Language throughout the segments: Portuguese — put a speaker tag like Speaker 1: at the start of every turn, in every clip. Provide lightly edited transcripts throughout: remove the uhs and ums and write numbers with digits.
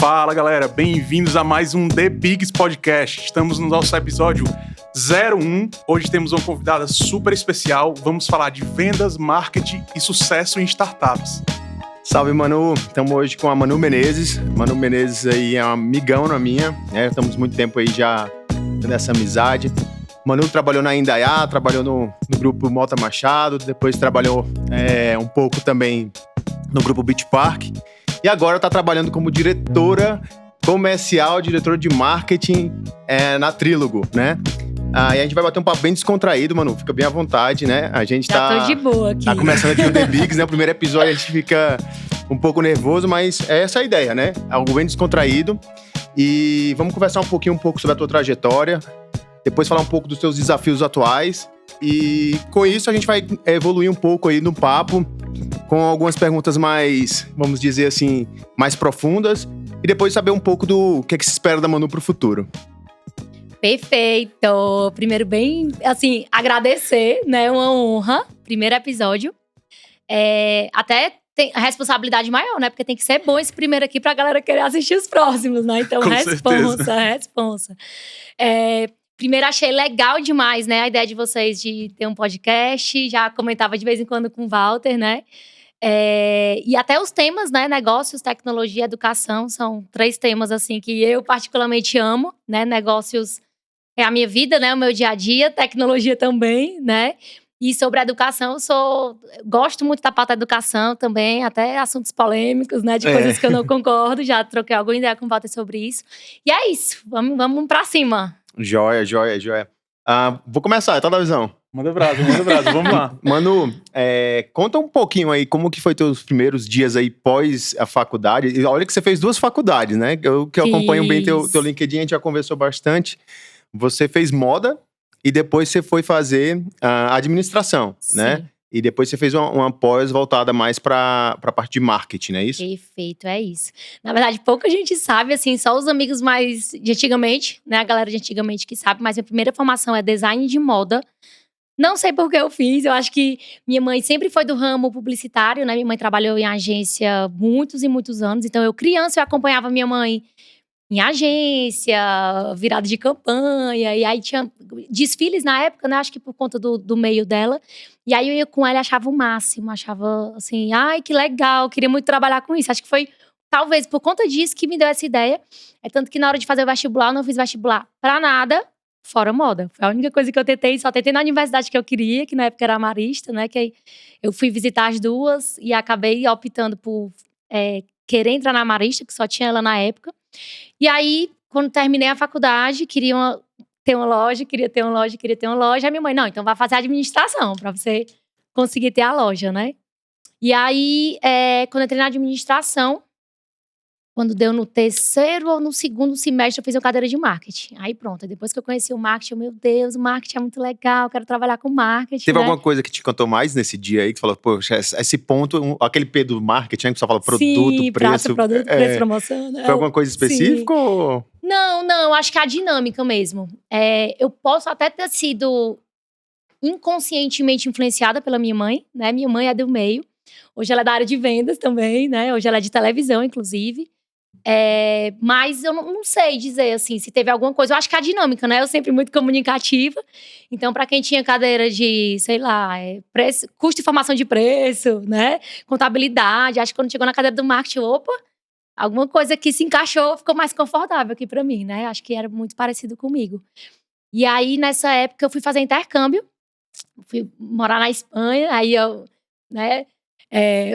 Speaker 1: Fala, galera, bem-vindos a mais um The Bigs Podcast. Estamos no nosso episódio 01. Hoje temos uma convidada super especial. Vamos falar de vendas, marketing e sucesso em startups.
Speaker 2: Salve, Manu. Estamos hoje com a Manu Menezes. Manu Menezes aí é uma amigão na minha, né? Estamos muito tempo aí já nessa amizade. Manu trabalhou na Indaiá, trabalhou no grupo Mota Machado, depois trabalhou um pouco também no grupo Beach Park. E agora está trabalhando como diretora comercial, diretora de marketing na Trílogo, né? E a gente vai bater um papo bem descontraído, Manu. Fica bem à vontade, né? A gente
Speaker 3: Já tô de boa aqui.
Speaker 2: Tá começando aqui o The Bigs, né? O primeiro episódio a gente fica um pouco nervoso, mas é essa a ideia, né? Algo bem descontraído. E vamos conversar um pouco sobre a tua trajetória. Depois falar um pouco dos teus desafios atuais. E com isso a gente vai evoluir um pouco aí no papo, com algumas perguntas mais, vamos dizer assim, mais profundas. E depois saber um pouco do que se espera da Manu pro futuro.
Speaker 3: Perfeito! Primeiro, bem, assim, agradecer, né? Uma honra. Primeiro episódio. Até tem a responsabilidade maior, né? Porque tem que ser bom esse primeiro aqui pra galera querer assistir os próximos, né? Então,
Speaker 1: Com
Speaker 3: responsa. Primeiro, achei legal demais, né? A ideia de vocês de ter um podcast. Já comentava de vez em quando com o Walter, né? E até os temas, né? Negócios, tecnologia, educação. São 3 temas, assim, que eu particularmente amo, né? Negócios é a minha vida, né? O meu dia a dia. Tecnologia também, né? E sobre a educação, gosto muito da pauta da educação também. Até assuntos polêmicos, né? De coisas que eu não concordo. Já troquei alguma ideia com o Walter sobre isso. E é isso. Vamos pra cima.
Speaker 2: Joia. Vou começar, tá da visão?
Speaker 1: Manda brasa, vamos lá.
Speaker 2: Manu, conta um pouquinho aí como que foi teus primeiros dias aí pós a faculdade. E olha que você fez 2 faculdades, né? Eu acompanho bem teu LinkedIn, a gente já conversou bastante. Você fez moda e depois você foi fazer administração,
Speaker 3: Sim.
Speaker 2: né? E depois você fez uma pós voltada mais para a parte de marketing, não é isso?
Speaker 3: Perfeito, é isso. Na verdade, pouca gente sabe, assim, só os amigos mais de antigamente, né? A galera de antigamente que sabe, mas minha primeira formação é design de moda. Não sei por que eu fiz, eu acho que minha mãe sempre foi do ramo publicitário, né? Minha mãe trabalhou em agência muitos e muitos anos, então eu criança eu acompanhava minha mãe em agência, virada de campanha, e aí tinha desfiles na época, né? Acho que por conta do meio dela. E aí eu ia com ela e achava o máximo, achava assim, ai, que legal, queria muito trabalhar com isso. Acho que foi, talvez, por conta disso que me deu essa ideia. É tanto que na hora de fazer o vestibular, eu não fiz vestibular pra nada, fora moda. Foi a única coisa que eu tentei, só tentei na universidade que eu queria, que na época era a Marista, né? Que aí eu fui visitar as duas e acabei optando por querer entrar na Marista, que só tinha ela na época. E aí, quando terminei a faculdade, queria ter uma loja. Aí minha mãe, não, então vai fazer administração pra você conseguir ter a loja, né? E aí, quando eu entrei na administração, quando deu no 3º ou no 2º semestre, eu fiz uma cadeira de marketing. Aí pronto, depois que eu conheci o marketing, meu Deus, o marketing é muito legal, quero trabalhar com marketing,
Speaker 2: Teve
Speaker 3: né?
Speaker 2: alguma coisa que te encantou mais nesse dia aí? Que falou, poxa, esse ponto, aquele P do marketing, né, que só fala produto,
Speaker 3: Sim,
Speaker 2: preço.
Speaker 3: produto, preço, promoção, né?
Speaker 2: Foi alguma coisa específica ou...
Speaker 3: Não, acho que é a dinâmica mesmo. Eu posso até ter sido inconscientemente influenciada pela minha mãe, né? Minha mãe é do meio. Hoje ela é da área de vendas também, né? Hoje ela é de televisão, inclusive. Mas eu não sei dizer, assim, se teve alguma coisa. Eu acho que é a dinâmica, né? Eu sempre muito comunicativa. Então, pra quem tinha cadeira de, sei lá, preço, custo e informação de preço, né? Contabilidade. Acho que quando chegou na cadeira do marketing, alguma coisa que se encaixou, ficou mais confortável aqui pra mim, né? Acho que era muito parecido comigo. E aí, nessa época, eu fui fazer intercâmbio. Fui morar na Espanha. Aí eu, né?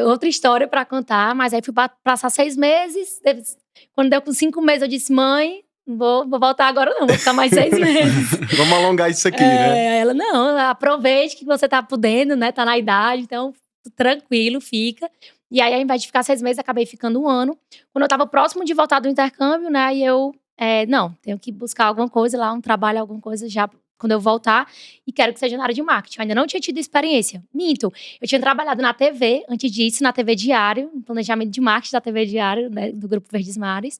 Speaker 3: Outra história pra contar. Mas aí fui passar 6 meses. Quando deu com 5 meses, eu disse, mãe, não vou voltar agora não, vou ficar mais 6 meses.
Speaker 2: Vamos alongar isso aqui, né?
Speaker 3: Ela, não, aproveite que você tá podendo, né? Tá na idade, então tranquilo, fica. E aí, ao invés de ficar 6 meses, acabei ficando 1 ano. Quando eu tava próximo de voltar do intercâmbio, né? Aí eu, não, tenho que buscar alguma coisa lá, um trabalho, alguma coisa já quando eu voltar. E quero que seja na área de marketing. Eu ainda não tinha tido experiência. Minto, eu tinha trabalhado na TV, antes disso, na TV Diário, no planejamento de marketing da TV Diário, né? Do Grupo Verdes Mares.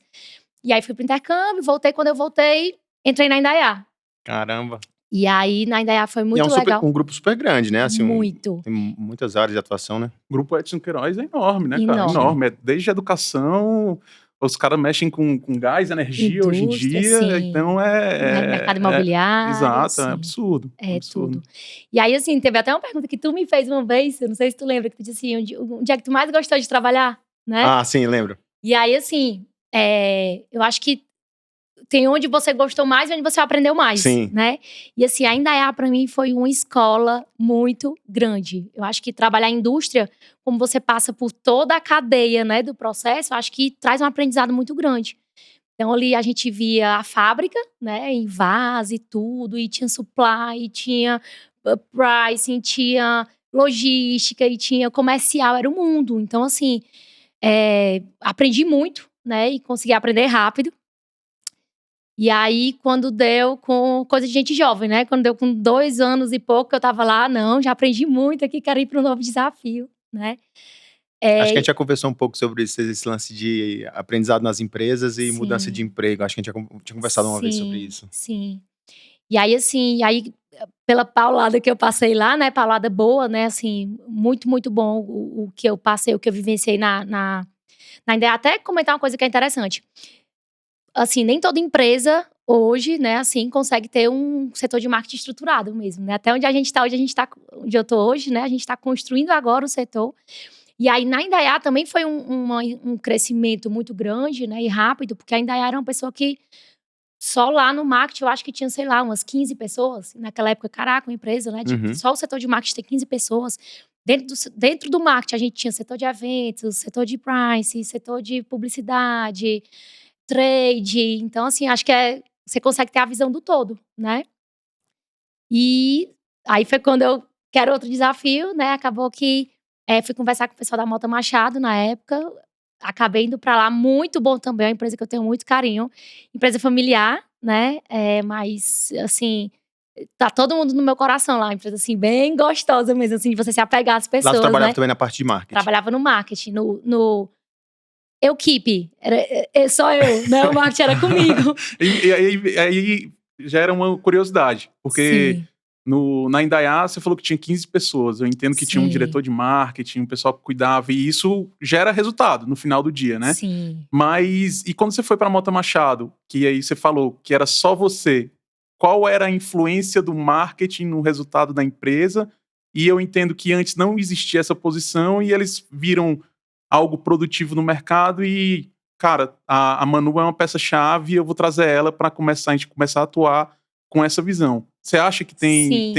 Speaker 3: E aí fui pro intercâmbio, voltei. Quando eu voltei, entrei na Indaiá.
Speaker 2: Caramba.
Speaker 3: E aí, na Indaiá foi muito legal.
Speaker 2: Um grupo super grande, né? Assim,
Speaker 3: muito.
Speaker 2: Tem muitas áreas de atuação, né?
Speaker 1: O Grupo Edson Queiroz é enorme, né, cara?
Speaker 3: Enorme.
Speaker 1: Enorme. Desde a educação, os caras mexem com gás, energia hoje em
Speaker 3: Indústria,
Speaker 1: dia,
Speaker 3: sim.
Speaker 1: então
Speaker 3: Mercado imobiliário.
Speaker 1: exato,
Speaker 3: sim.
Speaker 1: é absurdo.
Speaker 3: É
Speaker 1: absurdo.
Speaker 3: tudo. E aí, assim, teve até uma pergunta que tu me fez uma vez, eu não sei se tu lembra, que tu disse assim, onde é que tu mais gostou de trabalhar, né?
Speaker 2: Ah, sim, lembro.
Speaker 3: E aí, assim, eu acho que tem onde você gostou mais e onde você aprendeu mais,
Speaker 2: Sim.
Speaker 3: né? E assim, a Indaiá pra mim foi uma escola muito grande. Eu acho que trabalhar em indústria, como você passa por toda a cadeia, né, do processo, eu acho que traz um aprendizado muito grande. Então ali a gente via a fábrica, né, em vaso e tudo, e tinha supply, e tinha pricing, tinha logística, e tinha comercial, era o mundo. Então assim, aprendi muito, né, e consegui aprender rápido. E aí, quando deu com coisa de gente jovem, né? Quando deu com 2 anos e pouco, eu tava lá, não, já aprendi muito aqui, quero ir para um novo desafio, né?
Speaker 2: Acho que a gente já conversou um pouco sobre esse lance de aprendizado nas empresas e mudança de
Speaker 3: Sim,
Speaker 2: emprego. Acho que a gente já tinha conversado uma vez sobre
Speaker 3: sim,
Speaker 2: isso.
Speaker 3: sim. E aí, assim, pela paulada que eu passei lá, né? Paulada boa, né? Assim, muito, muito bom o que eu passei, o que eu vivenciei na ideia. Até comentar uma coisa que é interessante. Assim, nem toda empresa hoje, né, assim, consegue ter um setor de marketing estruturado mesmo, né? Até onde a gente tá hoje, onde eu tô hoje, né, a gente tá construindo agora o setor. E aí, na Indaiá também foi um crescimento muito grande, né, e rápido, porque a Indaiá era uma pessoa que só lá no marketing eu acho que tinha, sei lá, umas 15 pessoas. Naquela época, caraca, uma empresa, né,
Speaker 2: Uhum.
Speaker 3: só o setor de marketing tem 15 pessoas. Dentro do marketing, a gente tinha setor de eventos, setor de price, setor de publicidade, trade. Então, assim, acho que você consegue ter a visão do todo, né? E aí foi quando eu quero outro desafio, né? Acabou que fui conversar com o pessoal da Mota Machado na época. Acabei indo pra lá, muito bom também, é uma empresa que eu tenho muito carinho. Empresa familiar, né? Mas, assim, tá todo mundo no meu coração lá. Empresa, assim, bem gostosa mesmo, assim, de você se apegar às
Speaker 2: Lá
Speaker 3: pessoas,
Speaker 2: tu trabalhava
Speaker 3: né?
Speaker 2: também na parte de marketing.
Speaker 3: Trabalhava no marketing, no Equipe, só eu, né? O marketing era comigo.
Speaker 1: E aí já era uma curiosidade, porque
Speaker 3: Sim,
Speaker 1: na Indaiá você falou que tinha 15 pessoas. Eu entendo que tinha um
Speaker 3: sim,
Speaker 1: diretor de marketing, um pessoal que cuidava, e isso gera resultado no final do dia, né?
Speaker 3: sim.
Speaker 1: Mas, e quando você foi para Mota Machado, que aí você falou que era só você, qual era a influência do marketing no resultado da empresa? E eu entendo que antes não existia essa posição e eles viram algo produtivo no mercado e, cara, a Manu é uma peça-chave e eu vou trazer ela para a gente começar a atuar com essa visão. Você acha que
Speaker 3: Sim.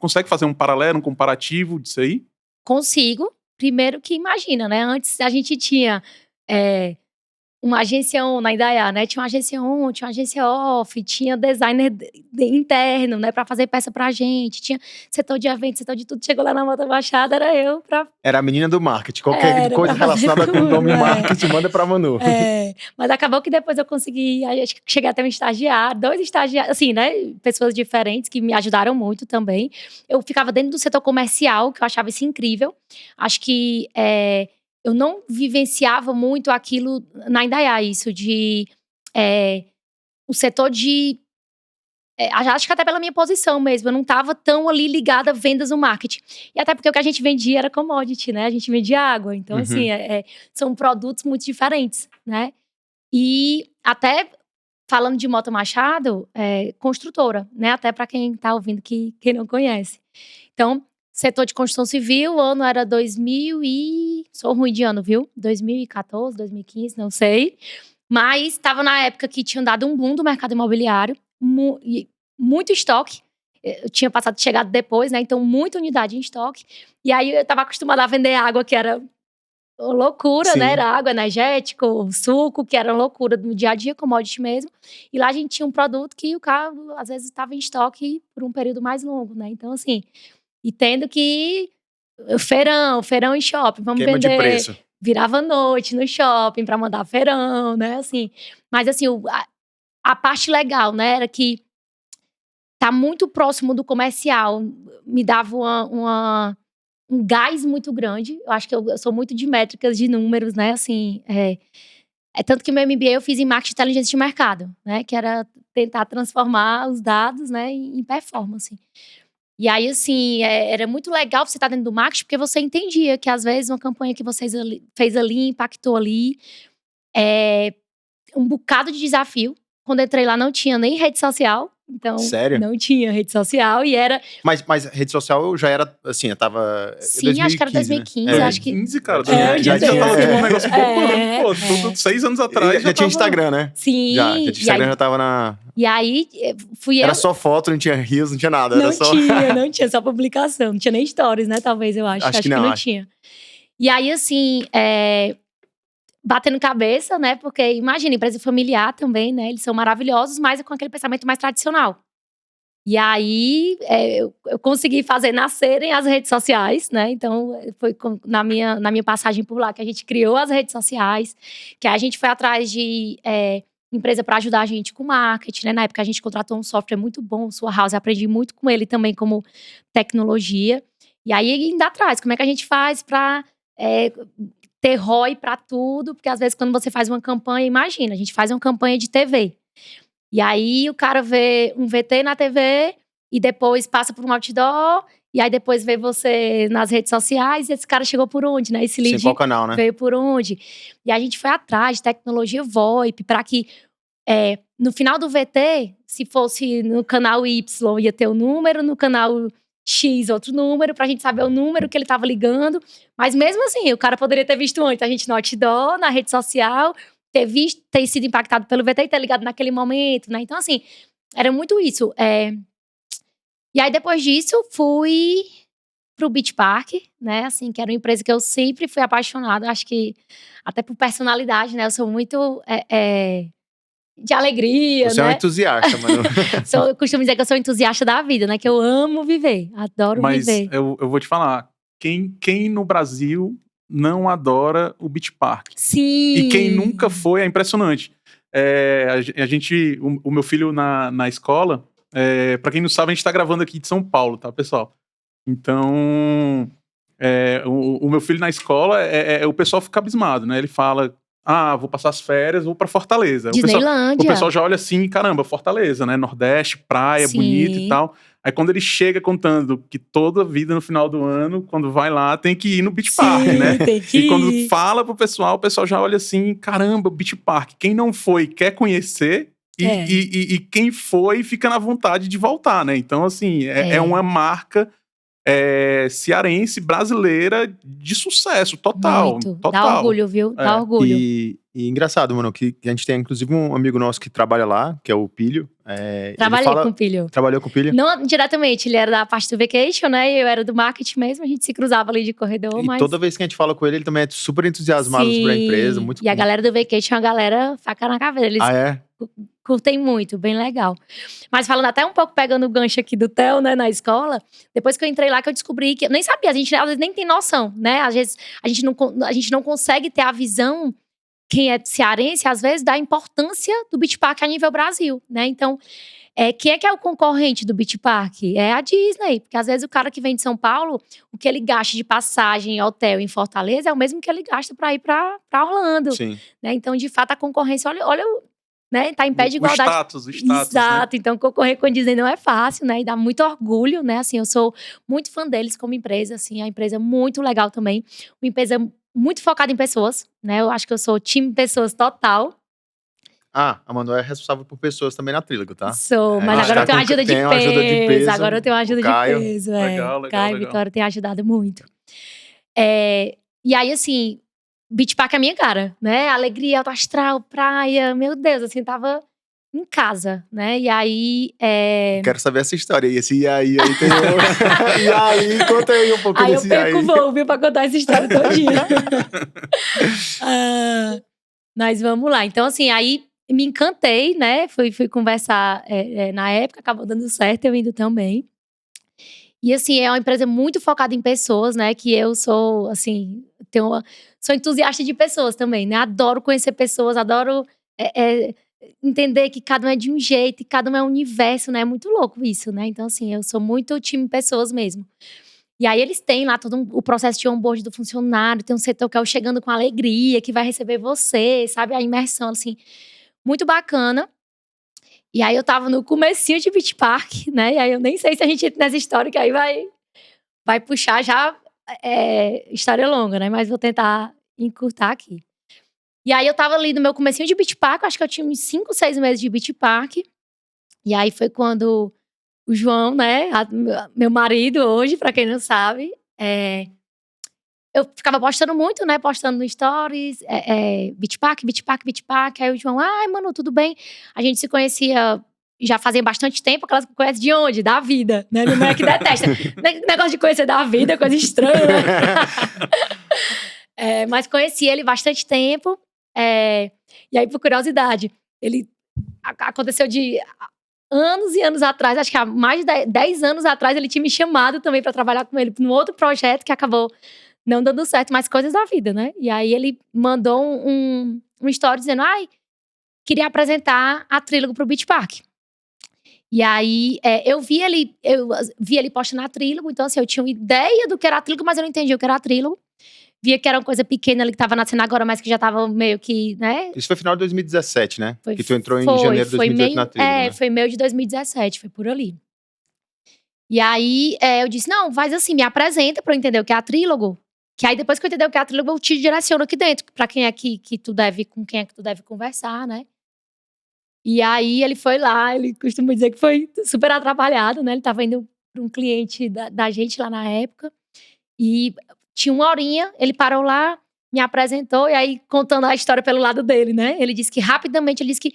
Speaker 1: consegue fazer um paralelo, um comparativo disso aí?
Speaker 3: Consigo. Primeiro que imagina, né? Antes a gente tinha uma agência on na Indaiá, né? Tinha uma agência on, tinha uma agência off, tinha designer interno, né? Pra fazer peça pra gente. Tinha setor de eventos, setor de tudo. Chegou lá na Mota Machado, era eu pra
Speaker 2: Era a menina do marketing. Qualquer coisa
Speaker 3: pra fazer
Speaker 2: relacionada com o nome
Speaker 3: tudo,
Speaker 2: marketing, manda pra Manu.
Speaker 3: Mas acabou que depois eu consegui, aí acho que cheguei até um estagiário, 2 estagiários, assim, né? Pessoas diferentes que me ajudaram muito também. Eu ficava dentro do setor comercial, que eu achava isso incrível. Acho que eu não vivenciava muito aquilo na Indaiá, isso de o setor de. Acho que até pela minha posição mesmo, eu não estava tão ali ligada a vendas no marketing. E até porque o que a gente vendia era commodity, né? A gente vendia água. Então, assim, são produtos muito diferentes, né? E até falando de Mota Machado, construtora, né? Até para quem tá ouvindo quem não conhece. Então, setor de construção civil, o ano era 2000 e... Sou ruim de ano, viu? 2014, 2015, não sei. Mas estava na época que tinha dado um boom do mercado imobiliário. Muito estoque. Eu tinha chegado depois, né? Então, muita unidade em estoque. E aí, eu estava acostumada a vender água, que era loucura,
Speaker 2: Sim.
Speaker 3: né? Era água energético, suco, que era loucura no dia a dia, commodity mesmo. E lá a gente tinha um produto que o carro, às vezes, estava em estoque por um período mais longo, né? Então, assim, e tendo que feirão em shopping, vamos
Speaker 2: Queima de
Speaker 3: vender.
Speaker 2: preço.
Speaker 3: Virava noite no shopping para mandar feirão, né? Assim, mas assim, a parte legal, né, era que tá muito próximo do comercial, me dava um gás muito grande. Eu acho que eu sou muito de métricas, de números, né? Assim, tanto que meu MBA eu fiz em marketing e inteligência de mercado, né? Que era tentar transformar os dados, né, em performance. E aí, assim, era muito legal você estar dentro do marketing, porque você entendia que, às vezes, uma campanha que você fez ali, impactou ali. um bocado de desafio. Quando eu entrei lá, não tinha nem rede social. Então,
Speaker 2: Sério?
Speaker 3: não tinha rede social e era...
Speaker 2: Mas rede social já era, assim, eu tava...
Speaker 3: Sim, acho que era 2015,
Speaker 2: né?
Speaker 3: acho que...
Speaker 1: 2015, cara.
Speaker 2: Já
Speaker 1: Já tava
Speaker 2: tinha,
Speaker 1: um negócio bombando. Pô, tudo 6 anos atrás
Speaker 2: já tinha
Speaker 1: tava...
Speaker 2: Instagram, né?
Speaker 3: Sim.
Speaker 2: Já tinha Instagram, já tava na...
Speaker 3: E aí, fui eu...
Speaker 2: Era só foto, não tinha rios, não tinha nada.
Speaker 3: Não
Speaker 2: era só...
Speaker 3: não tinha, só publicação. Não tinha nem stories, né? Talvez, eu acho. Acho que não tinha. E aí, assim, batendo cabeça, né? Porque, imagina, empresa familiar também, né? Eles são maravilhosos, mas com aquele pensamento mais tradicional. E aí, eu consegui fazer nascerem as redes sociais, né? Então, foi na minha passagem por lá que a gente criou as redes sociais, que a gente foi atrás de empresa para ajudar a gente com marketing, né? Na época, a gente contratou um software muito bom, o Sua House, aprendi muito com ele também como tecnologia. E aí, indo atrás, como é que a gente faz para ter ROI para tudo? Porque, às vezes, quando você faz uma campanha, imagina, a gente faz uma campanha de TV. E aí, o cara vê um VT na TV e depois passa por um outdoor. E aí, depois vê você nas redes sociais. E esse cara chegou por onde, né? Esse lead
Speaker 2: qual canal, né?
Speaker 3: veio por onde? E a gente foi atrás de tecnologia VoIP para que, no final do VT, se fosse no canal Y, ia ter o número, no canal X, outro número, pra gente saber o número que ele tava ligando. Mas mesmo assim, o cara poderia ter visto antes a gente no outdoor, na rede social, ter sido impactado pelo VT e ter ligado naquele momento, né? Então, assim, era muito isso. E aí, depois disso, fui pro Beach Park, né? Assim, que era uma empresa que eu sempre fui apaixonada. Acho que até por personalidade, né? Eu sou muito de alegria,
Speaker 2: Você
Speaker 3: né?
Speaker 2: é um entusiasta, mano.
Speaker 3: Eu costumo dizer que eu sou entusiasta da vida, né? Que eu amo viver, adoro viver.
Speaker 1: Mas eu vou te falar, quem no Brasil não adora o Beach Park?
Speaker 3: Sim!
Speaker 1: E quem nunca foi, é impressionante. O meu filho na escola, pra quem não sabe, a gente tá gravando aqui de São Paulo, tá, pessoal? Então, o meu filho na escola, o pessoal fica abismado, né? Ele fala, vou passar as férias, vou pra Fortaleza.
Speaker 3: Disneylândia.
Speaker 1: O pessoal já olha assim, caramba, Fortaleza, né? Nordeste, praia,
Speaker 3: Sim.
Speaker 1: bonita e tal. Aí quando ele chega contando que toda vida no final do ano, quando vai lá, tem que ir no Beach Park, né?
Speaker 3: Tem que
Speaker 1: E quando
Speaker 3: ir.
Speaker 1: fala pro pessoal, o pessoal já olha assim, caramba, Beach Park. Quem não foi quer conhecer e quem foi fica na vontade de voltar, né? Então, assim, é uma marca cearense, brasileira, de sucesso, total.
Speaker 3: Muito.
Speaker 1: Total.
Speaker 3: Dá orgulho, viu? Dá orgulho.
Speaker 2: E engraçado, mano, que a gente tem inclusive um amigo nosso que trabalha lá, que é o Pilho.
Speaker 3: Trabalhei com o Pilho.
Speaker 2: Trabalhou com o Pilho?
Speaker 3: Não diretamente, ele era da parte do vacation, né? E eu era do marketing mesmo, a gente se cruzava ali de corredor,
Speaker 2: E
Speaker 3: mas...
Speaker 2: toda vez que a gente fala com ele também é super entusiasmado sobre a empresa. Muito
Speaker 3: E a galera do vacation é uma galera faca na caveira. Eles curtem muito, bem legal. Mas falando até um pouco, pegando o gancho aqui do Theo, né, na escola, depois que eu entrei lá que eu descobri que... Eu nem sabia, a gente às vezes nem tem noção, né? Às vezes a gente não consegue ter a visão, quem é cearense, às vezes, da importância do Beach Park a nível Brasil, né? Então, quem é o concorrente do Beach Park? É a Disney, porque às vezes o cara que vem de São Paulo, o que ele gasta de passagem, hotel em Fortaleza, é o mesmo que ele gasta para ir para Orlando.
Speaker 2: Sim.
Speaker 3: Né? Então, de fato, a concorrência, olha, né? Tá em pé de igualdade.
Speaker 1: O status,
Speaker 3: exato,
Speaker 1: né?
Speaker 3: Então concorrer com a Disney não é fácil, né? E dá muito orgulho, né? Assim, eu sou muito fã deles como empresa, assim, a empresa é muito legal também. Uma empresa muito focada em pessoas, né? Eu acho que eu sou time pessoas total.
Speaker 2: A Manu é responsável por pessoas também na Trílogo, tá?
Speaker 3: Sou, mas agora eu tenho ajuda de peso. Agora eu tenho ajuda de peso.
Speaker 1: Legal,
Speaker 3: Caio e Vitória tem ajudado muito. E aí, assim, Beach Park é a minha cara, né? Alegria, alto astral, praia, meu Deus, assim, tava em casa, né? E aí...
Speaker 2: Quero saber essa história. E esse e aí tem E aí, conta aí um pouco desse
Speaker 3: aí. Aí eu perco o voo, viu, pra contar essa história todinha. Mas vamos lá. Então, assim, aí me encantei, né? Fui conversar na época, acabou dando certo, eu indo também. E, assim, é uma empresa muito focada em pessoas, né? Que eu sou, assim, sou entusiasta de pessoas também, né? Adoro conhecer pessoas, adoro entender que cada um é de um jeito, e cada um é um universo, né? É muito louco isso, né? Então, assim, eu sou muito time pessoas mesmo. E aí, eles têm lá todo o processo de onboard do funcionário, tem um setor que é o Chegando com Alegria, que vai receber você, sabe? A imersão, assim, muito bacana. E aí, eu tava no comecinho de Beach Park, né? E aí, eu nem sei se a gente entra nessa história, que aí vai puxar já história longa, né? Mas vou tentar encurtar aqui. E aí eu tava ali no meu comecinho de Beach Park, acho que eu tinha uns 5, 6 meses de Beach Park. E aí foi quando o João, né, meu marido hoje, pra quem não sabe, eu ficava postando muito, né, postando no Stories, Beach Park, Beach Park, Beach Park. Aí o João, ai, Manu, tudo bem? A gente se conhecia já fazia bastante tempo, aquelas que conhecem de onde? Da vida, né? Minha mãe é que detesta. Negócio de conhecer da vida, coisa estranha, né? Mas conheci ele bastante tempo. E aí, por curiosidade, ele aconteceu de anos e anos atrás, acho que há mais de 10 anos atrás, ele tinha me chamado também para trabalhar com ele num outro projeto que acabou não dando certo, mas coisas da vida, né? E aí ele mandou um story dizendo, ai, queria apresentar a Trílogo pro Beach Park. E aí, eu vi ele postando a Trílogo, então assim, eu tinha uma ideia do que era a Trílogo, mas eu não entendia o que era a Trílogo. Via que era uma coisa pequena ali que tava nascendo agora, mas que já tava meio que, né?
Speaker 2: Isso foi final de 2017, né? Que tu entrou em janeiro de 2018 na Trílogo, né?
Speaker 3: Foi meio de 2017, foi por ali. E aí, eu disse, não, faz assim, me apresenta pra eu entender o que é a Trílogo. Que aí, depois que eu entender o que é a Trílogo, eu te direciono aqui dentro. Pra quem é que tu deve, com quem é que tu deve conversar, né? E aí, ele foi lá, ele costuma dizer que foi super atrapalhado, né? Ele tava indo pra um cliente da gente lá na época. E tinha uma horinha, ele parou lá, me apresentou, e aí contando a história pelo lado dele, né? Ele disse que rapidamente, ele disse que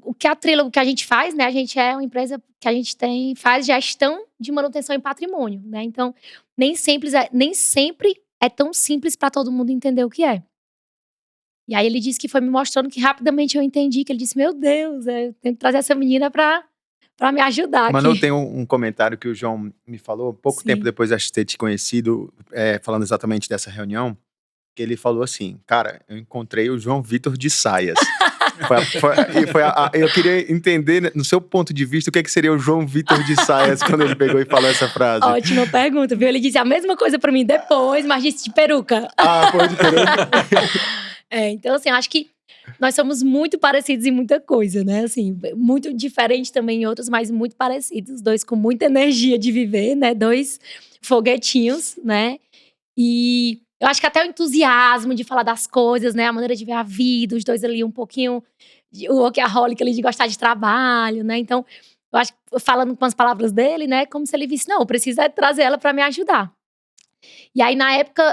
Speaker 3: o que a Trílogo que a gente faz, né? A gente é uma empresa que a gente faz gestão de manutenção em patrimônio, né? Então, nem sempre é tão simples para todo mundo entender o que é. E aí ele disse que foi me mostrando que rapidamente eu entendi, que ele disse, meu Deus, eu tenho que trazer essa menina pra me ajudar aqui.
Speaker 2: Manu, tem um comentário que o João me falou, pouco tempo depois de ter te conhecido, falando exatamente dessa reunião, que ele falou assim, cara, eu encontrei o João Vitor de saias. Eu queria entender, no seu ponto de vista, o que seria o João Vitor de saias quando ele pegou e falou essa frase.
Speaker 3: Ótima pergunta, viu? Ele disse a mesma coisa pra mim depois, mas disse de peruca.
Speaker 2: Ah, foi de peruca.
Speaker 3: Então assim, eu acho que nós somos muito parecidos em muita coisa, né? Assim, muito diferente também em outros, mas muito parecidos. Dois com muita energia de viver, né? Dois foguetinhos, né? E eu acho que até o entusiasmo de falar das coisas, né? A maneira de ver a vida, os dois ali um pouquinho… O workaholic ali de gostar de trabalho, né? Então, eu acho que falando com as palavras dele, né? Como se ele visse, não, precisa trazer ela pra me ajudar. E aí, na época…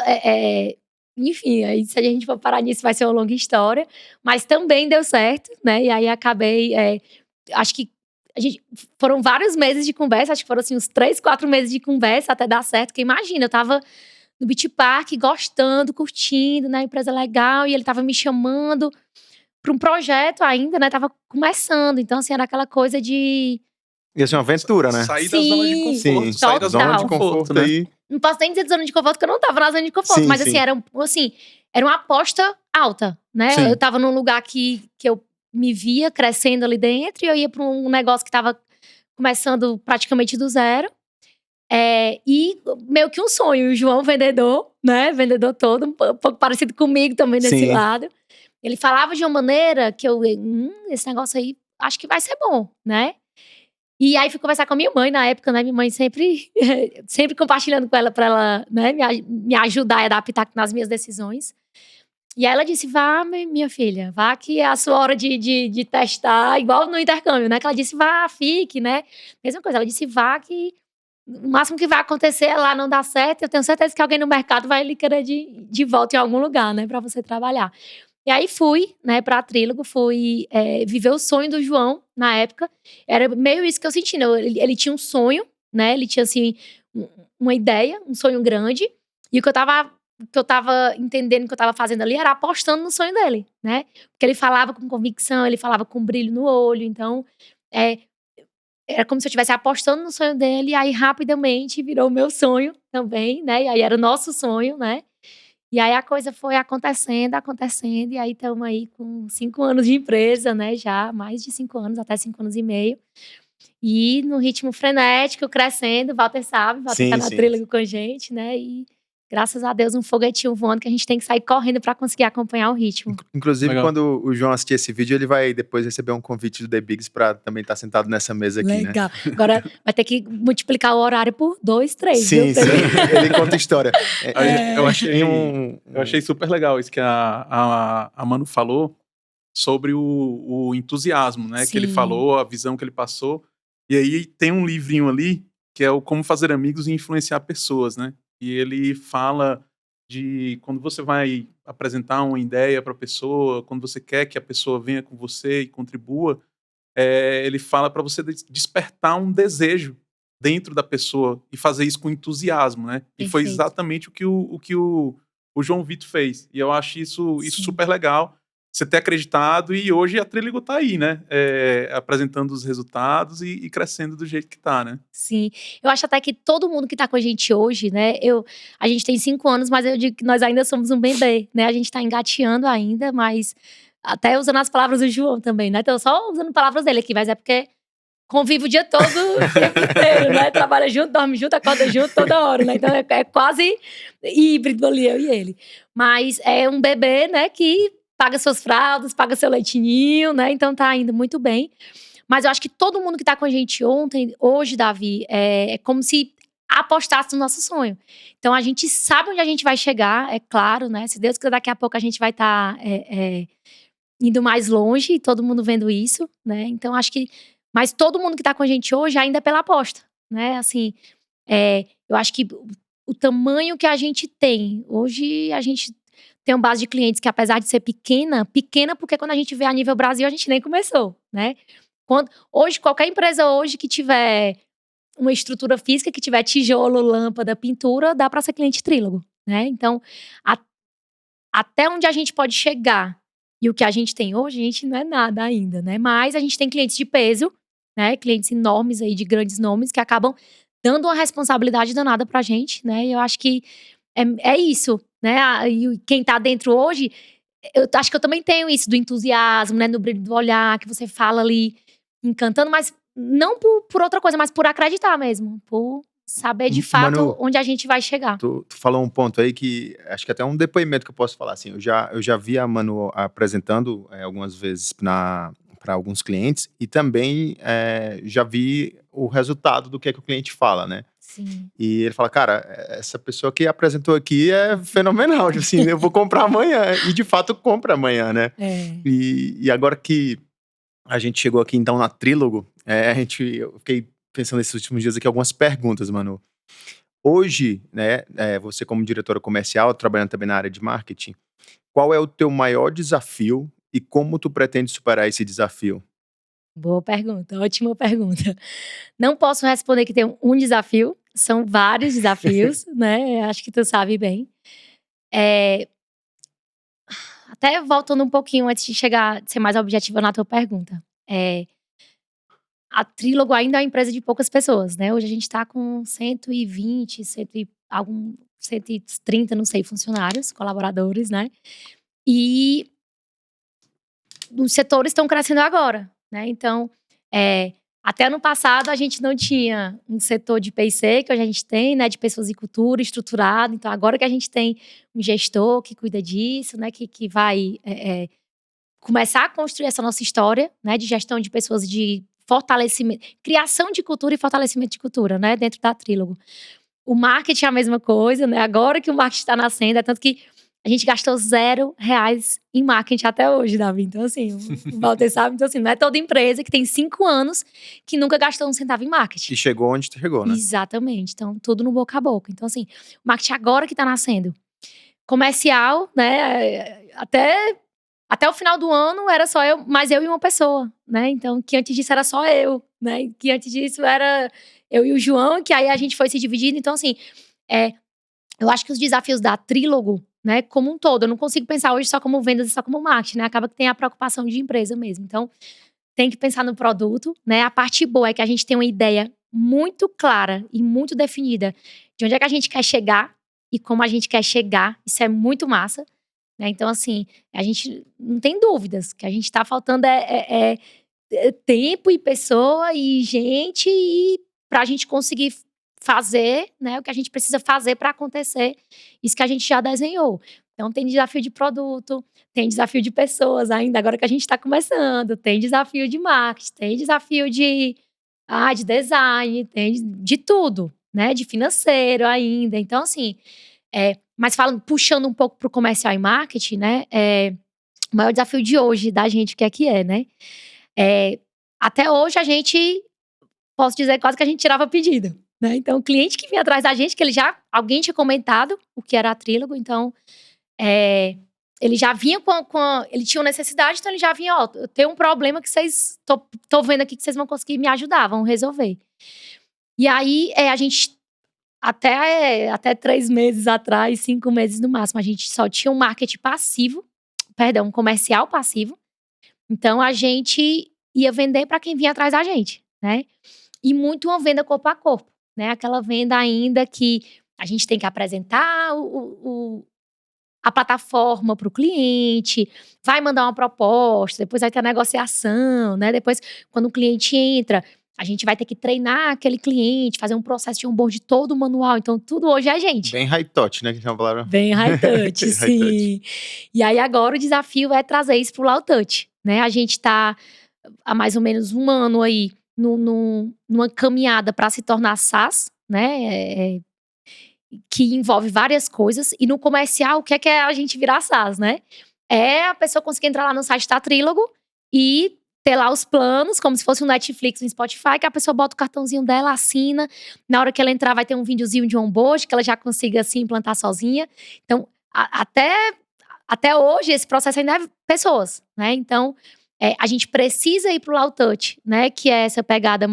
Speaker 3: Enfim, aí se a gente for parar nisso vai ser uma longa história, mas também deu certo, né? E aí acabei, acho que foram vários meses de conversa, acho que foram assim uns 3, 4 meses de conversa até dar certo, porque imagina, eu tava no Beach Park gostando, curtindo, né? Empresa legal, e ele tava me chamando para um projeto ainda, né? Tava começando, então assim, era aquela coisa de…
Speaker 2: Ia ser uma aventura, né?
Speaker 1: Sair da zona de conforto.
Speaker 2: Sim,
Speaker 1: sair da zona de conforto, né?
Speaker 2: aí.
Speaker 3: Não posso nem dizer de zona de conforto, porque eu não tava na zona de conforto.
Speaker 2: Sim,
Speaker 3: mas
Speaker 2: sim.
Speaker 3: assim, era uma aposta alta, né?
Speaker 2: Sim.
Speaker 3: Eu tava num lugar que eu me via crescendo ali dentro. E eu ia pra um negócio que tava começando praticamente do zero. E meio que um sonho. O João, vendedor, né? Vendedor todo, um pouco parecido comigo também nesse
Speaker 2: Sim.
Speaker 3: lado. Ele falava de uma maneira que eu… esse negócio aí, acho que vai ser bom, né? E aí fui conversar com a minha mãe na época, né? Minha mãe sempre compartilhando com ela pra ela, né, me ajudar e adaptar nas minhas decisões. E aí ela disse, vá, minha filha, vá que é a sua hora de testar, igual no intercâmbio, né? Que ela disse, vá, fique, né? Mesma coisa, ela disse, vá que o máximo que vai acontecer é lá não dar certo. Eu tenho certeza que alguém no mercado vai lhe querer de volta em algum lugar, né? Pra você trabalhar. E aí fui, né, pra Trílogo, fui viver o sonho do João na época. Era meio isso que eu senti, né? Ele tinha um sonho, né? Ele tinha, assim, uma ideia, um sonho grande. E o que eu tava entendendo que eu tava fazendo ali era apostando no sonho dele, né? Porque ele falava com convicção, ele falava com brilho no olho. Então, era como se eu estivesse apostando no sonho dele. E aí, rapidamente, virou o meu sonho também, né? E aí, era o nosso sonho, né? E aí a coisa foi acontecendo, e aí estamos aí com 5 anos de empresa, né, já, mais de 5 anos, até 5 anos e meio. E no ritmo frenético, crescendo, Walter sabe, Walter tá na Trílogo com a gente, né, e graças a Deus, um foguetinho voando que a gente tem que sair correndo para conseguir acompanhar o ritmo.
Speaker 2: Inclusive,
Speaker 1: Legal.
Speaker 2: quando o João assistir esse vídeo, ele vai depois receber um convite do The Bigs pra também estar sentado nessa mesa aqui, né?
Speaker 3: Legal. Agora vai ter que multiplicar o horário por 2, 3.
Speaker 2: Sim,
Speaker 3: viu?
Speaker 2: sim. Ele conta história.
Speaker 1: Eu achei,
Speaker 2: Tem
Speaker 1: eu achei super legal isso que a Manu falou sobre o entusiasmo, né? Que ele
Speaker 3: Sim.
Speaker 1: falou, a visão que ele passou. E aí tem um livrinho ali que é o Como Fazer Amigos e Influenciar Pessoas, né? E ele fala de quando você vai apresentar uma ideia para a pessoa, quando você quer que a pessoa venha com você e contribua, ele fala para você despertar um desejo dentro da pessoa e fazer isso com entusiasmo, né? E foi
Speaker 3: Perfeito.
Speaker 1: exatamente o que o João Vitor fez. E eu acho isso
Speaker 3: Sim.
Speaker 1: super legal, você ter acreditado, e hoje a Trílogo tá aí, né? Apresentando os resultados e crescendo do jeito que tá, né?
Speaker 3: Sim. Eu acho até que todo mundo que tá com a gente hoje, né? A gente tem 5 anos, mas eu digo que nós ainda somos um bebê, né? A gente tá engateando ainda, mas até usando as palavras do João também, né? Então, só usando palavras dele aqui, mas é porque convive o dia todo, o tempo inteiro, né? Trabalha junto, dorme junto, acorda junto toda hora, né? Então é quase híbrido ali, eu e ele. Mas é um bebê, né, que paga suas fraldas, paga seu leitinho, né? Então tá indo muito bem. Mas eu acho que todo mundo que tá com a gente hoje, Davi, é como se apostasse no nosso sonho. Então a gente sabe onde a gente vai chegar, é claro, né? Se Deus quiser, daqui a pouco a gente vai estar indo mais longe, e todo mundo vendo isso, né? Então acho que. Mas todo mundo que tá com a gente hoje ainda é pela aposta, né? Assim, eu acho que o tamanho que a gente tem, hoje a gente tem uma base de clientes que, apesar de ser pequena porque quando a gente vê a nível Brasil, a gente nem começou, né? Hoje, qualquer empresa hoje que tiver uma estrutura física, que tiver tijolo, lâmpada, pintura, dá para ser cliente Trílogo, né? Então, até onde a gente pode chegar e o que a gente tem hoje, a gente não é nada ainda, né? Mas a gente tem clientes de peso, né? Clientes enormes aí, de grandes nomes, que acabam dando uma responsabilidade danada pra gente, né? E eu acho que é isso, né? E quem tá dentro hoje, eu acho que eu também tenho isso do entusiasmo, né? No brilho do olhar, que você fala ali, encantando, mas não por outra coisa, mas por acreditar mesmo, por saber de fato
Speaker 2: Manu,
Speaker 3: onde a gente vai chegar.
Speaker 2: Tu falou um ponto aí que acho que até um depoimento que eu posso falar, assim, eu já vi a Manu apresentando algumas vezes para alguns clientes, e também já vi o resultado do que o cliente fala, né?
Speaker 3: Sim.
Speaker 2: E ele fala, cara, essa pessoa que apresentou aqui é fenomenal, tipo assim, eu vou comprar amanhã, e de fato compra amanhã, né? E agora que a gente chegou aqui então na Trílogo, eu fiquei pensando nesses últimos dias aqui algumas perguntas, Manu. Hoje, né, você como diretora comercial, trabalhando também na área de marketing, qual é o teu maior desafio e como tu pretende superar esse desafio?
Speaker 3: Boa pergunta, ótima pergunta. Não posso responder que tem um desafio, são vários desafios, né? Acho que tu sabe bem. Até voltando um pouquinho antes de ser mais objetiva na tua pergunta. A Trílogo ainda é uma empresa de poucas pessoas, né? Hoje a gente tá com 120, 130, não sei, funcionários, colaboradores, né? E os setores estão crescendo agora, né? Então, até ano passado a gente não tinha um setor de P&C, que hoje a gente tem, né? De pessoas e cultura estruturado. Então, agora que a gente tem um gestor que cuida disso, né? Que vai começar a construir essa nossa história, né? De gestão de pessoas, de fortalecimento, criação de cultura e fortalecimento de cultura, né? Dentro da Trílogo. O marketing é a mesma coisa, né? Agora que o marketing está nascendo, é tanto que a gente gastou R$0 em marketing até hoje, Davi. Então, assim, o Walter sabe. Então, assim, não é toda empresa que tem 5 anos que nunca gastou um centavo em marketing.
Speaker 2: E chegou onde chegou, né?
Speaker 3: Exatamente. Então, tudo no boca a boca. Então, assim, o marketing agora que tá nascendo. Comercial, né? Até o final do ano era só eu e uma pessoa, né? Então, que antes disso era só eu, né? Que antes disso era eu e o João, que aí a gente foi se dividindo. Então, assim, eu acho que os desafios da Trílogo, né, como um todo, eu não consigo pensar hoje só como vendas e só como marketing, né? Acaba que tem a preocupação de empresa mesmo. Então, tem que pensar no produto, né? A parte boa é que a gente tem uma ideia muito clara e muito definida de onde é que a gente quer chegar e como a gente quer chegar. Isso é muito massa, né? Então, assim, a gente não tem dúvidas. O que a gente tá faltando tempo e pessoa e gente pra gente conseguir fazer, né, o que a gente precisa fazer para acontecer isso que a gente já desenhou. Então, tem desafio de produto, tem desafio de pessoas ainda, agora que a gente está começando, tem desafio de marketing, tem desafio de design, tem de tudo, né, de financeiro ainda. Então, assim, mas puxando um pouco para o comercial e marketing, né, o maior desafio de hoje da gente, o que é, né? Até hoje a gente, posso dizer quase que a gente tirava pedido, né? Então, o cliente que vinha atrás da gente, que alguém tinha comentado o que era a Trílogo, então, ele já vinha ele tinha uma necessidade, então ele já vinha, eu tenho um problema que tô vendo aqui que vocês vão conseguir me ajudar, vão resolver. E aí, a gente, até 3 meses atrás, 5 meses no máximo, a gente só tinha um marketing passivo, um comercial passivo. Então, a gente ia vender para quem vinha atrás da gente, né? E muito uma venda corpo a corpo, né? Aquela venda ainda que a gente tem que apresentar a plataforma para o cliente, vai mandar uma proposta, depois vai ter a negociação, né? Depois, quando o cliente entra, a gente vai ter que treinar aquele cliente, fazer um processo de onboard todo manual. Então, tudo hoje é a gente.
Speaker 2: Bem high touch, né? Que é uma palavra.
Speaker 3: Bem high touch, sim. E aí, agora, o desafio é trazer isso pro low touch, né? A gente tá há mais ou menos 1 ano aí numa caminhada para se tornar SaaS, né? Que envolve várias coisas. E no comercial, o que é a gente virar SaaS, né? É a pessoa conseguir entrar lá no site da Trílogo e ter lá os planos, como se fosse um Netflix, um Spotify, que a pessoa bota o cartãozinho dela, assina. Na hora que ela entrar, vai ter um videozinho de onboard, que ela já consiga, assim, implantar sozinha. Então, até hoje, esse processo ainda é pessoas, né? Então, a gente precisa ir pro low touch, né? Que é essa pegada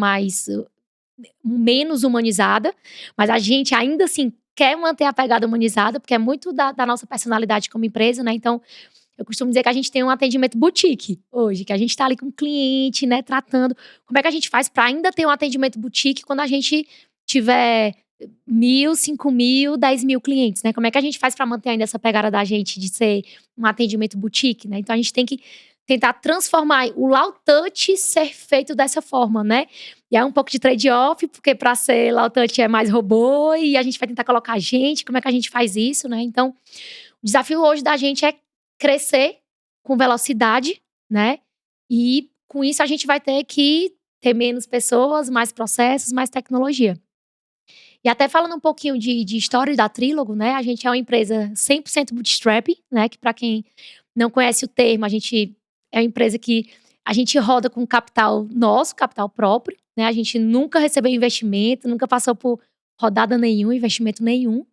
Speaker 3: menos humanizada. Mas a gente ainda, assim, quer manter a pegada humanizada, porque é muito da nossa personalidade como empresa, né? Então, eu costumo dizer que a gente tem um atendimento boutique hoje, que a gente tá ali com o cliente, né, tratando. Como é que a gente faz para ainda ter um atendimento boutique quando a gente tiver 1.000, 5.000, 10.000 clientes, né? Como é que a gente faz para manter ainda essa pegada da gente de ser um atendimento boutique, né? Então, a gente tem que tentar transformar o low touch ser feito dessa forma, né? E é um pouco de trade-off, porque para ser low touch é mais robô e a gente vai tentar colocar a gente. Como é que a gente faz isso, né? Então, o desafio hoje da gente é crescer com velocidade, né? E com isso a gente vai ter que ter menos pessoas, mais processos, mais tecnologia. E até falando um pouquinho de história da Trílogo, né? A gente é uma empresa 100% bootstrap, né? Que para quem não conhece o termo, a gente é uma empresa que a gente roda com capital nosso, capital próprio, né? A gente nunca recebeu investimento, nunca passou por rodada nenhum, investimento nenhum.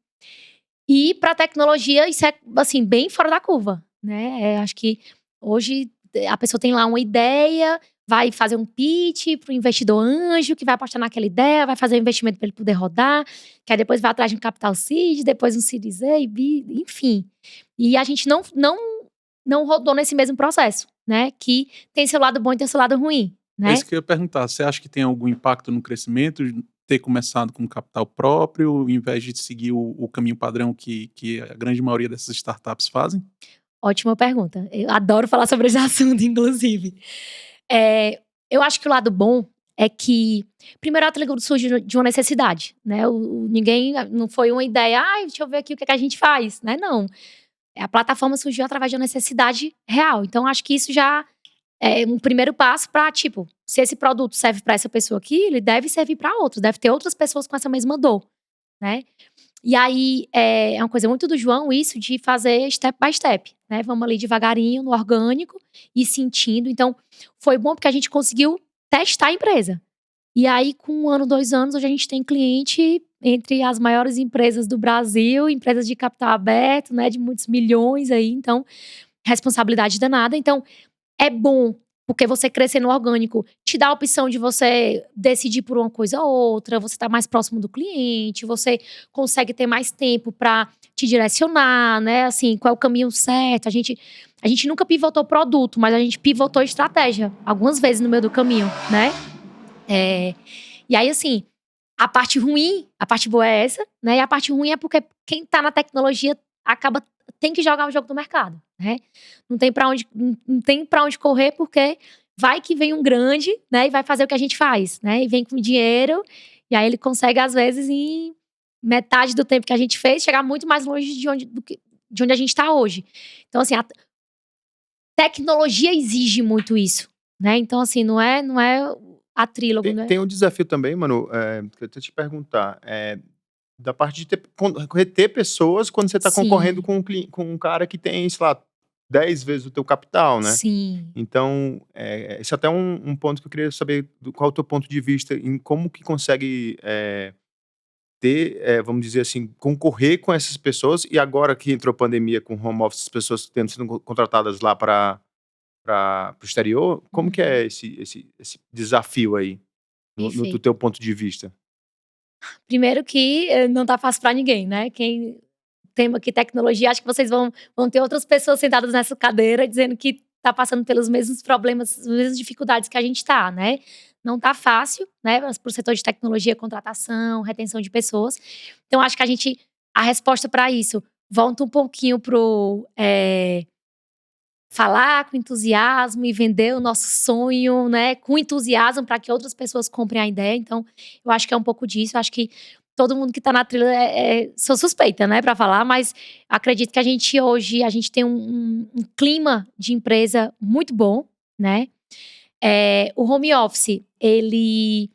Speaker 3: E para tecnologia, isso é, assim, bem fora da curva, né? Acho que hoje a pessoa tem lá uma ideia, vai fazer um pitch para o investidor anjo, que vai apostar naquela ideia, vai fazer um investimento para ele poder rodar, que aí depois vai atrás de um capital seed, depois um Series A e B, enfim. E a gente não rodou nesse mesmo processo, né? Que tem seu lado bom e tem seu lado ruim, né?
Speaker 1: É isso que eu ia perguntar. Você acha que tem algum impacto no crescimento ter começado com capital próprio, ao invés de seguir o caminho padrão que a grande maioria dessas startups fazem?
Speaker 3: Ótima pergunta. Eu adoro falar sobre esse assunto, inclusive. Eu acho que o lado bom é que, primeiro, a Trílogo surge de uma necessidade, né? Não foi uma ideia, deixa eu ver aqui o que a gente faz, né? Não. A plataforma surgiu através de uma necessidade real. Então, acho que isso já é um primeiro passo para, tipo, se esse produto serve para essa pessoa aqui, ele deve servir para outros, deve ter outras pessoas com essa mesma dor, né? E aí, é uma coisa muito do João isso de fazer step by step, né? Vamos ali devagarinho, no orgânico, e sentindo. Então, foi bom porque a gente conseguiu testar a empresa. E aí, com 1 ano, 2 anos, hoje a gente tem cliente entre as maiores empresas do Brasil, empresas de capital aberto, né? De muitos milhões aí, então, responsabilidade danada. Então, é bom, porque você crescer no orgânico te dá a opção de você decidir por uma coisa ou outra, você tá mais próximo do cliente, você consegue ter mais tempo para te direcionar, né? Assim, qual é o caminho certo. A gente nunca pivotou produto, mas a gente pivotou estratégia algumas vezes no meio do caminho, né? E aí, assim, a parte boa é essa, né? E a parte ruim é porque quem tá na tecnologia tem que jogar o jogo do mercado, né? Não tem pra onde correr, porque vai que vem um grande, né? E vai fazer o que a gente faz, né? E vem com dinheiro E aí ele consegue, às vezes, em metade do tempo que a gente fez, chegar muito mais longe de onde a gente está hoje. Então, assim, a tecnologia exige muito isso, né? Então, assim, não é a Trílogo, né?
Speaker 2: Tem um desafio também, Manu, que eu ia te perguntar, da parte de reter pessoas quando você está concorrendo
Speaker 3: Sim,
Speaker 2: com um cara que tem, sei lá, 10 vezes o teu capital, né?
Speaker 3: sim.
Speaker 2: Então, esse é até um ponto que eu queria saber qual é o teu ponto de vista em como que consegue vamos dizer assim, concorrer com essas pessoas. E agora que entrou a pandemia com home office, as pessoas tendo sido contratadas lá para o exterior, como que
Speaker 3: Uhum.
Speaker 2: é esse desafio aí, do
Speaker 3: Perfeito.
Speaker 2: teu ponto de vista?
Speaker 3: Primeiro que não tá fácil para ninguém, né? Quem tema aqui tecnologia, acho que vocês vão ter outras pessoas sentadas nessa cadeira dizendo que tá passando pelos mesmos problemas, as mesmas dificuldades que a gente tá, né? Não tá fácil, né, para o setor de tecnologia, contratação, retenção de pessoas. Então acho que a resposta para isso volta um pouquinho pro falar com entusiasmo e vender o nosso sonho, né, com entusiasmo para que outras pessoas comprem a ideia. Então, eu acho que é um pouco disso. Eu acho que todo mundo que está na trilha sou suspeita, né, para falar, mas acredito que a gente hoje tem um clima de empresa muito bom, né? O home office, ele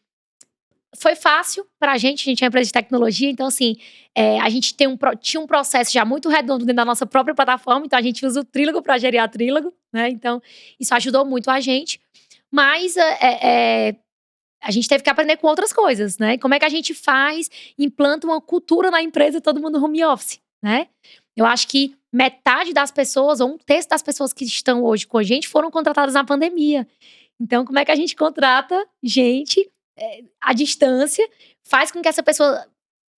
Speaker 3: foi fácil pra gente é uma empresa de tecnologia, então assim, a gente tinha um processo já muito redondo dentro da nossa própria plataforma, então a gente usa o Trílogo para gerir a Trílogo, né, então isso ajudou muito a gente, mas a gente teve que aprender com outras coisas, né, como é que a gente implanta uma cultura na empresa, todo mundo home office, né. Eu acho que metade das pessoas, ou um terço das pessoas que estão hoje com a gente foram contratadas na pandemia. Então como é que a gente contrata gente à distância, faz com que essa pessoa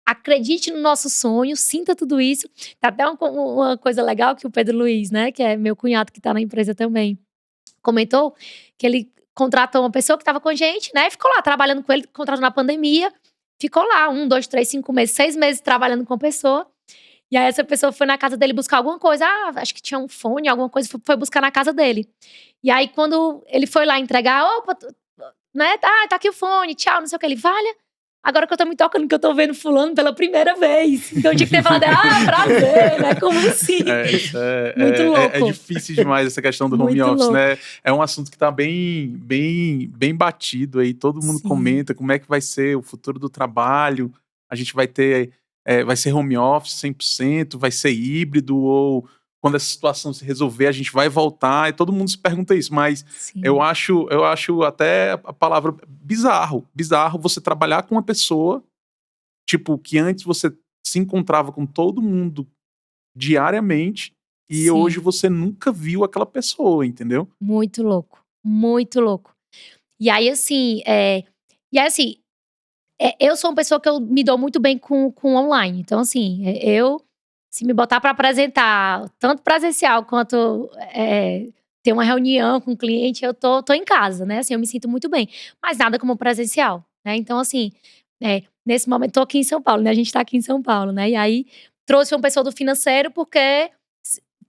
Speaker 3: acredite no nosso sonho, sinta tudo isso. Tá até uma coisa legal que o Pedro Luiz, né, que é meu cunhado que tá na empresa também, comentou que ele contratou uma pessoa que estava com a gente, né, e ficou lá trabalhando com ele, contratou na pandemia, ficou lá 1, 2, 3, 5 meses, 6 meses trabalhando com a pessoa. E aí essa pessoa foi na casa dele buscar alguma coisa, acho que tinha um fone, alguma coisa, foi buscar na casa dele. E aí quando ele foi lá entregar, opa, né, tá aqui o fone, tchau, não sei o que, ele, valha, agora que eu tô me tocando que eu tô vendo fulano pela primeira vez. Então eu tinha que ter falado, prazer, né, como assim? Muito
Speaker 1: É
Speaker 3: louco,
Speaker 1: difícil demais essa questão do home
Speaker 3: muito
Speaker 1: office,
Speaker 3: louco.
Speaker 1: né? É um assunto que tá bem batido aí. Todo mundo
Speaker 3: Sim,
Speaker 1: comenta como é que vai ser o futuro do trabalho. A gente vai ter, vai ser home office 100%, vai ser híbrido, ou quando essa situação se resolver, a gente vai voltar. E todo mundo se pergunta isso, mas
Speaker 3: sim,
Speaker 1: eu acho até a palavra bizarro você trabalhar com uma pessoa, tipo, que antes você se encontrava com todo mundo diariamente, e hoje
Speaker 3: sim,
Speaker 1: você nunca viu aquela pessoa, entendeu?
Speaker 3: muito louco, muito louco. E aí assim, eu sou uma pessoa que eu me dou muito bem com online. Então, assim, se me botar para apresentar, tanto presencial quanto ter uma reunião com o cliente, eu tô em casa, né? Assim, eu me sinto muito bem. Mas nada como presencial, né? Então, assim, nesse momento, tô aqui em São Paulo, né? A gente tá aqui em São Paulo, né? E aí, trouxe uma pessoa do financeiro, porque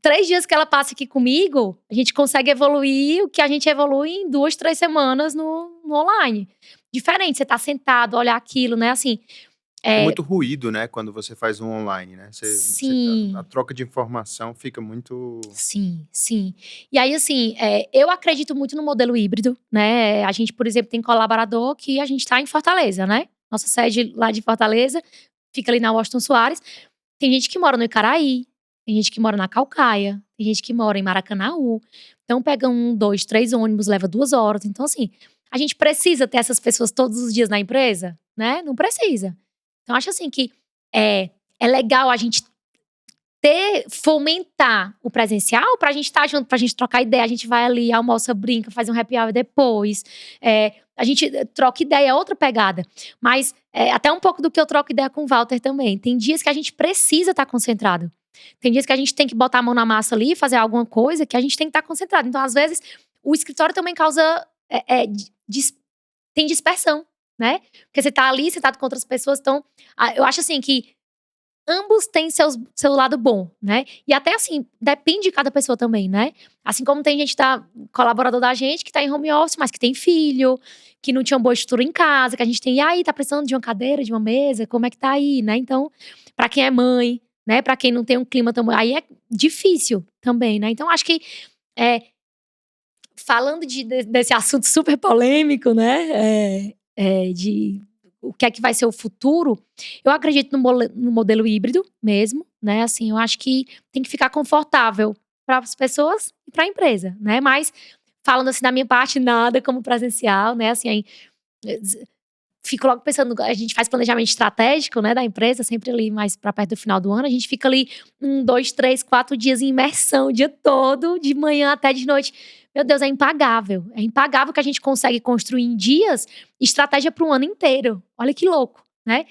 Speaker 3: 3 dias que ela passa aqui comigo, a gente consegue evoluir o que a gente evolui em 2, 3 semanas no online. Diferente, você tá sentado, olhar aquilo, né, assim,
Speaker 2: Tem
Speaker 3: é
Speaker 2: muito ruído, né, quando você faz um online, né? A
Speaker 3: sim,
Speaker 2: troca de informação fica muito.
Speaker 3: sim, sim. E aí, assim, eu acredito muito no modelo híbrido, né, a gente, por exemplo, tem colaborador que a gente tá em Fortaleza, né, nossa sede lá de Fortaleza, fica ali na Washington Soares. Tem gente que mora no Icaraí, tem gente que mora na Caucaia, tem gente que mora em Maracanaú. Então pega 1, 2, 3 ônibus, leva 2 horas. Então, assim, a gente precisa ter essas pessoas todos os dias na empresa, né? Não precisa. Então, acho assim que é legal a gente fomentar o presencial pra gente estar junto, pra gente trocar ideia. A gente vai ali, almoça, brinca, faz um happy hour depois. A gente troca ideia, é outra pegada. Mas até um pouco do que eu troco ideia com o Walter também. Tem dias que a gente precisa estar concentrado. Tem dias que a gente tem que botar a mão na massa ali, fazer alguma coisa que a gente tem que estar concentrado. Então, às vezes, o escritório também causa. Tem dispersão, né? Porque você tá ali, você tá com outras pessoas. Então, eu acho assim que ambos têm seu lado bom, né? E até assim, depende de cada pessoa também, né? Assim como tem gente colaborador da gente que tá em home office, mas que tem filho, que não tinha uma boa estrutura em casa, que a gente tem, e aí, tá precisando de uma cadeira, de uma mesa, como é que tá aí, né? Então, pra quem é mãe, né? Pra quem não tem um clima tão... Aí é difícil também, né? Então, acho que, falando desse assunto super polêmico, né? De o que é que vai ser o futuro, eu acredito no modelo híbrido mesmo, né? Assim, eu acho que tem que ficar confortável para as pessoas e para a empresa, né? Mas, falando assim da minha parte, nada como presencial, né? Assim, aí, fico logo pensando, a gente faz planejamento estratégico, né, da empresa, sempre ali mais para perto do final do ano, a gente fica ali 1, 2, 3, 4 dias em imersão, o dia todo, de manhã até de noite. Meu Deus, é impagável. É impagável que a gente consegue construir em dias estratégia para um ano inteiro. Olha que louco, né?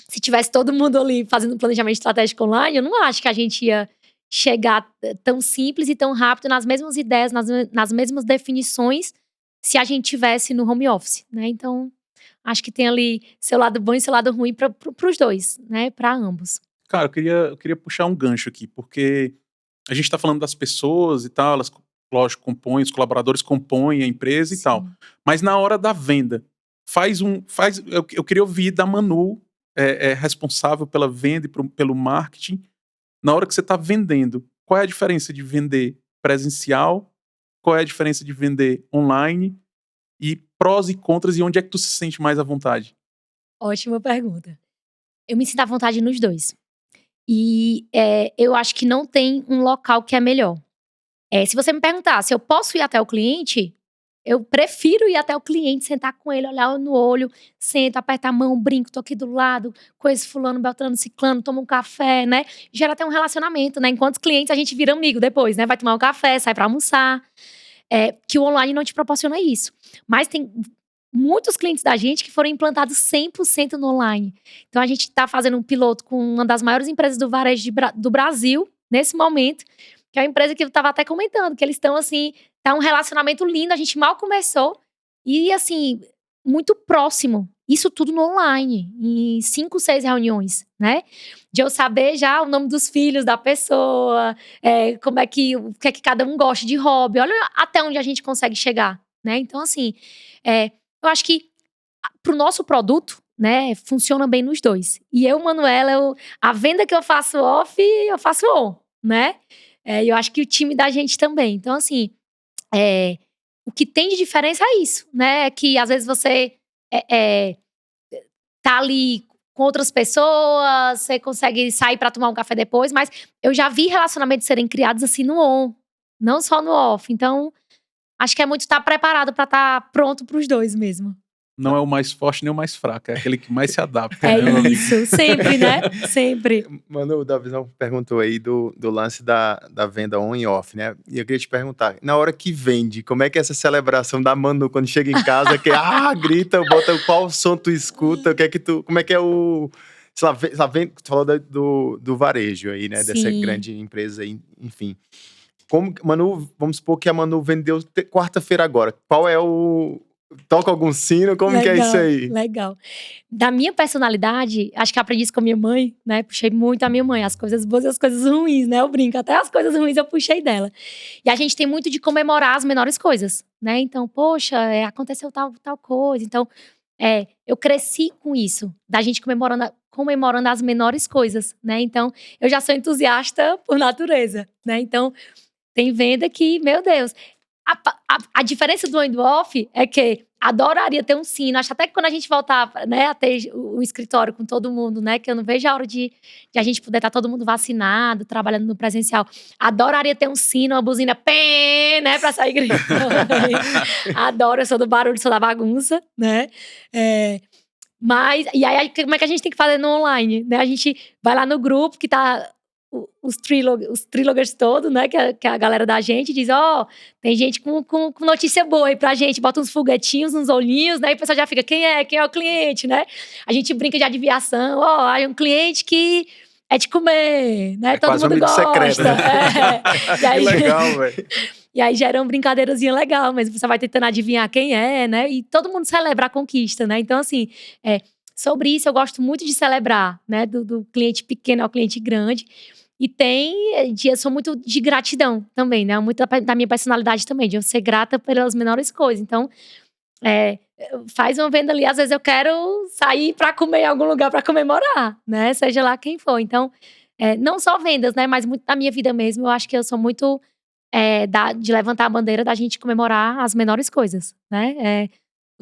Speaker 3: Se tivesse todo mundo ali fazendo planejamento estratégico online, eu não acho que a gente ia chegar tão simples e tão rápido nas mesmas ideias, nas mesmas definições, se a gente tivesse no home office, né? Então, acho que tem ali seu lado bom e seu lado ruim para os dois, né? Para ambos.
Speaker 1: Cara, eu queria puxar um gancho aqui, porque a gente tá falando das pessoas e tal, elas, lógico, compõem, os colaboradores compõem a empresa e tal. Mas na hora da venda, eu queria ouvir da Manu, responsável pela venda e pelo marketing, na hora que você tá vendendo, qual é a diferença de vender presencial, qual é a diferença de vender online, e prós e contras, e onde é que tu se sente mais à vontade?
Speaker 3: Ótima pergunta. Eu me sinto à vontade nos dois. E eu acho que não tem um local que é melhor. Se você me perguntar se eu posso ir até o cliente, eu prefiro ir até o cliente, sentar com ele, olhar no olho, sento, apertar a mão, brinco, tô aqui do lado, conheço fulano, beltrano, ciclano, tomo um café, né? Gera até um relacionamento, né? Enquanto clientes a gente vira amigo depois, né? Vai tomar um café, sai pra almoçar. Que o online não te proporciona isso. Mas tem muitos clientes da gente que foram implantados 100% no online. Então, a gente está fazendo um piloto com uma das maiores empresas do varejo do Brasil, nesse momento, que é uma empresa que eu estava até comentando, que eles estão, assim, tá um relacionamento lindo, a gente mal começou, e, assim, muito próximo. Isso tudo no online, em 5, 6 reuniões, né? De eu saber já o nome dos filhos da pessoa, o que é que cada um gosta de hobby. Olha até onde a gente consegue chegar, né? Então, assim, eu acho que pro nosso produto, né, funciona bem nos dois. E eu, Manuela, a venda que eu faço off, eu faço on, né? E eu acho que o time da gente também. Então, assim, o que tem de diferença é isso, né? Que às vezes você tá ali com outras pessoas, você consegue sair pra tomar um café depois, mas eu já vi relacionamentos serem criados assim no on, não só no off. Então, acho que é muito estar preparado pra estar pronto pros dois mesmo.
Speaker 1: Não é o mais forte nem o mais fraco, é aquele que mais se adapta.
Speaker 3: É
Speaker 1: né,
Speaker 3: isso, sempre, né? Sempre.
Speaker 2: Mano, o Davizão perguntou aí do lance da venda on e off, né? E eu queria te perguntar, na hora que vende, como é que é essa celebração da Manu quando chega em casa, que grita, bota qual som tu escuta, como é que é o... Sei lá, tu falou do varejo aí, né?
Speaker 3: Sim.
Speaker 2: Dessa grande empresa aí, enfim. Manu, vamos supor que a Manu vendeu quarta-feira agora. Qual é o... Toca algum sino? Como
Speaker 3: legal,
Speaker 2: que é isso aí?
Speaker 3: Legal. Da minha personalidade, acho que eu aprendi isso com a minha mãe, né? Puxei muito a minha mãe, as coisas boas e as coisas ruins, né? Eu brinco, até as coisas ruins eu puxei dela. E a gente tem muito de comemorar as menores coisas, né? Então, poxa, aconteceu tal coisa. Então, eu cresci com isso, da gente comemorando as menores coisas, né? Então, eu já sou entusiasta por natureza, né? Então, tem venda que, meu Deus... A diferença do on e do off é que adoraria ter um sino. Acho até que quando a gente voltar, né, a ter o escritório com todo mundo, né, que eu não vejo a hora de a gente poder estar todo mundo vacinado, trabalhando no presencial. Adoraria ter um sino, uma buzina, pé, né, pra sair gritando. Adoro, eu sou do barulho, sou da bagunça, né. Mas, e aí, como é que a gente tem que fazer no online, né? A gente vai lá no grupo que tá... Os trilogers todos, né, que é a galera da gente, diz, tem gente com notícia boa aí pra gente, bota uns foguetinhos, uns olhinhos, né, e o pessoal já fica, quem é o cliente, né? A gente brinca de adivinhação, é um cliente que é de comer, né, todo mundo gosta. Secreto, né? E aí,
Speaker 2: que legal, velho.
Speaker 3: E aí gera uma brincadeirazinha legal, mas você vai tentando adivinhar quem é, né, e todo mundo celebra a conquista, né, então assim, sobre isso, eu gosto muito de celebrar, né? Do cliente pequeno ao cliente grande. E eu sou muito de gratidão também, né? Muito da minha personalidade também, de eu ser grata pelas menores coisas. Então, faz uma venda ali, às vezes eu quero sair para comer em algum lugar para comemorar, né? Seja lá quem for. Então, não só vendas, né? Mas muito da minha vida mesmo, eu acho que eu sou muito de levantar a bandeira da gente comemorar as menores coisas, né?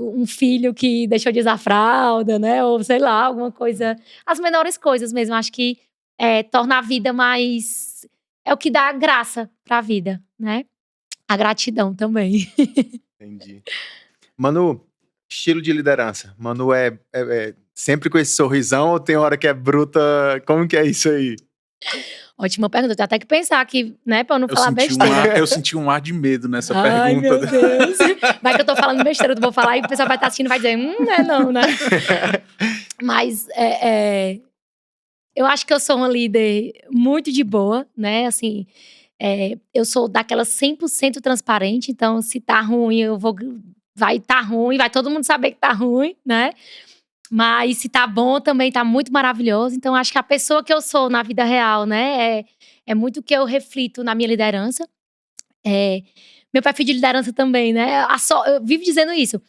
Speaker 3: Um filho que deixou de usar fralda, né? Ou sei lá, alguma coisa. As menores coisas mesmo, acho que torna a vida mais. É o que dá graça pra vida, né? A gratidão também.
Speaker 2: Entendi. Manu, estilo de liderança. Manu é sempre com esse sorrisão ou tem hora que é bruta? Como que é isso aí?
Speaker 3: Ótima pergunta. Eu tenho até que pensar aqui, né? Pra eu não falar besteira.
Speaker 1: Eu senti um ar de medo nessa
Speaker 3: Ai,
Speaker 1: pergunta.
Speaker 3: Meu Deus. Vai que eu tô falando besteira, eu vou falar e o pessoal vai estar assistindo e vai dizer, não, né? Mas eu acho que eu sou uma líder muito de boa, né? Assim, eu sou daquela 100% transparente, então se tá ruim, vai tá ruim, vai todo mundo saber que tá ruim, né? Mas se tá bom, também tá muito maravilhoso. Então, acho que a pessoa que eu sou na vida real, né? É muito o que eu reflito na minha liderança. Meu perfil de liderança também, né? Eu vivo dizendo isso.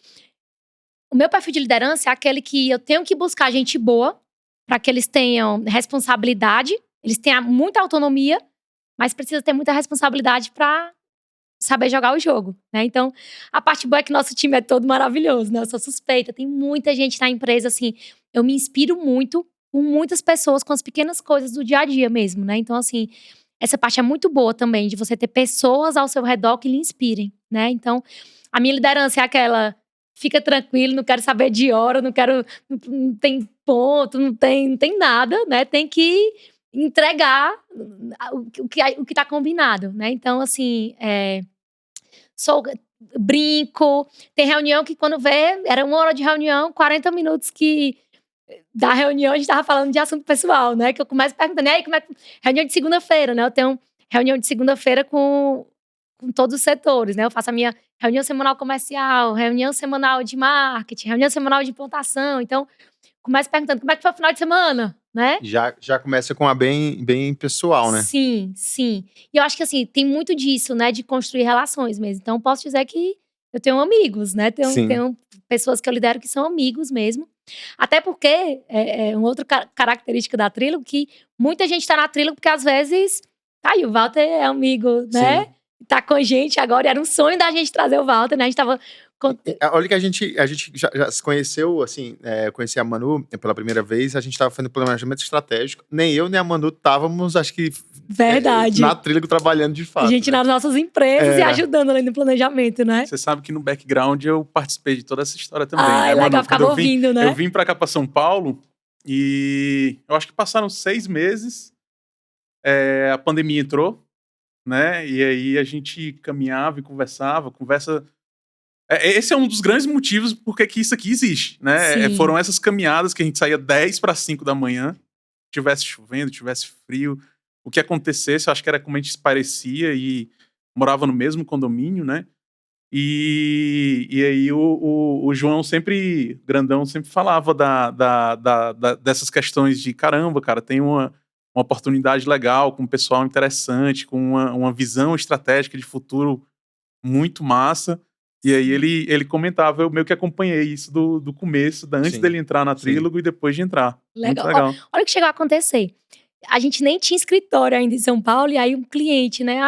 Speaker 3: O meu perfil de liderança é aquele que eu tenho que buscar gente boa, para que eles tenham responsabilidade, eles tenham muita autonomia, mas precisa ter muita responsabilidade para saber jogar o jogo, né? Então, a parte boa é que nosso time é todo maravilhoso, né? Eu sou suspeita, tem muita gente na empresa, assim, eu me inspiro muito com muitas pessoas, com as pequenas coisas do dia a dia mesmo, né? Então, assim, essa parte é muito boa também, de você ter pessoas ao seu redor que lhe inspirem, né? Então, a minha liderança é aquela, fica tranquilo, não quero saber de hora, não tem ponto, não tem nada, né? Tem que entregar o que tá combinado, né? Então, assim, brinco. Tem reunião que quando vê, era 1 hora de reunião, 40 minutos da reunião a gente tava falando de assunto pessoal, né? Que eu começo perguntando, e aí, como é que... Reunião de segunda-feira, né? Eu tenho reunião de segunda-feira com todos os setores, né? Eu faço a minha reunião semanal comercial, reunião semanal de marketing, reunião semanal de implantação. Então, começo perguntando, como é que foi o final de semana, né?
Speaker 2: Já começa com a bem pessoal, né?
Speaker 3: Sim. E eu acho que, assim, tem muito disso, né? De construir relações mesmo. Então, posso dizer que eu tenho amigos, né? Tenho pessoas que eu lidero que são amigos mesmo. Até porque, uma outra característica da Trílogo, que muita gente tá na Trílogo porque, às vezes, aí o Walter é amigo, né? Sim. Tá com a gente agora. Era um sonho da gente trazer o Walter, né? A gente tava...
Speaker 2: Olha que a gente já se conheceu, assim, conheci a Manu pela primeira vez, a gente tava fazendo planejamento estratégico, nem eu nem a Manu estávamos, acho que...
Speaker 3: Verdade.
Speaker 2: Na Trílogo trabalhando de fato.
Speaker 3: A gente, né? Nas nossas empresas e ajudando ali no planejamento, né?
Speaker 1: Você sabe que no background eu participei de toda essa história também,
Speaker 3: né,
Speaker 1: Manu?
Speaker 3: Legal, ficava ouvindo, né?
Speaker 1: Eu vim pra cá, pra São Paulo, e eu acho que passaram 6 meses, a pandemia entrou, né? E aí a gente caminhava e conversa... Esse é um dos grandes motivos por que isso aqui existe, né? Foram essas caminhadas que a gente saía 10 para 5 da manhã, tivesse chovendo, tivesse frio, o que acontecesse, eu acho que era como a gente se parecia e morava no mesmo condomínio, né? E aí o João sempre, grandão, sempre falava dessas questões de caramba, cara, tem uma oportunidade legal, com um pessoal interessante, com uma visão estratégica de futuro muito massa. E aí ele comentava, eu meio que acompanhei isso do começo, antes dele entrar na Trílogo e depois de entrar.
Speaker 3: Legal.
Speaker 1: Muito legal.
Speaker 3: Olha o que chegou a acontecer. A gente nem tinha escritório ainda em São Paulo, e aí um cliente, né?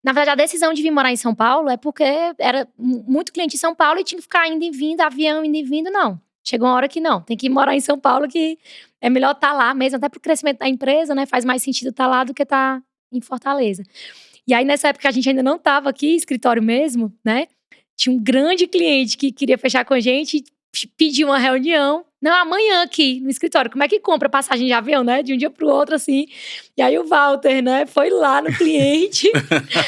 Speaker 3: Na verdade, a decisão de vir morar em São Paulo é porque era muito cliente em São Paulo e tinha que ficar indo e vindo, avião indo e vindo, não. Chegou uma hora que não, tem que morar em São Paulo, que é melhor estar lá mesmo, até pro crescimento da empresa, né? Faz mais sentido estar lá do que estar em Fortaleza. E aí, nessa época, a gente ainda não estava aqui, escritório mesmo, né? Tinha um grande cliente que queria fechar com a gente, pediu uma reunião. Não, amanhã aqui no escritório. Como é que compra passagem de avião, né? De um dia pro outro, assim. E aí o Walter, né, foi lá no cliente,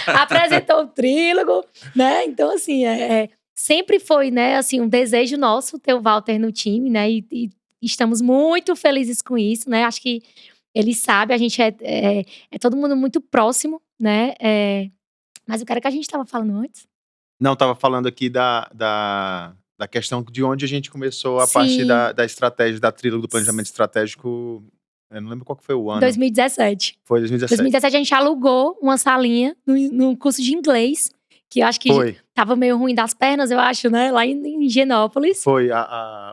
Speaker 3: apresentou o Trílogo, né? Então, assim, sempre foi, né, assim, um desejo nosso ter o Walter no time, né? E estamos muito felizes com isso, né? Acho que ele sabe, a gente é todo mundo muito próximo, né? Mas o cara que a gente estava falando antes.
Speaker 2: Não, tava falando aqui da da questão de onde a gente começou a
Speaker 3: Sim.
Speaker 2: parte da estratégia, da trilha do planejamento estratégico. Eu não lembro qual que foi o ano.
Speaker 3: 2017.
Speaker 2: Foi 2017.
Speaker 3: 2017 a gente alugou uma salinha no curso de inglês, que eu acho que
Speaker 2: Foi.
Speaker 3: tava meio ruim das pernas, eu acho, né? Lá em Higienópolis.
Speaker 2: Foi.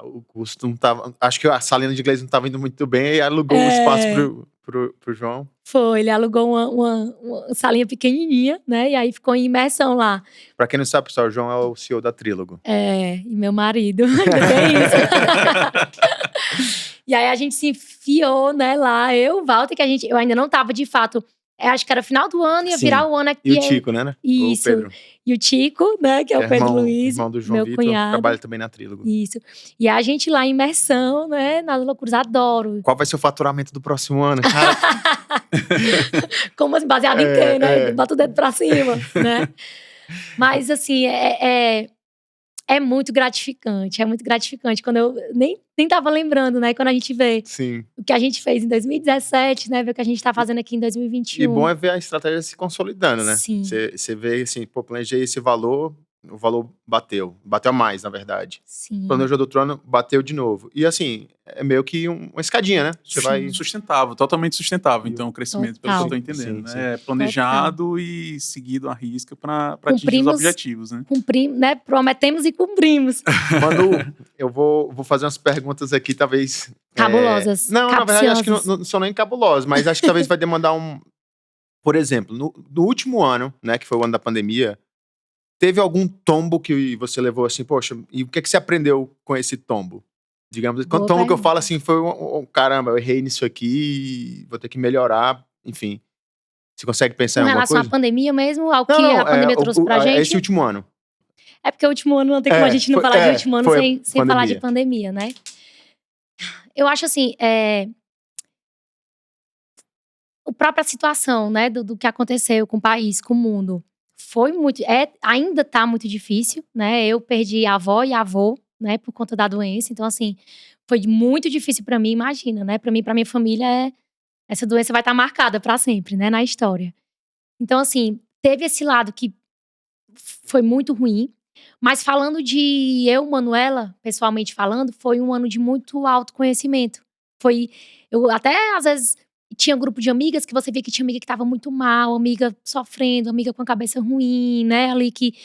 Speaker 2: O custo não tava. Acho que a salinha de inglês não tava indo muito bem e alugou um espaço pro João.
Speaker 3: Foi, ele alugou uma salinha pequenininha, né? E aí ficou em imersão lá.
Speaker 2: Pra quem não sabe, pessoal, o João é o CEO da Trílogo.
Speaker 3: E meu marido, ainda tem isso. E aí a gente se enfiou, né, lá. Eu, Walter, eu ainda não tava de fato. Acho que era final do ano, ia
Speaker 2: Sim.
Speaker 3: virar o ano aqui.
Speaker 2: E o Tico, né?
Speaker 3: Isso.
Speaker 2: O Pedro.
Speaker 3: E o Tico, né, que é o Pedro Luiz.
Speaker 2: Irmão do João
Speaker 3: meu
Speaker 2: Vitor,
Speaker 3: cunhado.
Speaker 2: trabalha também na Trílogo.
Speaker 3: Isso. E a gente lá em imersão, né, nas loucuras, adoro.
Speaker 2: Qual vai ser o faturamento do próximo ano, cara?
Speaker 3: Como assim, baseado em quem, né? Bota o dedo pra cima, né? Mas, assim, é muito gratificante. É muito gratificante. Quando eu nem tava lembrando, né? Quando a gente vê
Speaker 2: Sim.
Speaker 3: o que a gente fez em 2017, né? Ver o que a gente tá fazendo aqui em 2021.
Speaker 2: E bom é ver a estratégia se consolidando, né?
Speaker 3: Sim.
Speaker 2: Você vê assim, pô, planejei esse valor, o valor bateu. Bateu a mais, na verdade.
Speaker 3: Sim.
Speaker 2: Planejou do outro ano, bateu de novo. E assim, é meio que uma escadinha, né? Você vai...
Speaker 1: Sustentável, totalmente sustentável. Então, o crescimento, pelo que eu tô entendendo,
Speaker 2: Sim,
Speaker 1: né? É planejado e seguido à risca para atingir os
Speaker 3: Cumprimos,
Speaker 1: objetivos, né?
Speaker 3: Cumprimos, né? Prometemos e cumprimos.
Speaker 2: Manu, eu vou fazer umas perguntas aqui, talvez...
Speaker 3: Cabulosas.
Speaker 2: Não, na verdade, acho que
Speaker 3: capciosas.
Speaker 2: não são nem cabulosas, mas acho que talvez vai demandar um... Por exemplo, no último ano, né, que foi o ano da pandemia, teve algum tombo que você levou assim, poxa, e o que você aprendeu com esse tombo? Digamos, quando tombo que eu falo assim, foi caramba, eu errei nisso aqui, vou ter que melhorar, enfim. Você consegue pensar em alguma coisa?
Speaker 3: Com relação à pandemia mesmo, ao que a pandemia trouxe pra gente?
Speaker 2: Esse último ano.
Speaker 3: É porque o último ano não tem como a gente não falar de último ano sem falar de pandemia, né? Eu acho assim, a própria situação, né, do que aconteceu com o país, com o mundo, foi muito, ainda tá muito difícil, né? Eu perdi a avó e avô, né, por conta da doença. Então, assim, foi muito difícil pra mim, imagina, né? Pra mim, pra minha família, essa doença vai estar marcada pra sempre, né, na história. Então, assim, teve esse lado que foi muito ruim. Mas falando de eu, Manuela, pessoalmente falando, foi um ano de muito autoconhecimento. Eu até, às vezes, tinha um grupo de amigas que você via que tinha amiga que tava muito mal, amiga sofrendo, amiga com a cabeça ruim, né? Ali que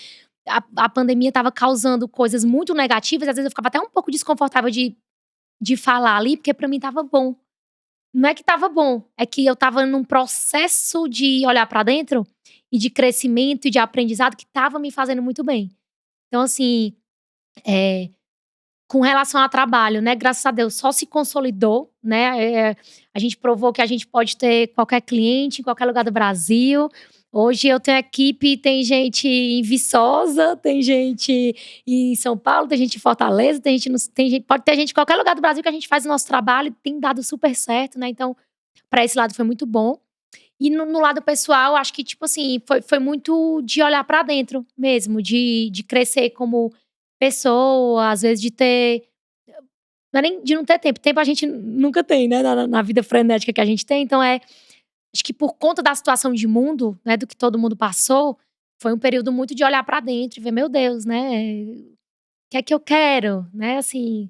Speaker 3: a pandemia tava causando coisas muito negativas. Às vezes eu ficava até um pouco desconfortável de falar ali, porque pra mim tava bom. Não é que tava bom, é que eu tava num processo de olhar pra dentro e de crescimento e de aprendizado que tava me fazendo muito bem. Então, assim, com relação ao trabalho, né? Graças a Deus, só se consolidou, né? A gente provou que a gente pode ter qualquer cliente em qualquer lugar do Brasil. Hoje eu tenho equipe, tem gente em Viçosa, tem gente em São Paulo, tem gente em Fortaleza, pode ter gente em qualquer lugar do Brasil que a gente faz o nosso trabalho e tem dado super certo, né? Então, para esse lado foi muito bom. E no lado pessoal, acho que, tipo assim, foi muito de olhar pra dentro mesmo, de crescer como pessoa, às vezes de ter. Não é nem de não ter tempo. Tempo a gente nunca tem, né? Na vida frenética que a gente tem. Então, acho que por conta da situação de mundo, né? Do que todo mundo passou, foi um período muito de olhar pra dentro e ver, meu Deus, né? O que é que eu quero, né? Assim,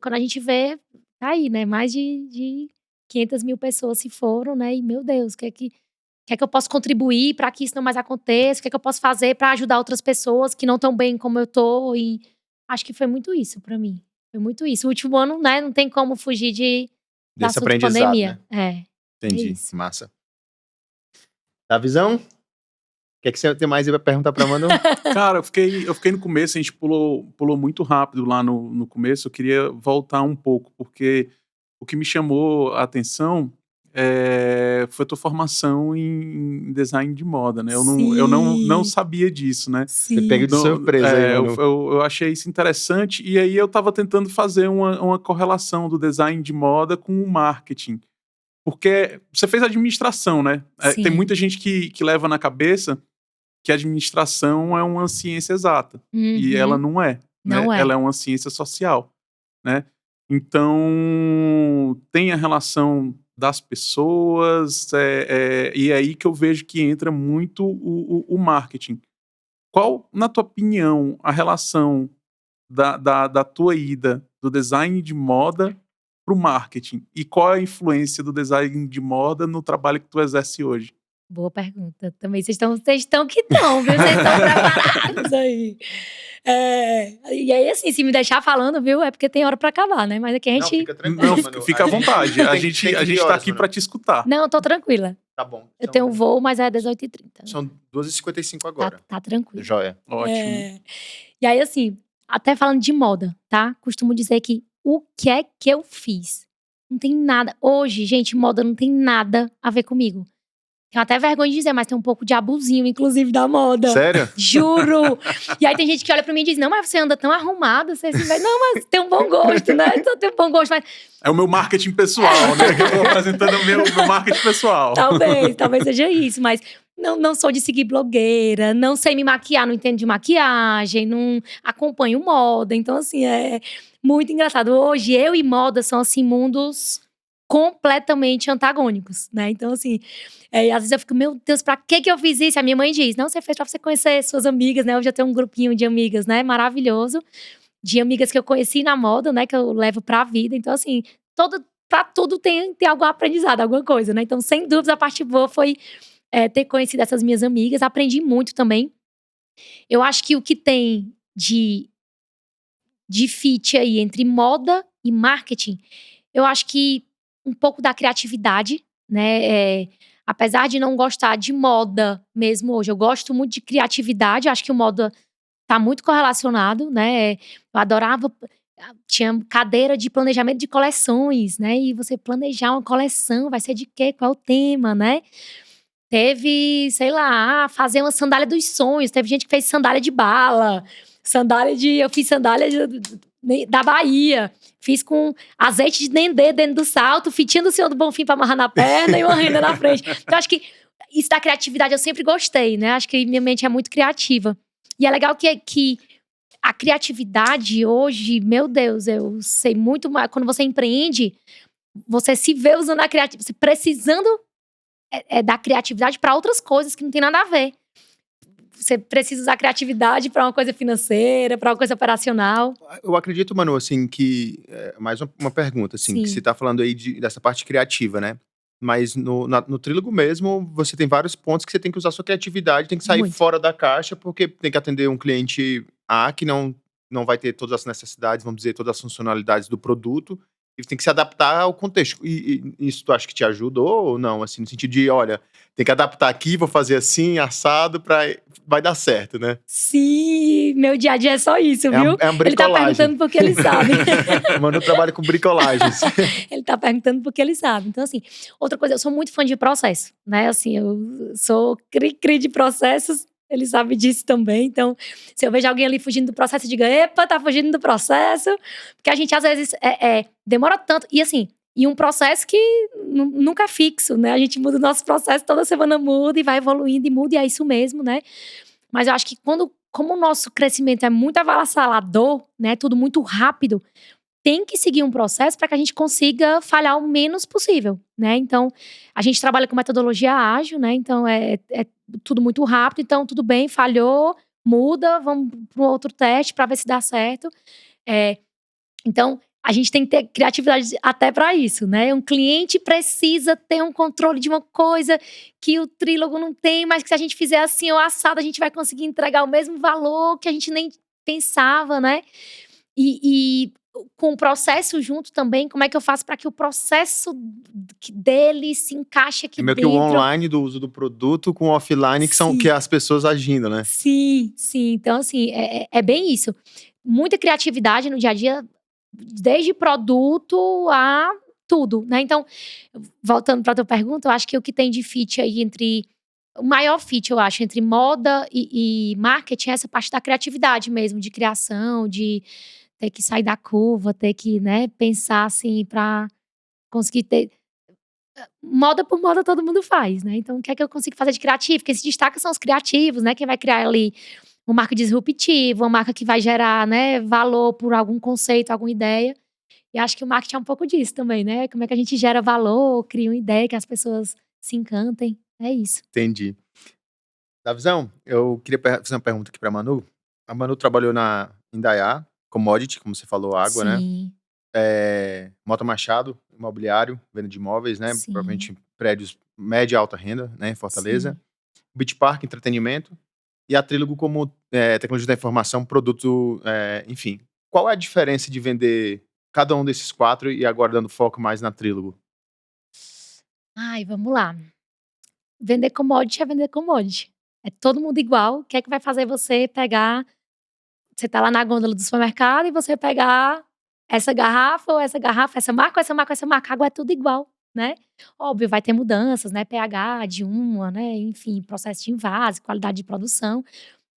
Speaker 3: quando a gente vê, tá aí, né? Mais de 500 mil pessoas se foram, né? E, meu Deus, o que é que eu posso contribuir para que isso não mais aconteça? O que é que eu posso fazer para ajudar outras pessoas que não estão bem como eu tô? E acho que foi muito isso para mim. Foi muito isso. O último ano, né? Não tem como fugir da
Speaker 2: Desse aprendizado,
Speaker 3: pandemia.
Speaker 2: né? Entendi.
Speaker 3: isso.
Speaker 2: Massa. Tá, Visão? O que você tem mais aí pra perguntar pra Manu?
Speaker 1: Cara, eu fiquei no começo, a gente pulou muito rápido lá no começo. Eu queria voltar um pouco, porque o que me chamou a atenção foi a tua formação em design de moda, né? Eu não sabia disso, né?
Speaker 3: Sim.
Speaker 2: Você pega de surpresa aí, Manu.
Speaker 1: Eu achei isso interessante, e aí eu tava tentando fazer uma correlação do design de moda com o marketing. Porque você fez administração, né? Tem muita gente que leva na cabeça que a administração é uma ciência exata. E ela não é.
Speaker 3: Não é.
Speaker 1: Ela é uma ciência social, né? Então, tem a relação das pessoas, e é aí que eu vejo que entra muito o marketing. Qual, na tua opinião, a relação da tua ida do design de moda para o marketing? E qual é a influência do design de moda no trabalho que tu exerce hoje?
Speaker 3: Boa pergunta. Também vocês estão que estão, viu? Vocês estão preparados aí. E aí, assim, se me deixar falando, viu? É porque tem hora pra acabar, né? Mas aqui a
Speaker 2: Não,
Speaker 3: gente.
Speaker 2: fica tranquilo,
Speaker 1: Não,
Speaker 2: Manu.
Speaker 1: fica à vontade. A gente tá
Speaker 2: horas,
Speaker 1: aqui
Speaker 2: Manu.
Speaker 1: para te escutar.
Speaker 3: Não, eu tô tranquila.
Speaker 2: Tá bom.
Speaker 3: Eu tenho um voo, mas é 18h30.
Speaker 2: São 2h55 agora.
Speaker 3: Tá tranquilo.
Speaker 2: Joia.
Speaker 1: Ótimo.
Speaker 3: E aí, assim, até falando de moda, tá? Costumo dizer que o que é que eu fiz? Não tem nada. Hoje, gente, moda não tem nada a ver comigo. Tenho até vergonha de dizer, mas tem um pouco de abusinho, inclusive, da moda.
Speaker 2: Sério?
Speaker 3: Juro! E aí tem gente que olha pra mim e diz, não, mas você anda tão arrumada, você assim, vai, não, mas tem um bom gosto, né? Então tem um bom gosto, mas
Speaker 1: É o meu marketing pessoal, né? Que eu tô apresentando o meu marketing pessoal.
Speaker 3: talvez seja isso, mas não sou de seguir blogueira, não sei me maquiar, não entendo de maquiagem, não acompanho moda. Então, assim, é muito engraçado. Hoje, eu e moda são, assim, mundos completamente antagônicos, né? Então, assim, às vezes eu fico, meu Deus, pra que eu fiz isso? A minha mãe diz, não, você fez pra você conhecer suas amigas, né? Hoje eu tenho um grupinho de amigas, né? Maravilhoso. De amigas que eu conheci na moda, né? Que eu levo pra vida. Então, assim, pra tudo tem algum aprendizado, alguma coisa, né? Então, sem dúvidas, a parte boa foi ter conhecido essas minhas amigas. Aprendi muito também. Eu acho que o que tem de fit aí entre moda e marketing, eu acho que um pouco da criatividade, né? Apesar de não gostar de moda mesmo hoje, eu gosto muito de criatividade. Acho que o moda tá muito correlacionado, né? Eu adorava. Tinha cadeira de planejamento de coleções, né? E você planejar uma coleção, vai ser de quê? Qual é o tema, né? Teve, sei lá, fazer uma sandália dos sonhos. Teve gente que fez sandália de bala. Eu fiz sandália da Bahia. Fiz com azeite de dendê dentro do salto, fitinha do Senhor do Bonfim pra amarrar na perna e uma renda na frente. Então, acho que isso da criatividade eu sempre gostei, né? Acho que minha mente é muito criativa. E é legal que a criatividade hoje, meu Deus, eu sei muito mais. Quando você empreende, você se vê usando a criatividade, precisando da criatividade para outras coisas que não tem nada a ver. Você precisa usar a criatividade para uma coisa financeira, para uma coisa operacional.
Speaker 2: Eu acredito, Manu, assim, que... mais uma pergunta, assim,
Speaker 3: Sim.
Speaker 2: que você tá falando aí dessa parte criativa, né? Mas no Trílogo mesmo, você tem vários pontos que você tem que usar sua criatividade, tem que sair
Speaker 3: Muito.
Speaker 2: fora da caixa, porque tem que atender um cliente A que não vai ter todas as necessidades, vamos dizer, todas as funcionalidades do produto, e tem que se adaptar ao contexto. E isso tu acha que te ajudou ou não? Assim, no sentido de, olha, tem que adaptar aqui, vou fazer assim, assado, vai dar certo, né?
Speaker 3: Sim, meu dia a dia é só isso, viu?
Speaker 2: É uma
Speaker 3: Ele tá
Speaker 2: bricolagem.
Speaker 3: perguntando porque ele sabe.
Speaker 2: O Manu trabalha com bricolagens.
Speaker 3: Ele tá perguntando porque ele sabe. Então, assim, outra coisa, eu sou muito fã de processo, né? Assim, eu sou cri-cri de processos, ele sabe disso também. Então, se eu vejo alguém ali fugindo do processo, eu digo, epa, tá fugindo do processo. Porque a gente, às vezes, demora tanto. E, assim, um processo que nunca é fixo, né? A gente muda o nosso processo, toda semana muda e vai evoluindo e muda, e é isso mesmo, né? Mas eu acho que como o nosso crescimento é muito avassalador, né? Tudo muito rápido, tem que seguir um processo para que a gente consiga falhar o menos possível, né? Então, a gente trabalha com metodologia ágil, né? Então, é tudo muito rápido. Então, tudo bem, falhou, muda, vamos para um outro teste para ver se dá certo. Então, a gente tem que ter criatividade até para isso, né? Um cliente precisa ter um controle de uma coisa que o Trílogo não tem, mas que se a gente fizer assim ou assado, a gente vai conseguir entregar o mesmo valor que a gente nem pensava, né? E com o processo junto também, como é que eu faço para que o processo dele se encaixe aqui
Speaker 2: É meio que
Speaker 3: dentro?
Speaker 2: o online do uso do produto com o offline, que é as pessoas agindo, né?
Speaker 3: Sim. Então, assim, é bem isso. Muita criatividade no dia a dia, desde produto a tudo, né? Então, voltando para a tua pergunta, eu acho que o que tem de fit aí o maior fit, eu acho, entre moda e marketing é essa parte da criatividade mesmo, de criação, de ter que sair da curva, ter que, né, pensar assim para conseguir ter. Moda por moda todo mundo faz, né? Então, o que é que eu consigo fazer de criativo? Quem se destaca são os criativos, né? Quem vai criar ali uma marca disruptiva, uma marca que vai gerar, né, valor por algum conceito, alguma ideia. E acho que o marketing é um pouco disso também, né? Como é que a gente gera valor, cria uma ideia que as pessoas se encantem. É isso.
Speaker 2: Entendi. Davizão, eu queria fazer uma pergunta aqui pra Manu. A Manu trabalhou na Indaiá, commodity, como você falou, água, né?
Speaker 3: Sim,
Speaker 2: Mota Machado, imobiliário, venda de imóveis, né?
Speaker 3: sim,
Speaker 2: Provavelmente prédios média e alta renda, né? Em Fortaleza.
Speaker 3: sim.
Speaker 2: Beach Park, entretenimento. E a Trílogo como tecnologia da informação, produto, enfim. Qual é a diferença de vender cada um desses 4 e agora dando foco mais na Trílogo?
Speaker 3: Ai, vamos lá. Vender commodity é vender commodity. É todo mundo igual. O que é que vai fazer você pegar você tá lá na gôndola do supermercado e você pegar essa garrafa ou essa garrafa, essa marca ou essa marca ou essa marca. A água é tudo igual, né. Óbvio, vai ter mudanças, né, pH de uma, né, enfim, processo de invase, qualidade de produção,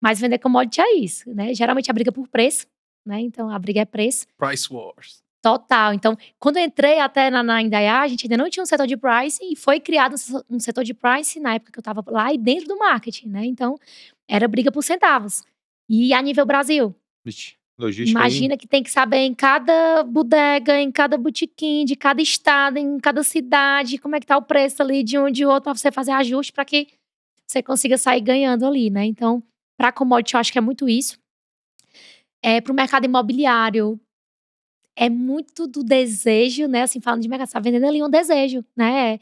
Speaker 3: mas vender commodity é isso, né. Geralmente a briga é por preço, né, então a briga é preço.
Speaker 1: Price Wars.
Speaker 3: Total. Então, quando eu entrei até na Indaiá, a gente ainda não tinha um setor de pricing e foi criado um setor de pricing na época que eu estava lá e dentro do marketing, né, então era briga por centavos. E a nível Brasil,
Speaker 2: Vixe, logística aí.
Speaker 3: imagina que tem que saber em cada bodega, em cada botequim, de cada estado, em cada cidade, como é que tá o preço ali de um e de outro pra você fazer ajuste para que você consiga sair ganhando ali, né. Então, pra commodity eu acho que é muito isso. Para o mercado imobiliário, é muito do desejo, né, assim, falando de mercado, você tá vendendo ali um desejo, né.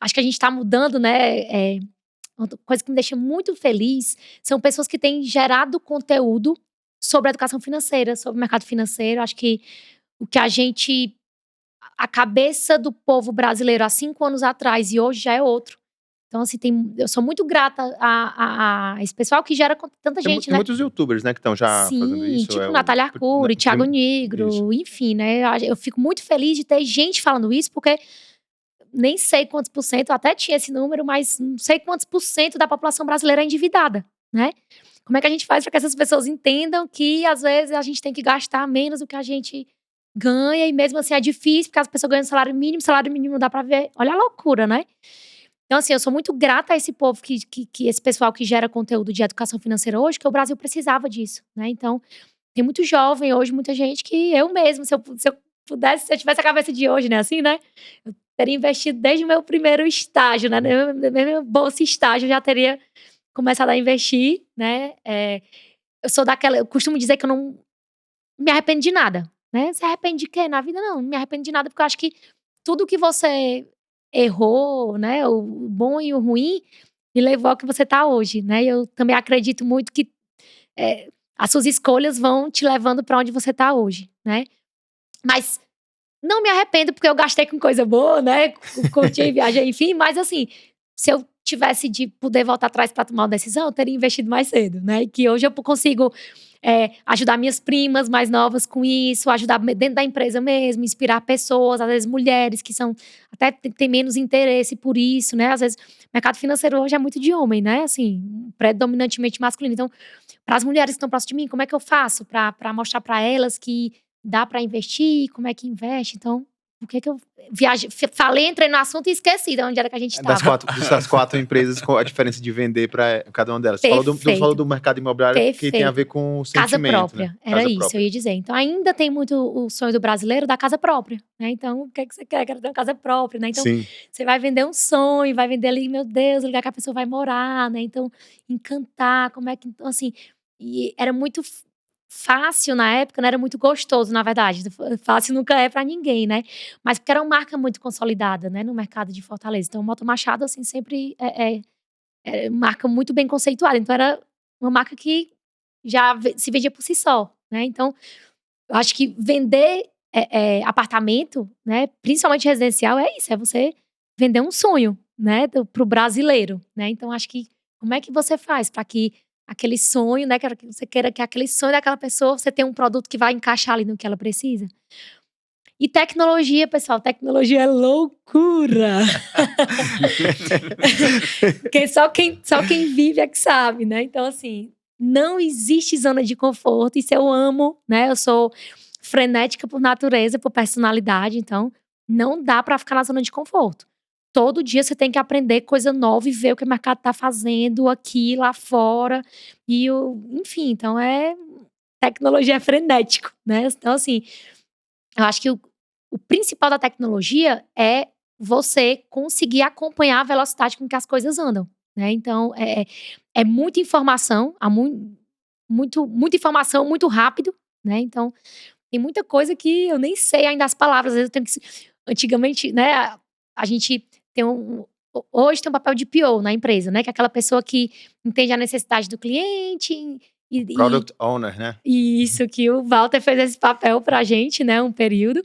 Speaker 3: Acho que a gente tá mudando, né, outra coisa que me deixa muito feliz, são pessoas que têm gerado conteúdo sobre a educação financeira, sobre o mercado financeiro. Acho que o que a cabeça do povo brasileiro há 5 anos atrás e hoje já é outro. Então, assim, eu sou muito grata a esse pessoal que gera tanta gente,
Speaker 2: Tem
Speaker 3: né.
Speaker 2: muitos youtubers, né, que estão já fazendo
Speaker 3: Sim,
Speaker 2: isso.
Speaker 3: tipo Natália Arcuri, Thiago
Speaker 2: Isso.
Speaker 3: Nigro, enfim, né. Eu fico muito feliz de ter gente falando isso, porque nem sei quantos por cento, eu até tinha esse número, mas não sei quantos por cento da população brasileira é endividada, né. Como é que a gente faz para que essas pessoas entendam que, às vezes, a gente tem que gastar menos do que a gente ganha e mesmo assim é difícil, porque as pessoas ganham salário mínimo não dá para ver. Olha a loucura, né. Então, assim, eu sou muito grata a esse povo que esse pessoal que gera conteúdo de educação financeira hoje, que o Brasil precisava disso, né. Então, tem muito jovem hoje, muita gente que eu mesma, se eu pudesse, se eu tivesse a cabeça de hoje, né, assim, né, eu teria investido desde o meu primeiro estágio, né, meu bolsa estágio, eu já teria começado a investir, né. Eu sou daquela, eu costumo dizer que eu não me arrependo de nada, né. "Se arrepende de quê na vida?" Não, não me arrependo de nada, porque eu acho que tudo que você errou, né, o bom e o ruim, me levou ao que você tá hoje, né. E eu também acredito muito que, as suas escolhas vão te levando pra onde você tá hoje, né. Mas não me arrependo, porque eu gastei com coisa boa, né, curti, viajei, enfim, mas assim, se eu tivesse de poder voltar atrás pra tomar uma decisão, eu teria investido mais cedo, né, e que hoje eu consigo, ajudar minhas primas mais novas com isso, ajudar dentro da empresa mesmo, inspirar pessoas, às vezes mulheres que são até têm menos interesse por isso, né, às vezes o mercado financeiro hoje é muito de homem, né, assim, predominantemente masculino. Então, para as mulheres que estão próximas de mim, como é que eu faço pra mostrar pra elas que dá pra investir, como é que investe? Então, por que que eu falei, entrei no assunto e esqueci de onde era que a gente estava.
Speaker 2: Dessas 4 empresas, qual a diferença de vender para cada uma delas? Você falou
Speaker 3: Perfeito.
Speaker 2: do mercado imobiliário, que tem a ver com o
Speaker 3: Casa
Speaker 2: sentimento,
Speaker 3: própria,
Speaker 2: né?
Speaker 3: era
Speaker 2: Casa
Speaker 3: isso,
Speaker 2: própria.
Speaker 3: eu ia dizer. Então ainda tem muito o sonho do brasileiro da casa própria, né, então o que é que você quer? Quero ter uma casa própria, né, então
Speaker 2: Sim.
Speaker 3: você vai vender um sonho, vai vender ali, meu Deus, o lugar que a pessoa vai morar, né, então encantar, como é que então assim, e era muito fácil na época, não era muito gostoso, na verdade, fácil nunca é pra ninguém, né, mas porque era uma marca muito consolidada, né, no mercado de Fortaleza. Então o Moto Machado, assim, sempre marca muito bem conceituada, então era uma marca que já se vendia por si só, né. Então, eu acho que vender, apartamento, né, principalmente residencial, é isso, é você vender um sonho, né, para o brasileiro, né. Então acho que como é que você faz para que aquele sonho, né, que você queira que aquele sonho daquela pessoa, você tenha um produto que vai encaixar ali no que ela precisa. E tecnologia, pessoal, tecnologia é loucura. Porque só quem vive é que sabe, né. Então, assim, não existe zona de conforto, isso eu amo, né, eu sou frenética por natureza, por personalidade, então não dá pra ficar na zona de conforto. Todo dia você tem que aprender coisa nova e ver o que o mercado tá fazendo aqui, lá fora, enfim, então tecnologia é frenético, né. Então, assim, eu acho que o principal da tecnologia é você conseguir acompanhar a velocidade com que as coisas andam, né. Então é muita informação, há muita informação muito rápido, né? Então, tem muita coisa que eu nem sei ainda as palavras. Às vezes eu tenho que. Antigamente, né? A gente tem hoje tem um papel de PO na empresa, né? Que é aquela pessoa que entende a necessidade do cliente.
Speaker 2: Product Owner, né?
Speaker 3: E isso que o Walter fez esse papel pra gente, né? Um período.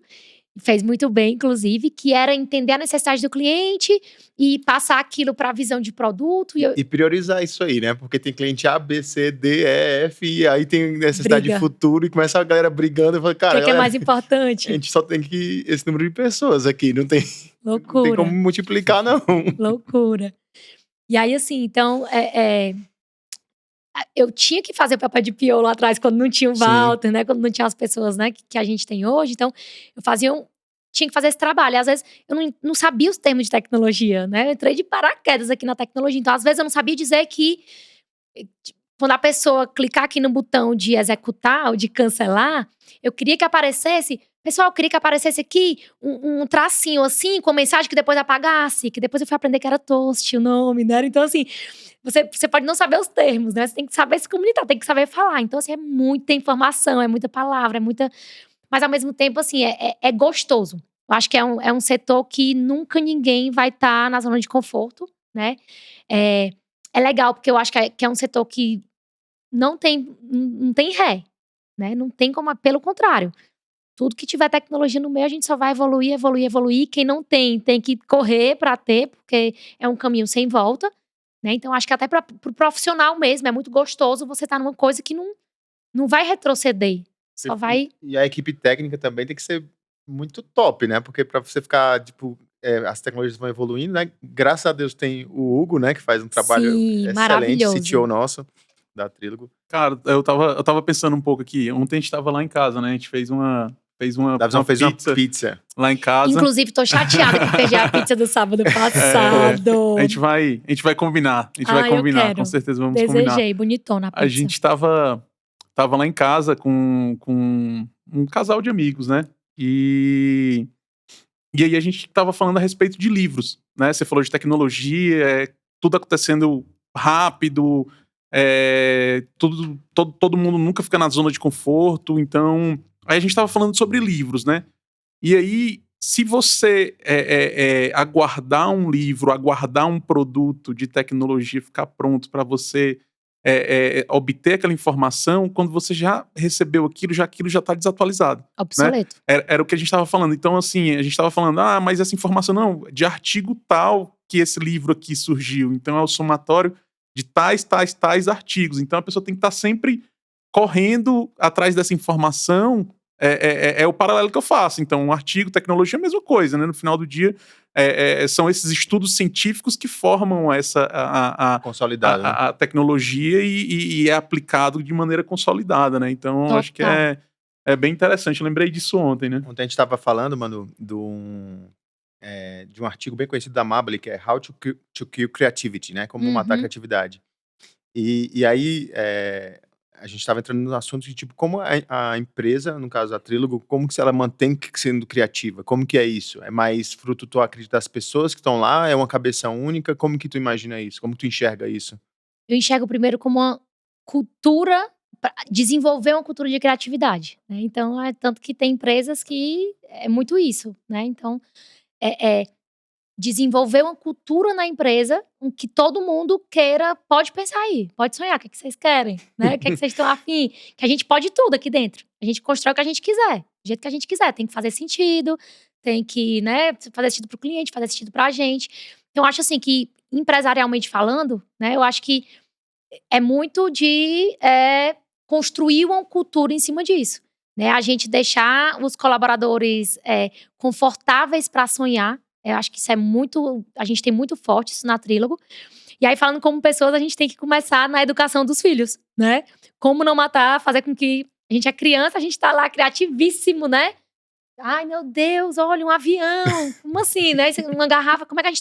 Speaker 3: Fez muito bem, inclusive, que era entender a necessidade do cliente e passar aquilo para a visão de produto.
Speaker 2: E priorizar isso aí, né? Porque tem cliente A, B, C, D, E, F, e aí tem necessidade de futuro, e começa a galera brigando. E fala, cara,
Speaker 3: o que é mais importante?
Speaker 2: A gente só tem que esse número de pessoas aqui, não tem,
Speaker 3: loucura.
Speaker 2: Não tem como multiplicar, não.
Speaker 3: Loucura. E aí, assim, então, eu tinha que fazer o papel de PO lá atrás, quando não tinha o Walter, né? Quando não tinha as pessoas, né, que a gente tem hoje. Então, tinha que fazer esse trabalho. E, às vezes, eu não sabia os termos de tecnologia, né? Eu entrei de paraquedas aqui na tecnologia. Então, às vezes, eu não sabia dizer que quando a pessoa clicar aqui no botão de executar ou de cancelar, eu queria que aparecesse... Pessoal, eu queria que aparecesse aqui um tracinho assim, com mensagem que depois apagasse, que depois eu fui aprender que era toast o nome, né? Então, assim, você pode não saber os termos, né? Você tem que saber se comunicar, tem que saber falar. Então, assim, é muita informação, é muita palavra, é muita... Mas, ao mesmo tempo, assim, é gostoso. Eu acho que é um setor que nunca ninguém vai estar na zona de conforto, né? É legal, porque eu acho que é um setor que não tem ré, né? Não tem como... Pelo contrário. Tudo que tiver tecnologia no meio, a gente só vai evoluir, evoluir, evoluir. Quem não tem que correr para ter, porque é um caminho sem volta, né? Então, acho que até para o profissional mesmo, é muito gostoso você estar numa coisa que não vai retroceder. Só vai...
Speaker 2: E a equipe técnica também tem que ser muito top, né? Porque para você ficar, tipo, as tecnologias vão evoluindo, né? Graças a Deus tem o Hugo, né? Que faz um trabalho excelente, CTO nosso, da Trílogo.
Speaker 1: Cara, eu tava pensando um pouco aqui. Ontem a gente tava lá em casa, né? A gente fez uma pizza lá em casa.
Speaker 3: Inclusive, tô chateada que perdi a pizza do sábado passado.
Speaker 1: A gente vai combinar. A gente vai combinar, com certeza vamos combinar.
Speaker 3: Desejei, bonitona a pizza.
Speaker 1: A gente tava lá em casa com um casal de amigos, né? E aí a gente tava falando a respeito de livros, né? Você falou de tecnologia, tudo acontecendo rápido, todo mundo nunca fica na zona de conforto, então... Aí a gente tava falando sobre livros, né? E aí, se você aguardar um livro, aguardar um produto de tecnologia ficar pronto para você obter aquela informação, quando você já recebeu aquilo já tá desatualizado.
Speaker 3: Obsoleto.
Speaker 1: Né? Era o que a gente tava falando. Então, assim, a gente tava falando, mas essa informação não, de artigo tal que esse livro aqui surgiu. Então, é o somatório de tais artigos. Então, a pessoa tem que estar sempre correndo atrás dessa informação. É o paralelo que eu faço. Então, um artigo, tecnologia é a mesma coisa, né? No final do dia, são esses estudos científicos que formam essa
Speaker 2: consolidada,
Speaker 1: a tecnologia e é aplicado de maneira consolidada, né? Então,
Speaker 3: Total.
Speaker 1: Acho que é bem interessante. Eu lembrei disso ontem, né?
Speaker 2: Ontem a gente estava falando, mano, de um artigo bem conhecido da Mably, que é How to Kill Creativity, né? Como matar a criatividade. E aí... a gente estava entrando no assunto de, tipo, como a empresa, no caso a Trílogo, como que ela mantém sendo criativa? Como que é isso? É mais fruto, tu acredita, das pessoas que estão lá? É uma cabeça única? Como que tu imagina isso? Como tu enxerga isso?
Speaker 3: Eu enxergo primeiro como uma cultura, desenvolver uma cultura de criatividade, né? Então, tanto que tem empresas que é muito isso, né? Então, desenvolver uma cultura na empresa em que todo mundo pode pensar aí, pode sonhar, o que vocês querem, né? O que vocês estão afim, que a gente pode tudo aqui dentro. A gente constrói o que a gente quiser, do jeito que a gente quiser. Tem que fazer sentido, tem que, né, fazer sentido pro cliente, fazer sentido pra gente. Então, eu acho assim que, empresarialmente falando, né, eu acho que é muito de construir uma cultura em cima disso, né? A gente deixar os colaboradores confortáveis para sonhar. Eu acho que isso a gente tem muito forte isso na Trílogo. E aí, falando como pessoas, a gente tem que começar na educação dos filhos, né? Como não matar, fazer com que a gente é criança, a gente tá lá criativíssimo, né? Ai, meu Deus, olha, um avião. Como assim, né? Uma garrafa, como é que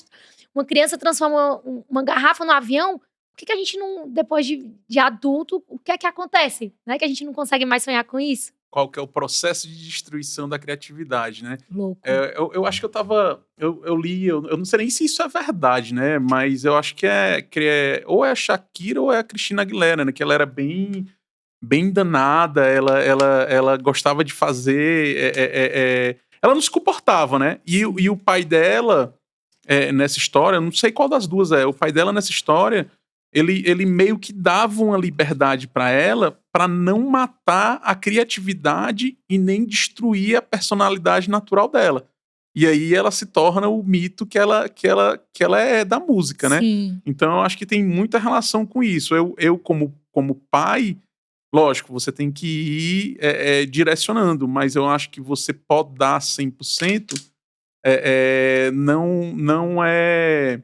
Speaker 3: uma criança transforma uma garrafa no avião? Por que a gente não, depois de adulto, o que é que acontece? Né? Que a gente não consegue mais sonhar com isso?
Speaker 1: Qual que é o processo de destruição da criatividade, né?
Speaker 3: Louco.
Speaker 1: Eu acho que eu li, eu não sei nem se isso é verdade, né? Mas eu acho que ou é a Shakira ou é a Cristina Aguilera, né? Que ela era bem bem danada, ela gostava de fazer. Ela não se comportava, né? E o pai dela, nessa história, eu não sei qual das duas é, o pai dela nessa história, ele meio que dava uma liberdade para ela para não matar a criatividade e nem destruir a personalidade natural dela. E aí ela se torna o mito que ela é da música, né?
Speaker 3: Sim.
Speaker 1: Então eu acho que tem muita relação com isso. Eu como pai, lógico, você tem que ir direcionando, mas eu acho que você podar 100% não é.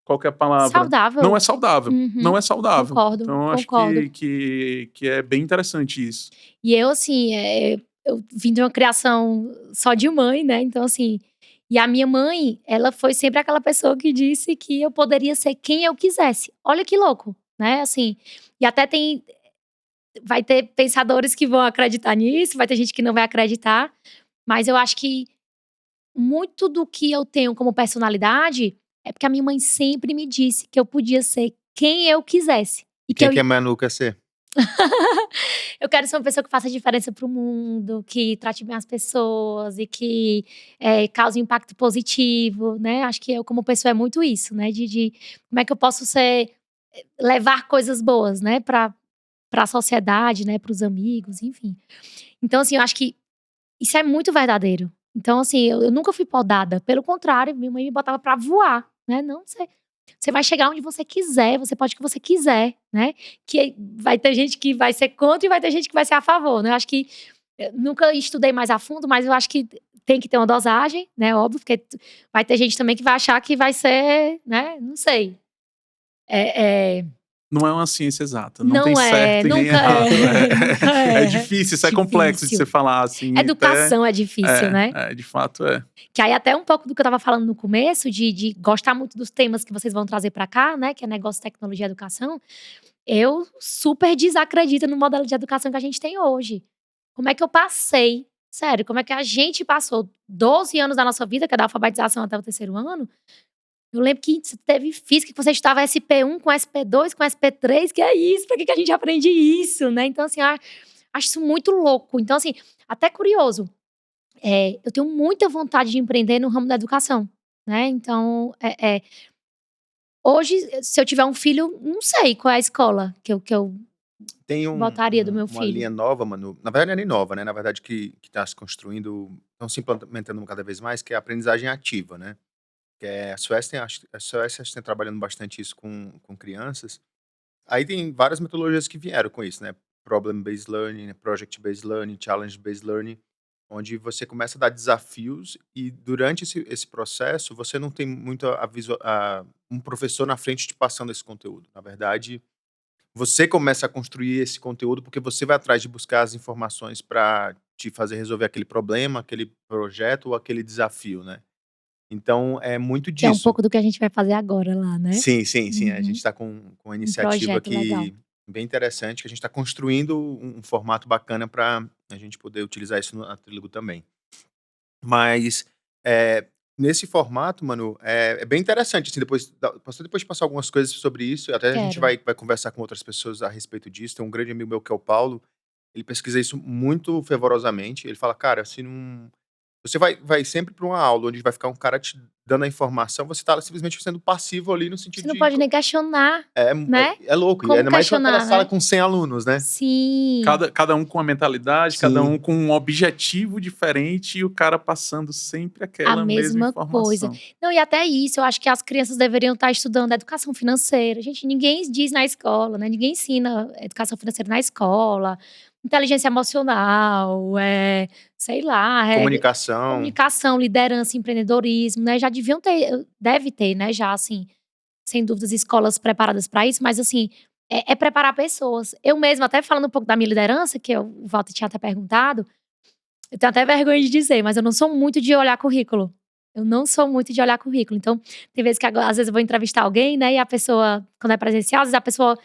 Speaker 1: Qual que é a palavra?
Speaker 3: Saudável.
Speaker 1: Não é saudável.
Speaker 3: Uhum.
Speaker 1: Não é saudável.
Speaker 3: Concordo,
Speaker 1: Então eu acho
Speaker 3: concordo.
Speaker 1: que é bem interessante isso.
Speaker 3: E eu, assim, eu vim de uma criação só de mãe, né? Então, assim. E a minha mãe, ela foi sempre aquela pessoa que disse que eu poderia ser quem eu quisesse. Olha que louco, né? Assim. E até vai ter pensadores que vão acreditar nisso, vai ter gente que não vai acreditar. Mas eu acho que muito do que eu tenho como personalidade é porque a minha mãe sempre me disse que eu podia ser quem eu quisesse. E que
Speaker 2: Quem que a Manu quer ser?
Speaker 3: eu quero ser uma pessoa que faça diferença pro mundo, que trate bem as pessoas e que cause um impacto positivo, né? Acho que eu, como pessoa, é muito isso, né? De como é que eu posso levar coisas boas, né? Pra sociedade, né? Pros amigos, enfim. Então, assim, eu acho que isso é muito verdadeiro. Então, assim, eu nunca fui podada. Pelo contrário, minha mãe me botava pra voar, né? Não, você vai chegar onde você quiser, você pode o que você quiser, né? Que vai ter gente que vai ser contra e vai ter gente que vai ser a favor, né? Eu acho que nunca estudei mais a fundo, mas eu acho que tem que ter uma dosagem, né? Óbvio, porque vai ter gente também que vai achar que vai ser, né? Não sei.
Speaker 1: Não é uma ciência exata. Não tem
Speaker 3: Não
Speaker 1: certo e nem
Speaker 3: nunca
Speaker 1: errado.
Speaker 3: nunca
Speaker 1: É difícil, isso é complexo de
Speaker 3: Difícil.
Speaker 1: você falar assim.
Speaker 3: Educação é difícil, né?
Speaker 1: De fato é.
Speaker 3: Que aí até um pouco do que eu tava falando no começo, de gostar muito dos temas que vocês vão trazer pra cá, né? Que é negócio, tecnologia e educação. Eu super desacredito no modelo de educação que a gente tem hoje. Como é que eu passei? Sério, como é que a gente passou 12 anos da nossa vida, que é da alfabetização até o 3º ano? Eu lembro que teve física, que você estudava SP1 com SP2, com SP3, que é isso? Pra que a gente aprende isso, né? Então, assim, acho isso muito louco. Então, assim, até curioso. Eu tenho muita vontade de empreender no ramo da educação, né? Então, hoje, se eu tiver um filho, não sei qual é a escola que eu
Speaker 2: Tem
Speaker 3: botaria do meu
Speaker 2: uma
Speaker 3: filho.
Speaker 2: linha nova, Manu. Na verdade, não é nem nova, né? Na verdade, que está se construindo, estão se implementando cada vez mais, que é a aprendizagem ativa, né? Que é a Suécia, está trabalhando bastante isso com crianças. Aí tem várias metodologias que vieram com isso, né? Problem-based learning, né? Project-based learning, challenge-based learning, onde você começa a dar desafios e durante esse processo você não tem muito um professor na frente te passando esse conteúdo. Na verdade, você começa a construir esse conteúdo porque você vai atrás de buscar as informações para te fazer resolver aquele problema, aquele projeto ou aquele desafio, né? Então é muito
Speaker 3: Que é um
Speaker 2: disso.
Speaker 3: pouco do que a gente vai fazer agora lá, né?
Speaker 2: Sim, sim, sim. A
Speaker 3: Uhum.
Speaker 2: gente está com uma iniciativa
Speaker 3: projeto legal.
Speaker 2: aqui bem interessante, que a gente está construindo um formato bacana para a gente poder utilizar isso na Trílogo também. Mas nesse formato, Manu, é bem interessante. Assim, posso depois passar algumas coisas sobre isso. Até a gente
Speaker 3: Quero.
Speaker 2: vai conversar com outras pessoas a respeito disso. Tem um grande amigo meu que é o Paulo. Ele pesquisa isso muito fervorosamente. Ele fala, cara, se não. Você vai sempre para uma aula onde vai ficar um cara te dando a informação, você tá simplesmente sendo passivo ali no sentido
Speaker 3: Você não
Speaker 2: de.
Speaker 3: pode nem questionar, né?
Speaker 2: É louco. E
Speaker 3: Como
Speaker 2: ainda mais com aquela
Speaker 3: questionar,
Speaker 2: sala
Speaker 3: né?
Speaker 2: com 100 alunos, né?
Speaker 3: Sim.
Speaker 1: Cada um com uma mentalidade,
Speaker 2: Sim.
Speaker 1: cada um com um objetivo diferente e o cara passando sempre aquela
Speaker 3: A
Speaker 1: mesma
Speaker 3: mesma coisa.
Speaker 1: informação.
Speaker 3: Não, e até isso, eu acho que as crianças deveriam estar estudando educação financeira. Gente, ninguém diz na escola, né? Ninguém ensina educação financeira na escola. Inteligência emocional, sei lá, comunicação, liderança, empreendedorismo, né? Já deviam ter, deve ter, né? Já, assim, sem dúvidas, escolas preparadas para isso, mas, assim, é preparar pessoas. Eu mesma, até falando um pouco da minha liderança, que o Walter tinha até perguntado, eu tenho até vergonha de dizer, mas eu não sou muito de olhar currículo. Eu não sou muito de olhar currículo. Então, tem vezes que às vezes eu vou entrevistar alguém, né? E a pessoa, quando é presencial, às vezes a pessoa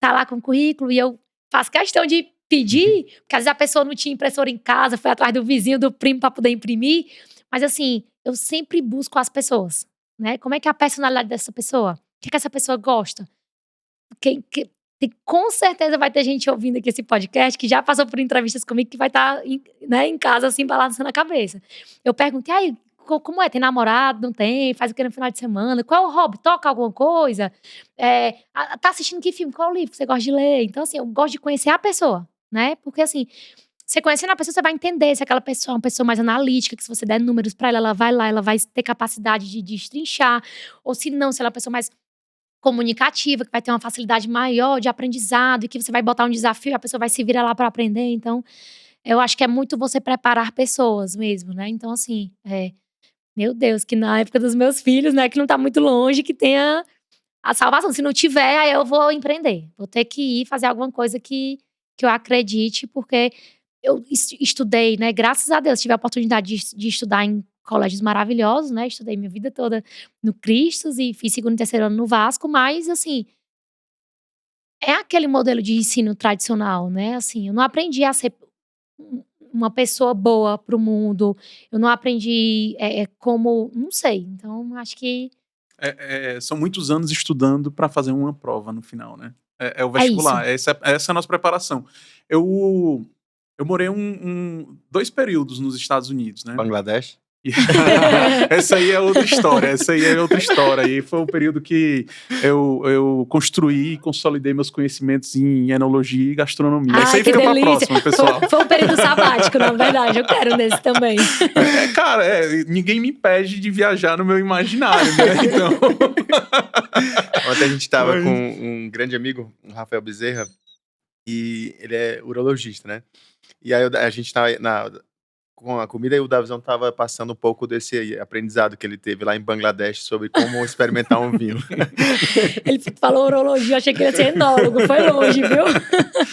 Speaker 3: tá lá com o currículo e eu faço questão de pedir, porque às vezes a pessoa não tinha impressora em casa, foi atrás do vizinho, do primo para poder imprimir. Mas assim, eu sempre busco as pessoas, né? Como é que é a personalidade dessa pessoa? O que essa pessoa gosta? com certeza vai ter gente ouvindo aqui esse podcast que já passou por entrevistas comigo que vai estar em casa, assim, balançando a cabeça. Eu pergunto, e aí, como é? Tem namorado? Não tem? Faz o que no final de semana? Qual é o hobby? Toca alguma coisa? Tá assistindo que filme? Qual livro que você gosta de ler? Então, assim, eu gosto de conhecer a pessoa, né? Porque, assim, você conhecendo a pessoa, você vai entender se aquela pessoa é uma pessoa mais analítica, que se você der números pra ela, ela vai lá, ela vai ter capacidade de destrinchar. Ou se não, se ela é uma pessoa mais comunicativa, que vai ter uma facilidade maior de aprendizado e que você vai botar um desafio e a pessoa vai se virar lá para aprender. Então, eu acho que é muito você preparar pessoas mesmo, né? Então, assim, meu Deus, que na época dos meus filhos, né, que não tá muito longe, que tenha a salvação. Se não tiver, aí eu vou empreender. Vou ter que ir fazer alguma coisa que eu acredite, porque eu estudei, né? Graças a Deus, tive a oportunidade de estudar em colégios maravilhosos, né? Estudei minha vida toda no Cristos e fiz segundo e terceiro ano no Vasco, mas, assim, é aquele modelo de ensino tradicional, né? Assim, eu não aprendi a ser uma pessoa boa pro mundo, eu não aprendi como, não sei. Então, acho que
Speaker 1: São muitos anos estudando para fazer uma prova no final, né? É o
Speaker 3: é isso.
Speaker 1: vestibular, essa é a nossa preparação. Eu morei 2 períodos nos Estados Unidos, né?
Speaker 2: Bangladesh.
Speaker 1: Essa aí é outra história. E foi o período que eu construí e consolidei meus conhecimentos em enologia e gastronomia. Isso aí
Speaker 3: que
Speaker 1: fica pra
Speaker 3: delícia.
Speaker 1: próxima, pessoal.
Speaker 3: Foi um período sabático, na verdade. Eu quero nesse também.
Speaker 1: Cara, ninguém me impede de viajar no meu imaginário, né? Então...
Speaker 2: Ontem a gente tava com um grande amigo, o Rafael Bezerra, e ele é urologista, né? E aí a gente tá com a comida e o Davizão tava passando um pouco desse aprendizado que ele teve lá em Bangladesh sobre como experimentar um vinho.
Speaker 3: Ele falou urologia, eu achei que ele ia ser enólogo, foi longe, viu?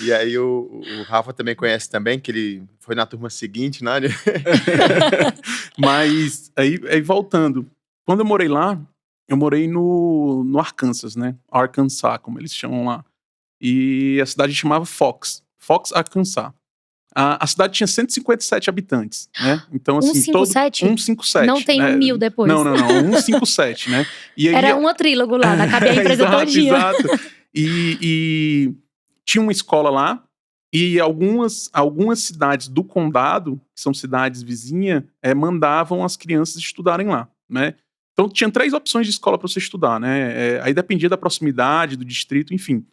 Speaker 2: E aí o Rafa também conhece também, que ele foi na turma seguinte, né?
Speaker 1: Mas aí voltando, quando eu morei lá, eu morei no Arkansas, né? Arkansas, como eles chamam lá. E a cidade chamava Fox, Arkansas. A cidade tinha 157 habitantes, né? Então, assim,
Speaker 3: 157?
Speaker 1: 157.
Speaker 3: Não tem 1000 depois.
Speaker 1: Não, 157, né? E aí,
Speaker 3: era uma trílogo lá, na cabia a empresa todinha.
Speaker 1: Exato. E tinha uma escola lá, e algumas cidades do condado, que são cidades vizinhas, mandavam as crianças estudarem lá, né? Então, tinha 3 opções de escola para você estudar, né? Aí dependia da proximidade, do distrito, enfim.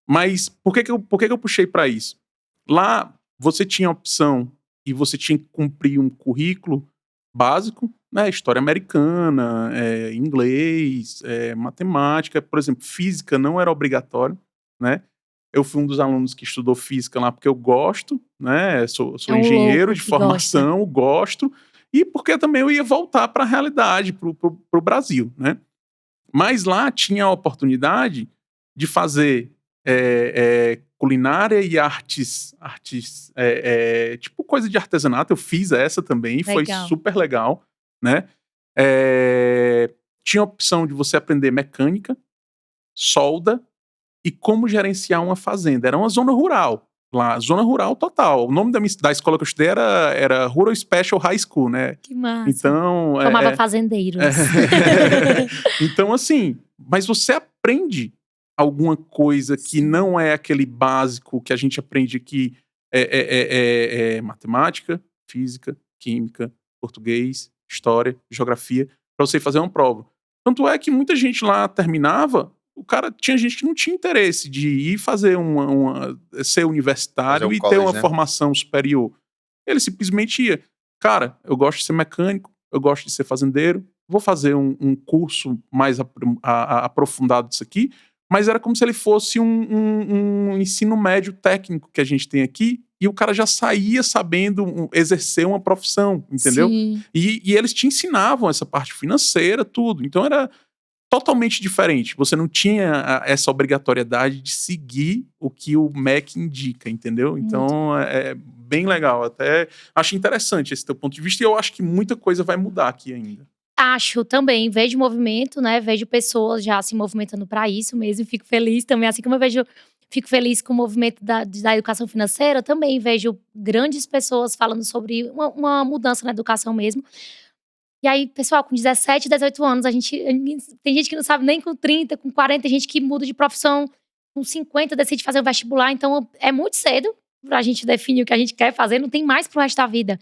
Speaker 1: Mas por que eu puxei para isso? Lá, você tinha a opção e você tinha que cumprir um currículo básico, né? História americana, inglês, matemática. Por exemplo, física não era obrigatório, né? Eu fui um dos alunos que estudou física lá porque eu gosto, né? Sou engenheiro de formação, gosto. E porque também eu ia voltar para a realidade, pro Brasil, né? Mas lá tinha a oportunidade de fazer culinária e artes tipo coisa de artesanato. Eu fiz essa também, legal. Foi super legal, né? Tinha a opção de você aprender mecânica, solda e como gerenciar uma fazenda. Era uma zona rural lá, zona rural total. O nome da escola que eu estudei era Rural Special High School, né?
Speaker 3: Que massa.
Speaker 1: Então,
Speaker 3: Tomava fazendeiros.
Speaker 1: Então, assim, mas você aprende alguma coisa que não é aquele básico que a gente aprende aqui, matemática, física, química, português, história, geografia, para você fazer uma prova. Tanto é que muita gente lá terminava, tinha gente que não tinha interesse de ir fazer ser universitário e ter uma formação superior. Ele simplesmente ia, cara, eu gosto de ser mecânico, eu gosto de ser fazendeiro, vou fazer um curso mais aprofundado disso aqui. Mas era como se ele fosse um ensino médio técnico que a gente tem aqui, e o cara já saía sabendo exercer uma profissão, entendeu? E eles te ensinavam essa parte financeira, tudo. Então era totalmente diferente. Você não tinha essa obrigatoriedade de seguir o que o MEC indica, entendeu? Então é bem legal. Até acho interessante esse teu ponto de vista, e eu acho que muita coisa vai mudar aqui ainda.
Speaker 3: Acho também, vejo movimento, né? Vejo pessoas já se movimentando para isso mesmo. Fico feliz também, assim como eu fico feliz com o movimento da educação financeira. Também vejo grandes pessoas falando sobre uma mudança na educação mesmo. E aí, pessoal, com 17, 18 anos, tem gente que não sabe nem com 30, com 40, tem gente que muda de profissão com 50 decide fazer um vestibular, então é muito cedo pra gente definir o que a gente quer fazer, não tem mais pro resto da vida.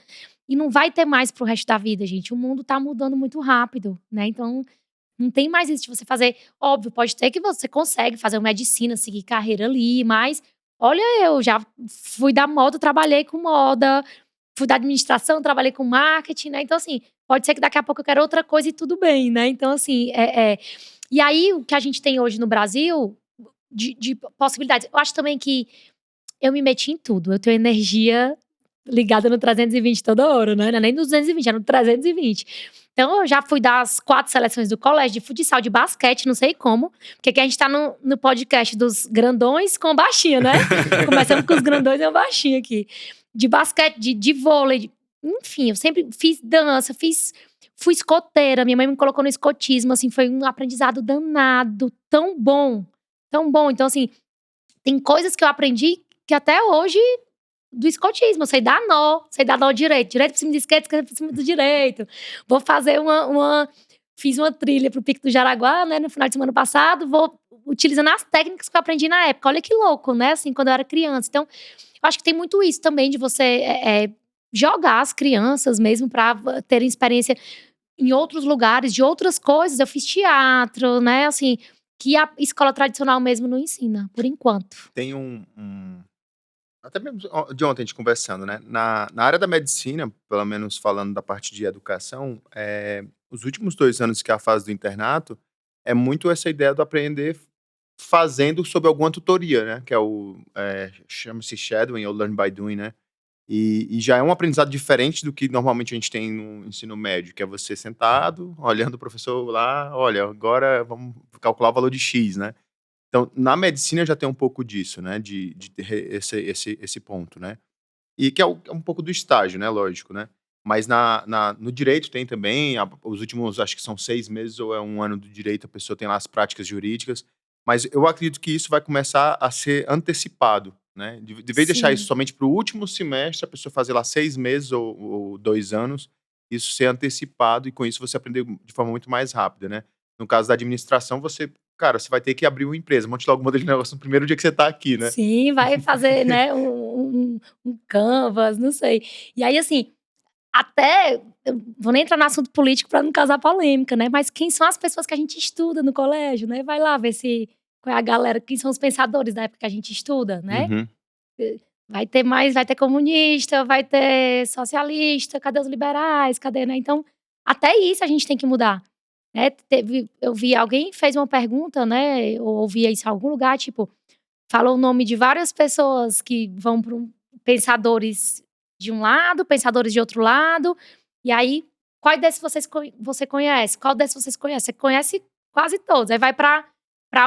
Speaker 3: E não vai ter mais pro resto da vida, gente. O mundo tá mudando muito rápido, né? Então, não tem mais isso de você fazer. Óbvio, pode ter que você consegue fazer uma medicina, seguir carreira ali, mas olha, eu já fui da moda, trabalhei com moda, fui da administração, trabalhei com marketing, né? Então, assim, pode ser que daqui a pouco eu quero outra coisa e tudo bem, né? Então, assim, E aí, o que a gente tem hoje no Brasil, de possibilidades. Eu acho também que eu me meti em tudo. Eu tenho energia ligada no 320 toda hora, né? Não é nem no 220, é no 320. Então, eu já fui das 4 seleções do colégio, de futsal, de basquete, não sei como. Porque aqui a gente tá no podcast dos grandões com baixinha, né? Começamos com os grandões e o baixinho aqui. De basquete, de vôlei, enfim, eu sempre fiz dança, fui escoteira. Minha mãe me colocou no escotismo, assim, foi um aprendizado danado, tão bom, tão bom. Então, assim, tem coisas que eu aprendi que até hoje do escotismo, eu sei dar nó direito por cima do esquerdo por cima do direito. Vou fazer fiz uma trilha pro Pico do Jaraguá, né, no final de semana passado, vou utilizando as técnicas que eu aprendi na época. Olha que louco, né, assim, quando eu era criança. Então, eu acho que tem muito isso também de você jogar as crianças mesmo pra terem experiência em outros lugares, de outras coisas. Eu fiz teatro, né, assim, que a escola tradicional mesmo não ensina, por enquanto.
Speaker 2: Tem até mesmo de ontem a gente conversando, né? Na área da medicina, pelo menos falando da parte de educação, os últimos 2 anos que é a fase do internato, é muito essa ideia do aprender fazendo sob alguma tutoria, né? Que chama-se shadowing ou learn by doing, né? E já é um aprendizado diferente do que normalmente a gente tem no ensino médio, que é você sentado, olhando o professor lá, olha, agora vamos calcular o valor de X, né? Então, na medicina já tem um pouco disso, né? De ter esse ponto, né? E que é um pouco do estágio, né? Lógico, né? Mas no direito tem também, os últimos, acho que são 6 meses ou é 1 ano do direito, a pessoa tem lá as práticas jurídicas. Mas eu acredito que isso vai começar a ser antecipado, né? De vez de deixar isso
Speaker 3: Sim.
Speaker 2: somente para o último semestre, a pessoa fazer lá 6 meses ou 2 anos, isso ser antecipado e com isso você aprender de forma muito mais rápida, né? No caso da administração, cara, você vai ter que abrir uma empresa, monte logo o modelo de negócio no primeiro dia que você tá aqui, né?
Speaker 3: Sim, vai fazer, né, um canvas, não sei. E aí, assim, até eu vou nem entrar no assunto político para não causar polêmica, né, mas quem são as pessoas que a gente estuda no colégio, né? Vai lá ver qual é a galera, quem são os pensadores da época que a gente estuda, né?
Speaker 2: Uhum.
Speaker 3: Vai ter comunista, vai ter socialista, cadê os liberais, cadê, né? Então, até isso a gente tem que mudar, né? Eu vi alguém fez uma pergunta, né, eu ouvi isso em algum lugar, tipo, falou o nome de várias pessoas que vão para pensadores de um lado, pensadores de outro lado, e aí, qual desses você conhece? Qual desses vocês conhece? Você conhece quase todos. Aí vai para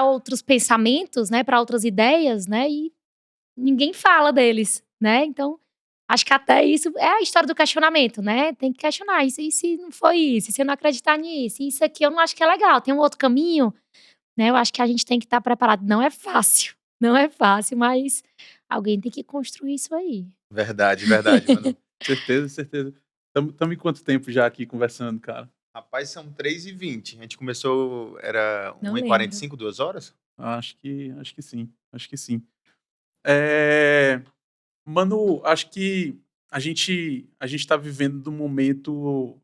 Speaker 3: outros pensamentos, né, para outras ideias, né, e ninguém fala deles, né? Então, acho que até isso é a história do questionamento, né? Tem que questionar. E se não foi isso? E se eu não acreditar nisso? Isso aqui eu não acho que é legal. Tem um outro caminho, né? Eu acho que a gente tem que estar preparado. Não é fácil. Não é fácil, mas alguém tem que construir isso aí.
Speaker 2: Verdade, verdade, mano.
Speaker 1: Certeza, certeza. Estamos em quanto tempo já aqui conversando, cara?
Speaker 2: Rapaz, são 3h20. A gente começou, era
Speaker 3: Não
Speaker 2: 1h45, 2 horas?
Speaker 1: Acho que sim. Acho que sim. Mano, acho que a gente tá vivendo um momento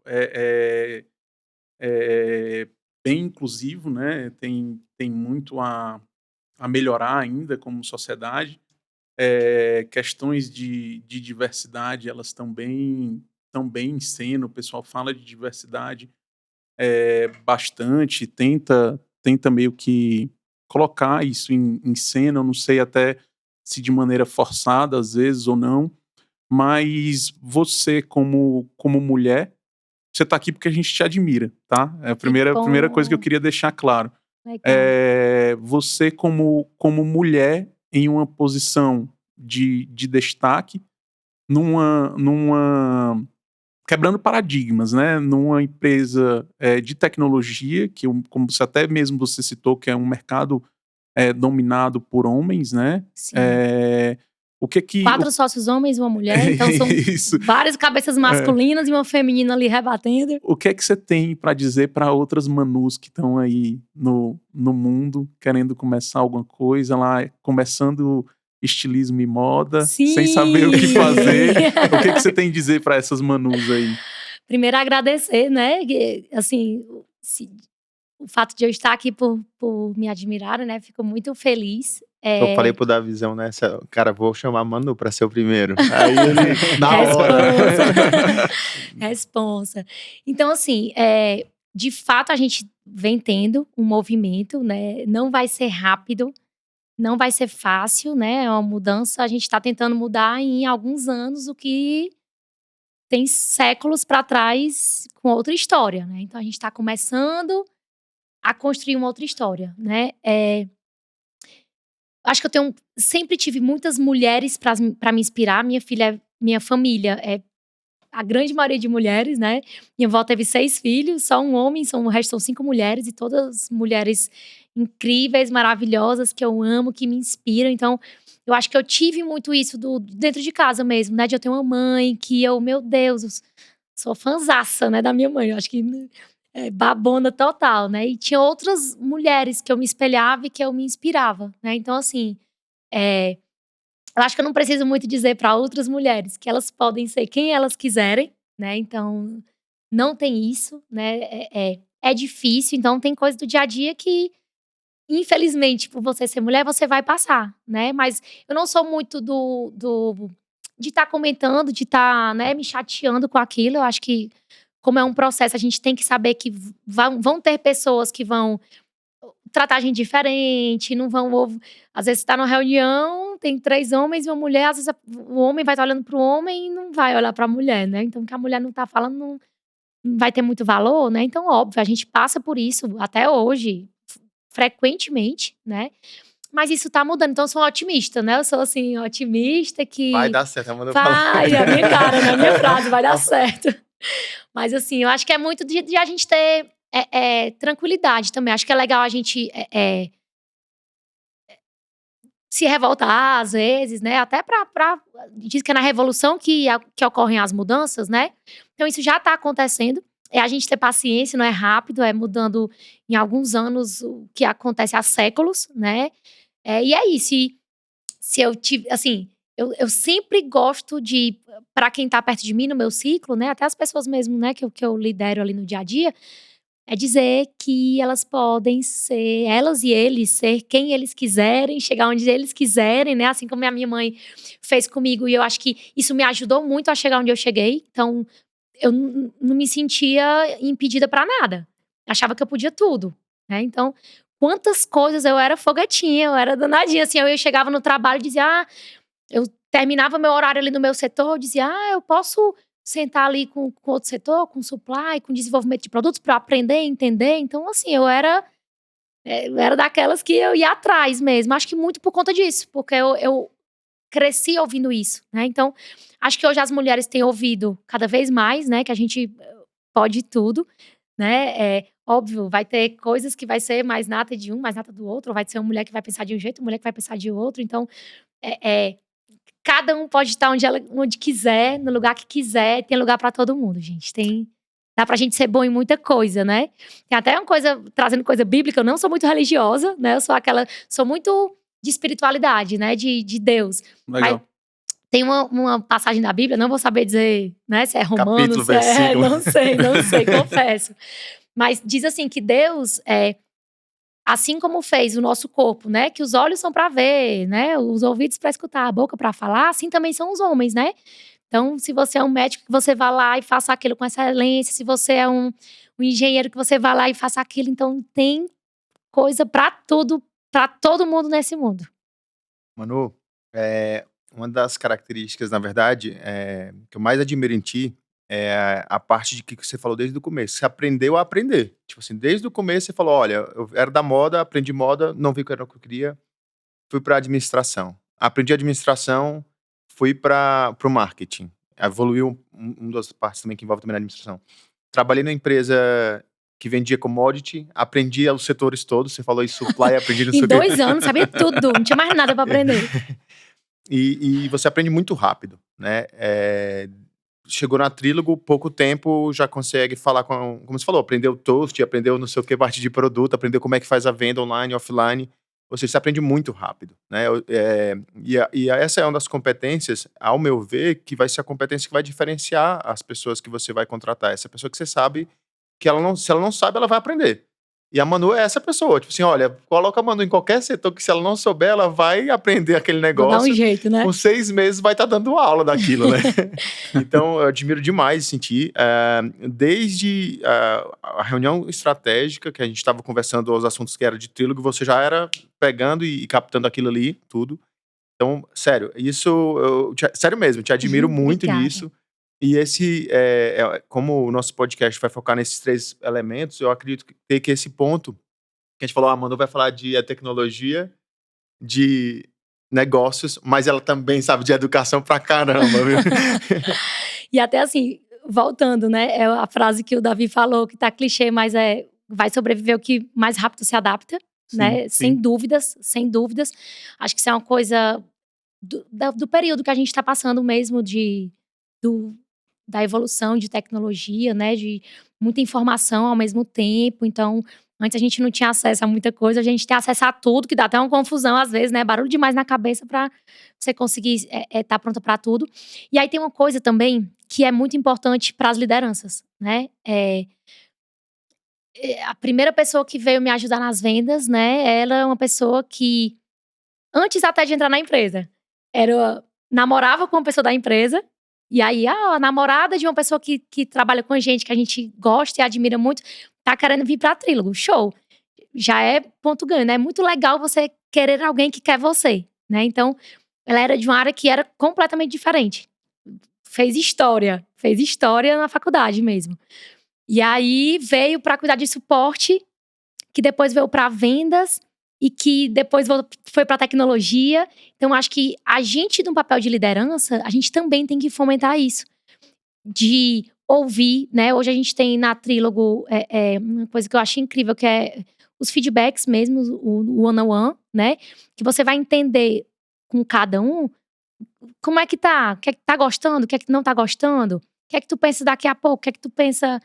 Speaker 1: bem inclusivo, né? Tem muito a melhorar ainda como sociedade. Questões de diversidade, elas estão bem em cena. O pessoal fala de diversidade bastante, tenta meio que colocar isso em cena. Eu não sei até se de maneira forçada, às vezes, ou não, mas você, como mulher, você tá aqui porque a gente te admira, tá? É a primeira coisa que eu queria deixar claro.
Speaker 3: Legal.
Speaker 1: Você, como mulher, em uma posição de destaque, quebrando paradigmas, né? Numa empresa de tecnologia, como você até mesmo você citou, que é um mercado dominado por homens, né?
Speaker 3: Sim.
Speaker 1: O que que...
Speaker 3: 4 sócios homens e uma mulher, então são
Speaker 1: Isso.
Speaker 3: várias cabeças masculinas e uma feminina ali rebatendo.
Speaker 1: O que é que você tem para dizer para outras Manus que estão aí no mundo, querendo começar alguma coisa lá, começando estilismo e moda,
Speaker 3: Sim.
Speaker 1: sem saber o que fazer? O que é que você tem a dizer para essas Manus aí?
Speaker 3: Primeiro, agradecer, né? Assim, o fato de eu estar aqui por me admirarem, né? Fico muito feliz.
Speaker 2: Eu falei pro Davizão, né? Cara, vou chamar a Manu pra ser o primeiro. Aí ele, na hora.
Speaker 3: Responsa. Então, assim, de fato, a gente vem tendo um movimento, né? Não vai ser rápido, não vai ser fácil, né? É uma mudança. A gente está tentando mudar em alguns anos o que tem séculos para trás com outra história, né? Então, a gente está começando a construir uma outra história, né? Acho que sempre tive muitas mulheres para me inspirar. Minha família é a grande maioria de mulheres, né? Minha avó teve 6 filhos, só um homem, o resto são 5 mulheres, e todas mulheres incríveis, maravilhosas, que eu amo, que me inspiram. Então, eu acho que eu tive muito isso dentro de casa mesmo, né? De eu ter uma mãe que meu Deus, eu sou fãzaça, né, da minha mãe. Eu acho que babona total, né? E tinha outras mulheres que eu me espelhava e que eu me inspirava, né? Então, assim, eu acho que eu não preciso muito dizer para outras mulheres que elas podem ser quem elas quiserem, né? Então, não tem isso, né? É difícil, então tem coisa do dia a dia que, infelizmente, por você ser mulher, você vai passar, né? Mas eu não sou muito de estar comentando, de estar, né, me chateando com aquilo. Eu acho que, como é um processo, a gente tem que saber que vão ter pessoas que vão tratar a gente diferente, não vão... Às vezes você tá numa reunião, tem 3 homens e uma mulher, às vezes o homem vai estar olhando pro homem e não vai olhar pra mulher, né? Então, o que a mulher não tá falando não vai ter muito valor, né? Então, óbvio, a gente passa por isso até hoje, frequentemente, né? Mas isso tá mudando, então eu sou otimista, né? Eu sou, assim, otimista que...
Speaker 2: Vai dar certo, a Manu
Speaker 3: Vai, a minha cara, né? A minha frase, vai dar certo. Mas, assim, eu acho que é muito de a gente ter tranquilidade também. Acho que é legal a gente se revoltar, às vezes, né? Até diz que é na revolução que ocorrem as mudanças, né? Então, isso já tá acontecendo. É a gente ter paciência, não é rápido, é mudando em alguns anos o que acontece há séculos, né? E é isso. Se eu tive, assim... Eu sempre gosto de, para quem tá perto de mim no meu ciclo, né, até as pessoas mesmo, né, que eu lidero ali no dia a dia, é dizer que elas podem ser, elas e eles, ser quem eles quiserem, chegar onde eles quiserem, né, assim como a minha mãe fez comigo, e eu acho que isso me ajudou muito a chegar onde eu cheguei. Então, eu não me sentia impedida para nada, achava que eu podia tudo, né, então... Quantas coisas eu era foguetinha, eu era danadinha, assim, eu chegava no trabalho e dizia, eu terminava meu horário ali no meu setor, eu dizia, eu posso sentar ali com outro setor, com supply, com desenvolvimento de produtos para aprender, entender. Então, assim, eu era daquelas que eu ia atrás mesmo. Acho que muito por conta disso, porque eu cresci ouvindo isso, né? Então, acho que hoje as mulheres têm ouvido cada vez mais, né? Que a gente pode tudo, né? Óbvio, vai ter coisas que vai ser mais nata de um, mais nata do outro, ou vai ser uma mulher que vai pensar de um jeito, uma mulher que vai pensar de outro. Então, cada um pode estar onde quiser, no lugar que quiser, tem lugar pra todo mundo, gente. Dá pra gente ser bom em muita coisa, né? Tem até uma coisa, trazendo coisa bíblica, eu não sou muito religiosa, né? Sou muito de espiritualidade, né? De Deus.
Speaker 1: Legal.
Speaker 3: Mas tem uma passagem da Bíblia, não vou saber dizer, né? Se é Romanos,
Speaker 2: Capítulo, versículo.
Speaker 3: Não sei, confesso. Mas diz assim que Deus assim como fez o nosso corpo, né? Que os olhos são para ver, né? Os ouvidos para escutar, a boca para falar, assim também são os homens, né? Então, se você é um médico, que você vá lá e faça aquilo com excelência. Se você é um engenheiro, que você vá lá e faça aquilo. Então, tem coisa para tudo, para todo mundo nesse mundo.
Speaker 2: Manu, uma das características, na verdade, que eu mais admiro em ti é a parte de que você falou desde o começo. Você aprendeu a aprender. Tipo assim, desde o começo você falou, olha, eu era da moda, aprendi moda, não vi o que era o que eu queria, fui para administração. Aprendi administração, fui para o marketing. Evoluiu uma das partes também que envolve também na administração. Trabalhei numa empresa que vendia commodity, aprendi os setores todos. Você falou em supply, aprendi no
Speaker 3: Em 2 anos, sabia tudo. Não tinha mais nada para aprender.
Speaker 2: E você aprende muito rápido, né? Chegou na Trílogo, pouco tempo, já consegue falar como você falou, aprendeu Toast, aprendeu não sei o que, parte de produto, aprendeu como é que faz a venda online, offline. Ou seja, você aprende muito rápido, né? E essa é uma das competências, ao meu ver, que vai ser a competência que vai diferenciar as pessoas que você vai contratar. Essa pessoa que você sabe que se ela não sabe, ela vai aprender. E a Manu é essa pessoa, tipo assim, olha, coloca a Manu em qualquer setor que se ela não souber, ela vai aprender aquele
Speaker 3: Vou dar um
Speaker 2: negócio.
Speaker 3: jeito, né?
Speaker 2: Com 6 meses vai estar dando aula daquilo, né? Então, eu admiro demais sentir. Desde a reunião estratégica, que a gente estava conversando os assuntos que era de Trílogo, você já era pegando e captando aquilo ali, tudo. Então, sério, isso, sério mesmo, te admiro muito
Speaker 3: Obrigada.
Speaker 2: nisso. E como o nosso podcast vai focar nesses 3 elementos, eu acredito que esse ponto, que a gente falou, a Manu vai falar de tecnologia, de negócios, mas ela também sabe de educação pra caramba, viu?
Speaker 3: E até assim, voltando, né? É a frase que o Davi falou, que tá clichê, mas vai sobreviver o que mais rápido se adapta, né?
Speaker 2: Sim.
Speaker 3: Sem dúvidas, sem dúvidas. Acho que isso é uma coisa do período que a gente tá passando mesmo, da evolução de tecnologia, né? De muita informação ao mesmo tempo. Então, antes a gente não tinha acesso a muita coisa, a gente tem acesso a tudo, que dá até uma confusão às vezes, né? Barulho demais na cabeça pra você conseguir estar pronta pra tudo. E aí tem uma coisa também que é muito importante para as lideranças, né? A primeira pessoa que veio me ajudar nas vendas, né? Ela é uma pessoa que, antes até de entrar na empresa, namorava com uma pessoa da empresa. E aí, a namorada de uma pessoa que trabalha com a gente, que a gente gosta e admira muito, tá querendo vir pra Trílogo. Show! Já é ponto ganho, né? É muito legal você querer alguém que quer você, né? Então, ela era de uma área que era completamente diferente. Fez história na faculdade mesmo. E aí, veio pra cuidar de suporte, que depois veio pra vendas, e que depois foi para tecnologia. Então, acho que a gente, no papel de liderança, a gente também tem que fomentar isso. De ouvir, né? Hoje a gente tem na Trílogo uma coisa que eu acho incrível, que é os feedbacks mesmo, o one-on-one, né? Que você vai entender com cada um como é que tá, o que é que tá gostando, o que é que não tá gostando, o que é que tu pensa daqui a pouco, o que é que tu pensa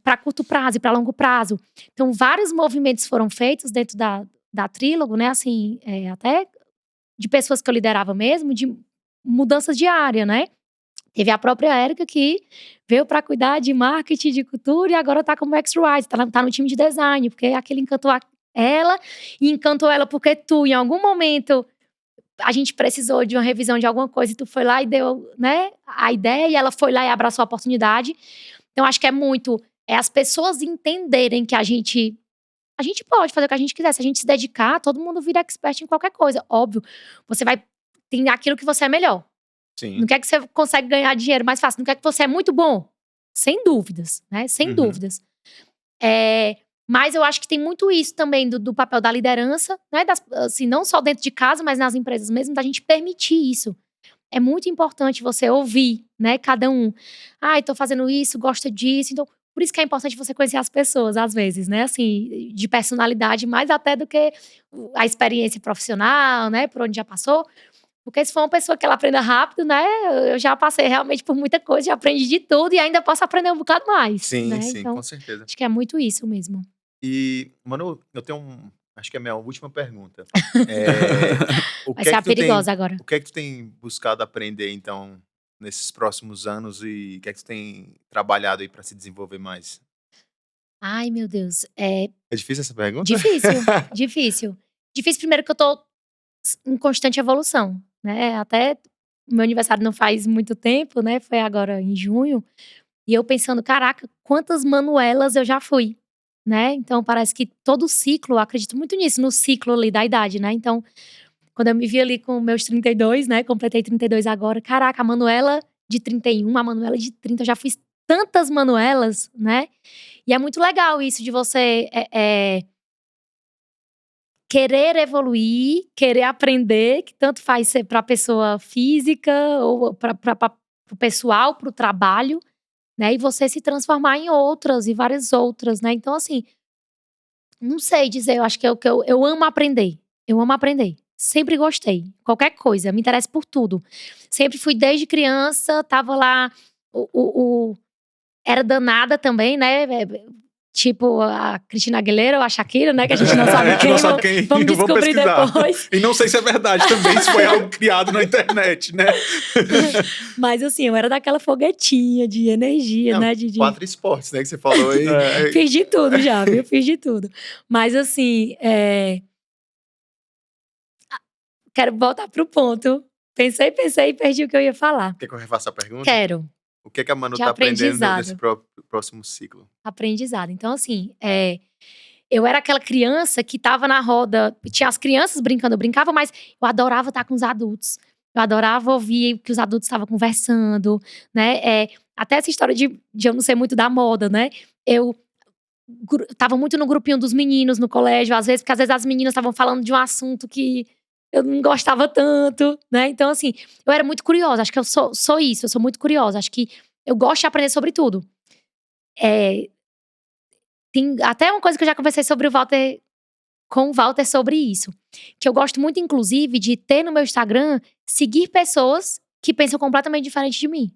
Speaker 3: para curto prazo e para longo prazo. Então, vários movimentos foram feitos dentro da Trílogo, né? Assim, até de pessoas que eu liderava mesmo, de mudanças de área, né? Teve a própria Érica que veio para cuidar de marketing, de cultura, e agora tá como UX/UI, tá no time de design, porque aquele encantou ela, e encantou ela porque tu, em algum momento, a gente precisou de uma revisão de alguma coisa, e tu foi lá e deu, né, a ideia, e ela foi lá e abraçou a oportunidade. Então, acho que as pessoas entenderem que a gente pode fazer o que a gente quiser. Se a gente se dedicar, todo mundo vira expert em qualquer coisa. Óbvio, você tem aquilo que você é melhor.
Speaker 2: Sim.
Speaker 3: Não quer que você consegue ganhar dinheiro mais fácil. Não quer que você é muito bom. Sem dúvidas, né? Sem dúvidas. Mas eu acho que tem muito isso também do papel da liderança, né? Assim, não só dentro de casa, mas nas empresas mesmo, da gente permitir isso. É muito importante você ouvir, né? Cada um. Tô fazendo isso, gosta disso. Então, por isso que é importante você conhecer as pessoas, às vezes, né? Assim, de personalidade, mais até do que a experiência profissional, né? Por onde já passou. Porque se for uma pessoa que ela aprenda rápido, né? Eu já passei realmente por muita coisa, já aprendi de tudo e ainda posso aprender um bocado mais.
Speaker 2: Sim,
Speaker 3: né?
Speaker 2: sim,
Speaker 3: Então,
Speaker 2: com certeza.
Speaker 3: acho que é muito isso mesmo.
Speaker 2: E, Manu, eu tenho acho que é a minha última pergunta.
Speaker 3: Vai ser a perigosa agora.
Speaker 2: O que é que tu tem buscado aprender, então, nesses próximos anos, e o que é que tu tem trabalhado aí para se desenvolver mais?
Speaker 3: Ai, meu Deus.
Speaker 2: É difícil essa pergunta?
Speaker 3: Difícil. Difícil primeiro que eu tô em constante evolução, né? Até meu aniversário não faz muito tempo, né? Foi agora em junho. E eu pensando, caraca, quantas Manuelas eu já fui, né? Então, parece que todo ciclo, eu acredito muito nisso, no ciclo ali da idade, né? Então, quando eu me vi ali com meus 32, né? Completei 32 agora. Caraca, a Manuela de 31, a Manuela de 30, eu já fiz tantas Manuelas, né? E é muito legal isso de você querer evoluir, querer aprender, que tanto faz ser para a pessoa física ou para o pessoal, para o trabalho, né? E você se transformar em outras e várias outras, né? Então, assim, não sei dizer, eu acho que eu amo aprender. Eu amo aprender. Sempre gostei. Qualquer coisa, me interessa por tudo. Sempre fui desde criança, tava lá. Era danada também, né? Tipo a Cristina Aguilera ou a Shakira, né? Que a gente não sabe
Speaker 1: gente
Speaker 3: quem.
Speaker 1: não sabe quem.
Speaker 3: Vamos descobrir depois.
Speaker 1: E não sei se é verdade também, se foi algo criado na internet, né?
Speaker 3: Mas assim, eu era daquela foguetinha de energia, né?
Speaker 2: 4 esportes, né? Que você falou aí.
Speaker 3: Fiz de tudo já, viu? Fiz de tudo. Mas assim, quero voltar pro ponto. Pensei e perdi o que eu ia falar.
Speaker 2: Quer que eu refaça a pergunta?
Speaker 3: Quero.
Speaker 2: O que a Manu
Speaker 3: De
Speaker 2: tá aprendendo
Speaker 3: aprendizado.
Speaker 2: nesse próximo ciclo?
Speaker 3: Aprendizado. Então, assim, eu era aquela criança que tava na roda, tinha as crianças brincando, eu brincava, mas eu adorava estar com os adultos. Eu adorava ouvir o que os adultos estavam conversando, né? Até essa história de eu não ser muito da moda, né? Eu tava muito no grupinho dos meninos no colégio, às vezes, porque às vezes as meninas estavam falando de um assunto que eu não gostava tanto, né? Então, assim, eu era muito curiosa. Acho que eu sou isso, eu sou muito curiosa. Acho que eu gosto de aprender sobre tudo. Tem até uma coisa que eu já conversei com o Walter sobre isso. Que eu gosto muito, inclusive, de ter no meu Instagram, seguir pessoas que pensam completamente diferente de mim.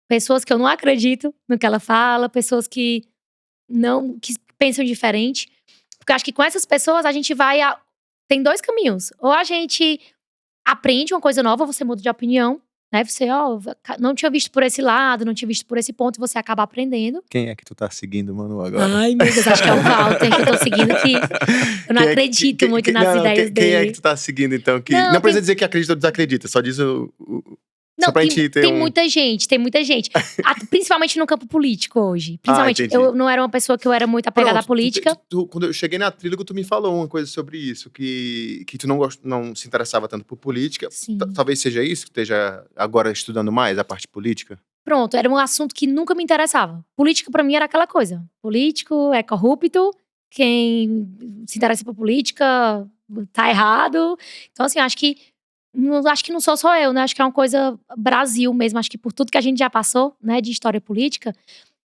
Speaker 3: Pessoas que eu não acredito no que ela fala, pessoas que pensam diferente. Porque eu acho que com essas pessoas a gente tem 2 caminhos. Ou a gente aprende uma coisa nova, você muda de opinião, né? Você, não tinha visto por esse lado, não tinha visto por esse ponto, você acaba aprendendo.
Speaker 2: Quem é que tu tá seguindo, Manu, agora?
Speaker 3: Ai, meu Deus, acho que é o Walter que eu tô seguindo, que eu não acredito muito nas ideias dele.
Speaker 2: Quem é que tu tá seguindo, então? Não precisa dizer que acredita ou desacredita, só diz
Speaker 3: Não,
Speaker 2: só pra gente ter
Speaker 3: tem muita gente. Principalmente no campo político hoje. Principalmente, eu não era uma pessoa que eu era muito apegada à política.
Speaker 2: Quando eu cheguei na Trílogo, tu me falou uma coisa sobre isso, que tu não se interessava tanto por política.
Speaker 3: Sim.
Speaker 2: Talvez seja isso, que esteja agora estudando mais a parte política?
Speaker 3: Pronto, era um assunto que nunca me interessava. Política pra mim era aquela coisa. Político é corrupto, quem se interessa por política tá errado. Então assim, acho que não sou só eu, né? Acho que é uma coisa Brasil mesmo. Acho que por tudo que a gente já passou, né, de história política,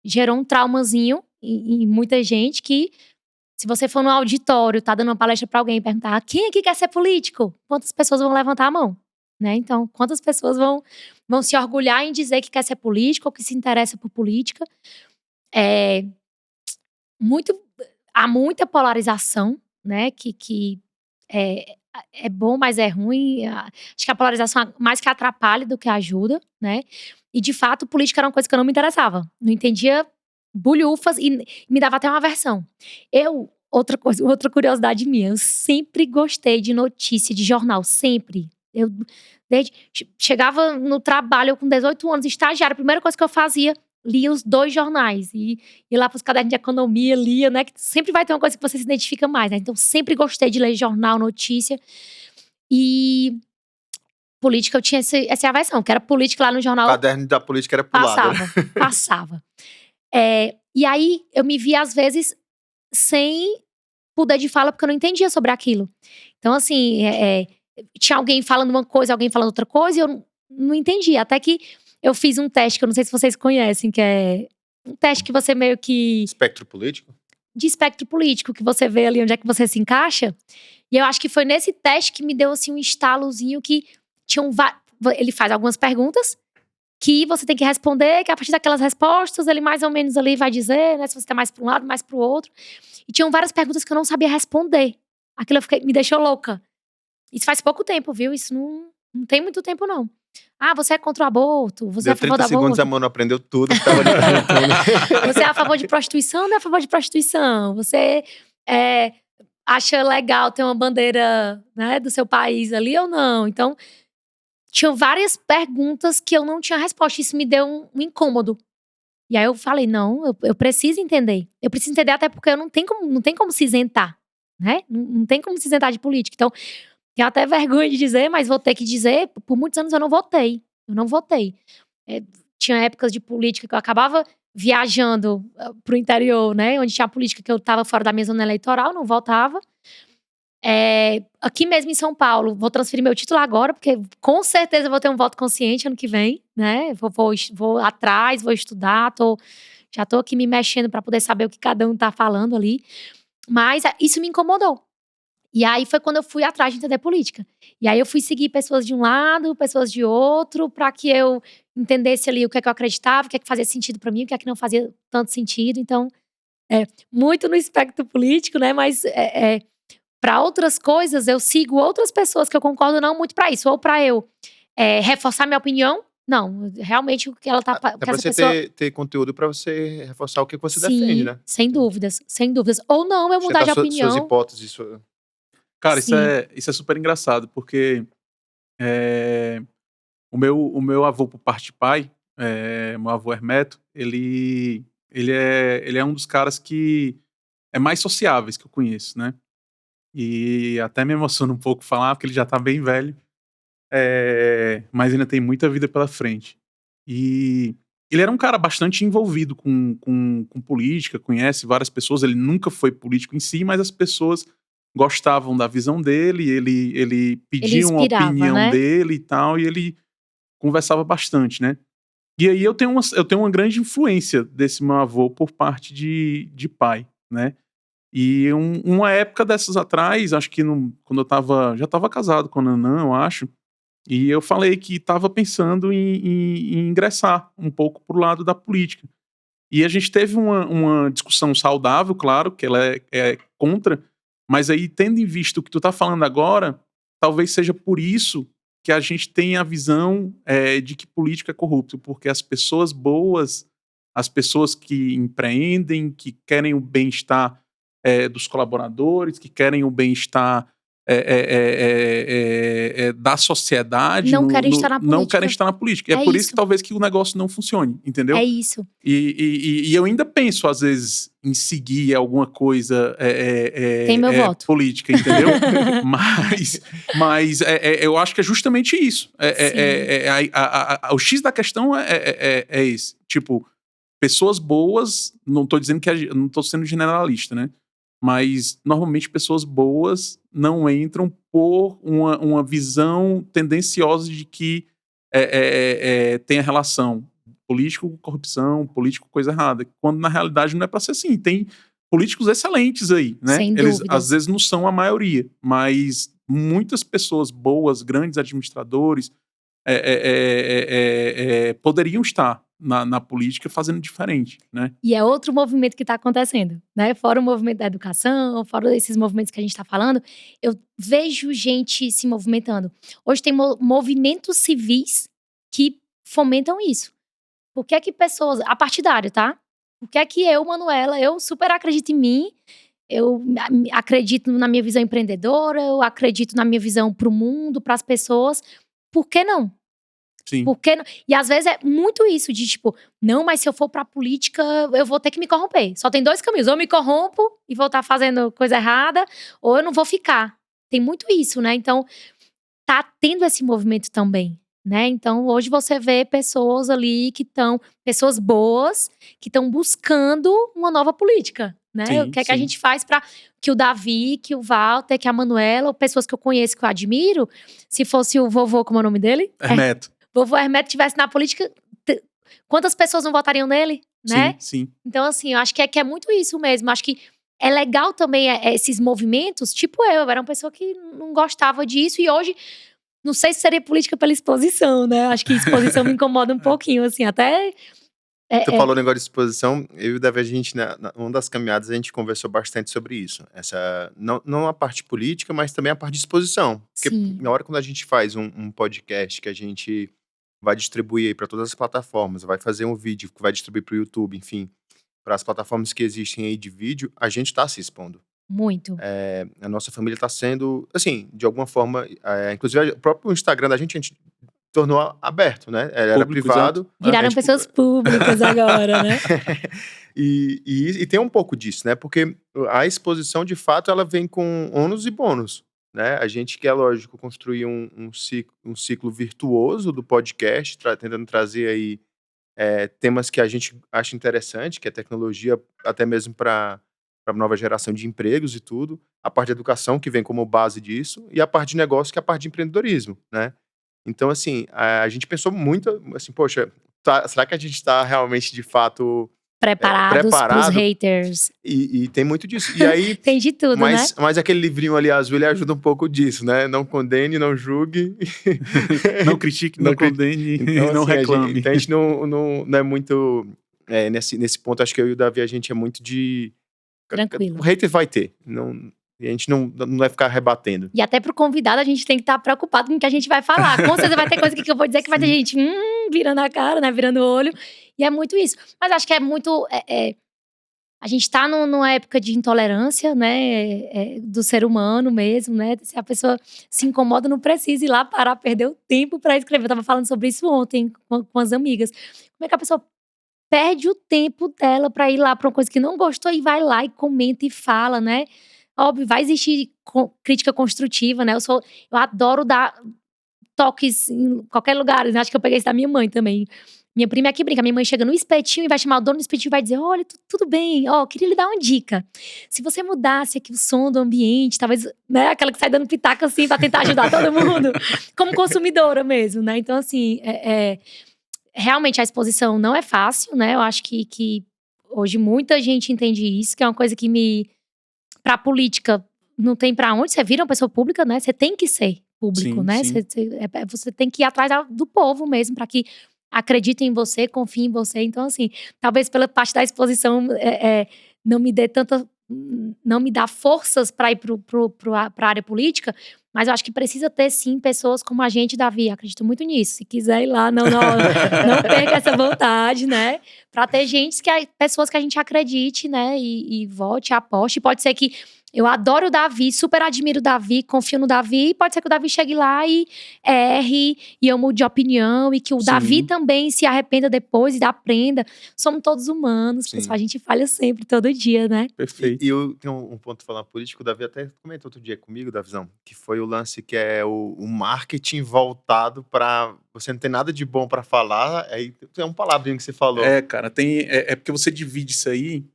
Speaker 3: gerou um traumazinho em muita gente que, se você for no auditório, tá dando uma palestra pra alguém e perguntar quem aqui quer ser político? Quantas pessoas vão levantar a mão? Né? Então, quantas pessoas vão se orgulhar em dizer que quer ser político ou que se interessa por política? Há muita polarização, né? Que é bom, mas é ruim. Acho que a polarização mais que atrapalha do que ajuda, né? E, de fato, política era uma coisa que eu não me interessava. Não entendia bulhufas e me dava até uma aversão. Outra curiosidade minha, eu sempre gostei de notícia, de jornal, sempre. Chegava no trabalho, eu com 18 anos, estagiária, a primeira coisa que eu fazia, lia os 2 jornais. E lá pros cadernos de economia, lia, né? Que sempre vai ter uma coisa que você se identifica mais, né? Então, sempre gostei de ler jornal, notícia. E política, eu tinha essa aversão, que era política lá no jornal.
Speaker 2: O caderno da política era pulado.
Speaker 3: Passava. E aí, eu me via, às vezes, sem poder de fala, porque eu não entendia sobre aquilo. Então, assim, tinha alguém falando uma coisa, alguém falando outra coisa, e eu não entendia. Até que eu fiz um teste, que eu não sei se vocês conhecem, que é um teste que você meio que…
Speaker 2: Espectro político?
Speaker 3: De espectro político, que você vê ali onde é que você se encaixa. E eu acho que foi nesse teste que me deu, assim, um estalozinho que ele faz algumas perguntas que você tem que responder, que a partir daquelas respostas, ele mais ou menos ali vai dizer, né, se você tá mais pra um lado, mais pro outro. E tinham várias perguntas que eu não sabia responder. Aquilo me deixou louca. Isso faz pouco tempo, viu? Isso não tem muito tempo, não. Você é contra o aborto? Você é a favor do aborto?
Speaker 2: 30 segundos, a Manu aprendeu tudo que tava ali perguntando.
Speaker 3: Você é a favor de prostituição ou não é a favor de prostituição? Você acha legal ter uma bandeira, né, do seu país ali ou não? Então, tinham várias perguntas que eu não tinha resposta. Isso me deu um incômodo. E aí eu falei, não, eu preciso entender. Eu preciso entender até porque não tem como se isentar, né? Não tem como se isentar de política. Então, tenho até vergonha de dizer, mas vou ter que dizer, por muitos anos eu não votei. Tinha épocas de política que eu acabava viajando pro interior, né? Onde tinha política que eu tava fora da minha zona eleitoral, não votava. Aqui mesmo em São Paulo, vou transferir meu título agora, porque com certeza eu vou ter um voto consciente ano que vem, né? Vou atrás, vou estudar, já tô aqui me mexendo para poder saber o que cada um tá falando ali. Mas isso me incomodou. E aí foi quando eu fui atrás de entender política. E aí eu fui seguir pessoas de um lado, pessoas de outro, para que eu entendesse ali o que é que eu acreditava, o que é que fazia sentido para mim, o que é que não fazia tanto sentido. Então, muito no espectro político, né? Mas para outras coisas, eu sigo outras pessoas que eu concordo não muito para isso. Ou para eu reforçar minha opinião. Não, realmente o que ela tá...
Speaker 2: Até pra você ter conteúdo pra você reforçar o que você defende, né?
Speaker 3: Sem dúvidas, sem dúvidas. Ou não, eu mudar de opinião.
Speaker 2: Suas hipóteses.
Speaker 1: Cara, isso é super engraçado, porque o meu avô, por parte de pai, meu avô Hermeto, ele é um dos caras que é mais sociáveis que eu conheço, né? E até me emociona um pouco falar, porque ele já tá bem velho, mas ainda tem muita vida pela frente. E ele era um cara bastante envolvido com política, conhece várias pessoas, ele nunca foi político em si, mas as pessoas gostavam da visão dele, ele pedia uma opinião, né, dele e tal, e ele conversava bastante, né? E aí eu tenho uma grande influência desse meu avô por parte de pai, né? E uma época dessas atrás, acho que quando eu já estava casado com a Nanã, eu acho, e eu falei que estava pensando em ingressar um pouco pro lado da política. E a gente teve uma discussão saudável, claro, que ela é contra, mas aí, tendo em vista o que tu tá falando agora, talvez seja por isso que a gente tem a visão de que política é corrupto, porque as pessoas boas, as pessoas que empreendem, que querem o bem-estar dos colaboradores, que querem o bem-estar da sociedade,
Speaker 3: não querem estar na política.
Speaker 1: É por isso que talvez que o negócio não funcione, entendeu?
Speaker 3: É isso.
Speaker 1: E eu ainda penso, às vezes, em seguir alguma coisa
Speaker 3: tem meu voto.
Speaker 1: Política, entendeu? mas eu acho que é justamente isso. O X da questão é esse. Tipo, pessoas boas, não tô dizendo não tô sendo generalista, né? Mas, normalmente, pessoas boas não entram por uma visão tendenciosa de que tem a relação político com corrupção, político com coisa errada. Quando, na realidade, não é para ser assim. Tem políticos excelentes aí, né?
Speaker 3: Sem
Speaker 1: Eles,
Speaker 3: dúvidas.
Speaker 1: às vezes, não são a maioria, mas muitas pessoas boas, grandes administradores, poderiam estar na política fazendo diferente, né?
Speaker 3: E é outro movimento que está acontecendo, né? Fora o movimento da educação, fora esses movimentos que a gente está falando, eu vejo gente se movimentando. Hoje tem movimentos civis que fomentam isso. Por que é que pessoas... A partidário, tá? Por que é que eu, Manuela, eu super acredito em mim, eu acredito na minha visão empreendedora, eu acredito na minha visão para o mundo, para as pessoas. Por que não?
Speaker 1: Sim.
Speaker 3: Porque, e às vezes é muito isso, de tipo, não, mas se eu for pra política, eu vou ter que me corromper. Só tem dois caminhos, ou eu me corrompo e vou estar fazendo coisa errada, ou eu não vou ficar. Tem muito isso, né? Então, tá tendo esse movimento também, né? Então, hoje você vê pessoas ali pessoas boas, que estão buscando uma nova política, né?
Speaker 1: Sim,
Speaker 3: o que é que a gente faz pra que o Davi, que o Walter, que a Manuela, ou pessoas que eu conheço, que eu admiro, se fosse o vovô, como é o nome dele?
Speaker 1: Hermeto.
Speaker 3: Vovô Hermeto estivesse na política, quantas pessoas não votariam nele, né?
Speaker 1: Sim.
Speaker 3: Então, assim, eu acho que é muito isso mesmo. Eu acho que é legal também esses movimentos. Tipo eu era uma pessoa que não gostava disso. E hoje, não sei se seria política pela exposição, né? Acho que exposição me incomoda um pouquinho, assim. Até...
Speaker 2: Tu falou negócio de exposição. Eu e o Davi, a gente, uma das caminhadas, a gente conversou bastante sobre isso. Não a parte política, mas também a parte de exposição. Porque na hora quando a gente faz um podcast que a gente vai distribuir aí para todas as plataformas, vai fazer um vídeo que vai distribuir para o YouTube, enfim, para as plataformas que existem aí de vídeo, a gente está se expondo.
Speaker 3: Muito.
Speaker 2: A nossa família está sendo, assim, de alguma forma, inclusive o próprio Instagram da gente tornou aberto, né? Era privado.
Speaker 3: Viraram pessoas públicas agora, né?
Speaker 2: E tem um pouco disso, né? Porque a exposição, de fato, ela vem com ônus e bônus, né? A gente quer, lógico, construir um ciclo virtuoso do podcast, tentando trazer aí temas que a gente acha interessante, que é tecnologia, até mesmo para a nova geração de empregos e tudo. A parte de educação, que vem como base disso, e a parte de negócio, que é a parte de empreendedorismo, né? Então, assim, a gente pensou muito, assim, poxa, será que a gente está realmente, de fato,
Speaker 3: preparados pros haters.
Speaker 2: E tem muito disso. E aí,
Speaker 3: tem de tudo, né?
Speaker 2: Mas aquele livrinho ali azul, ele ajuda um pouco disso, né? Não condene, não julgue.
Speaker 1: Não critique, não condene,
Speaker 2: então,
Speaker 1: não
Speaker 2: assim,
Speaker 1: reclame.
Speaker 2: Então a gente não é muito... nesse ponto, acho que eu e o Davi, a gente é muito de...
Speaker 3: Tranquilo.
Speaker 2: O hater vai ter. E a gente não vai ficar rebatendo.
Speaker 3: E até pro convidado, a gente tem que estar preocupado com o que a gente vai falar. Com certeza vai ter coisa que eu vou dizer que vai ter gente virando a cara, né? Virando o olho. E é muito isso. Mas acho que é muito... a gente tá numa época de intolerância, né? Do ser humano mesmo, né? Se a pessoa se incomoda, não precisa ir lá parar, perder o tempo pra escrever. Eu tava falando sobre isso ontem com as amigas. Como é que a pessoa perde o tempo dela pra ir lá pra uma coisa que não gostou e vai lá e comenta e fala, né? Óbvio, vai existir crítica construtiva, né? Eu adoro dar toques em qualquer lugar. Né? Acho que eu peguei isso da minha mãe também. Minha prima é que brinca. Minha mãe chega no espetinho e vai chamar o dono do espetinho e vai dizer: olha, tudo bem, queria lhe dar uma dica. Se você mudasse aqui o som do ambiente, talvez, né? Aquela que sai dando pitaco assim pra tentar ajudar todo mundo. Como consumidora mesmo, né? Então, assim, realmente a exposição não é fácil, né? Eu acho que hoje muita gente entende isso, que é uma coisa que pra política, não tem pra onde. Você vira uma pessoa pública, né? Você tem que ser público,
Speaker 1: Sim,
Speaker 3: né?
Speaker 1: sim.
Speaker 3: Você tem que ir atrás do povo mesmo, pra que acreditem em você, confiem em você. Então, assim, talvez pela parte da exposição não me dê não me dá forças pra ir pra área política, mas eu acho que precisa ter, sim, pessoas como a gente, Davi. Acredito muito nisso. Se quiser ir lá, não perca essa vontade, né? Pra ter pessoas que a gente acredite, né? E vote, aposte. Pode ser que eu adoro o Davi, super admiro o Davi, confio no Davi. Pode ser que o Davi chegue lá e erre, e eu mude de opinião. E que o Davi também se arrependa depois e aprenda. Somos todos humanos, pessoal. A gente falha sempre, todo dia, né?
Speaker 1: Perfeito.
Speaker 2: E eu tenho um ponto falando político, o Davi até comentou outro dia comigo, Davizão, que foi o lance que é o marketing voltado para você não ter nada de bom para falar, aí tem um palavrinho que você falou.
Speaker 1: Cara, é porque você divide isso aí,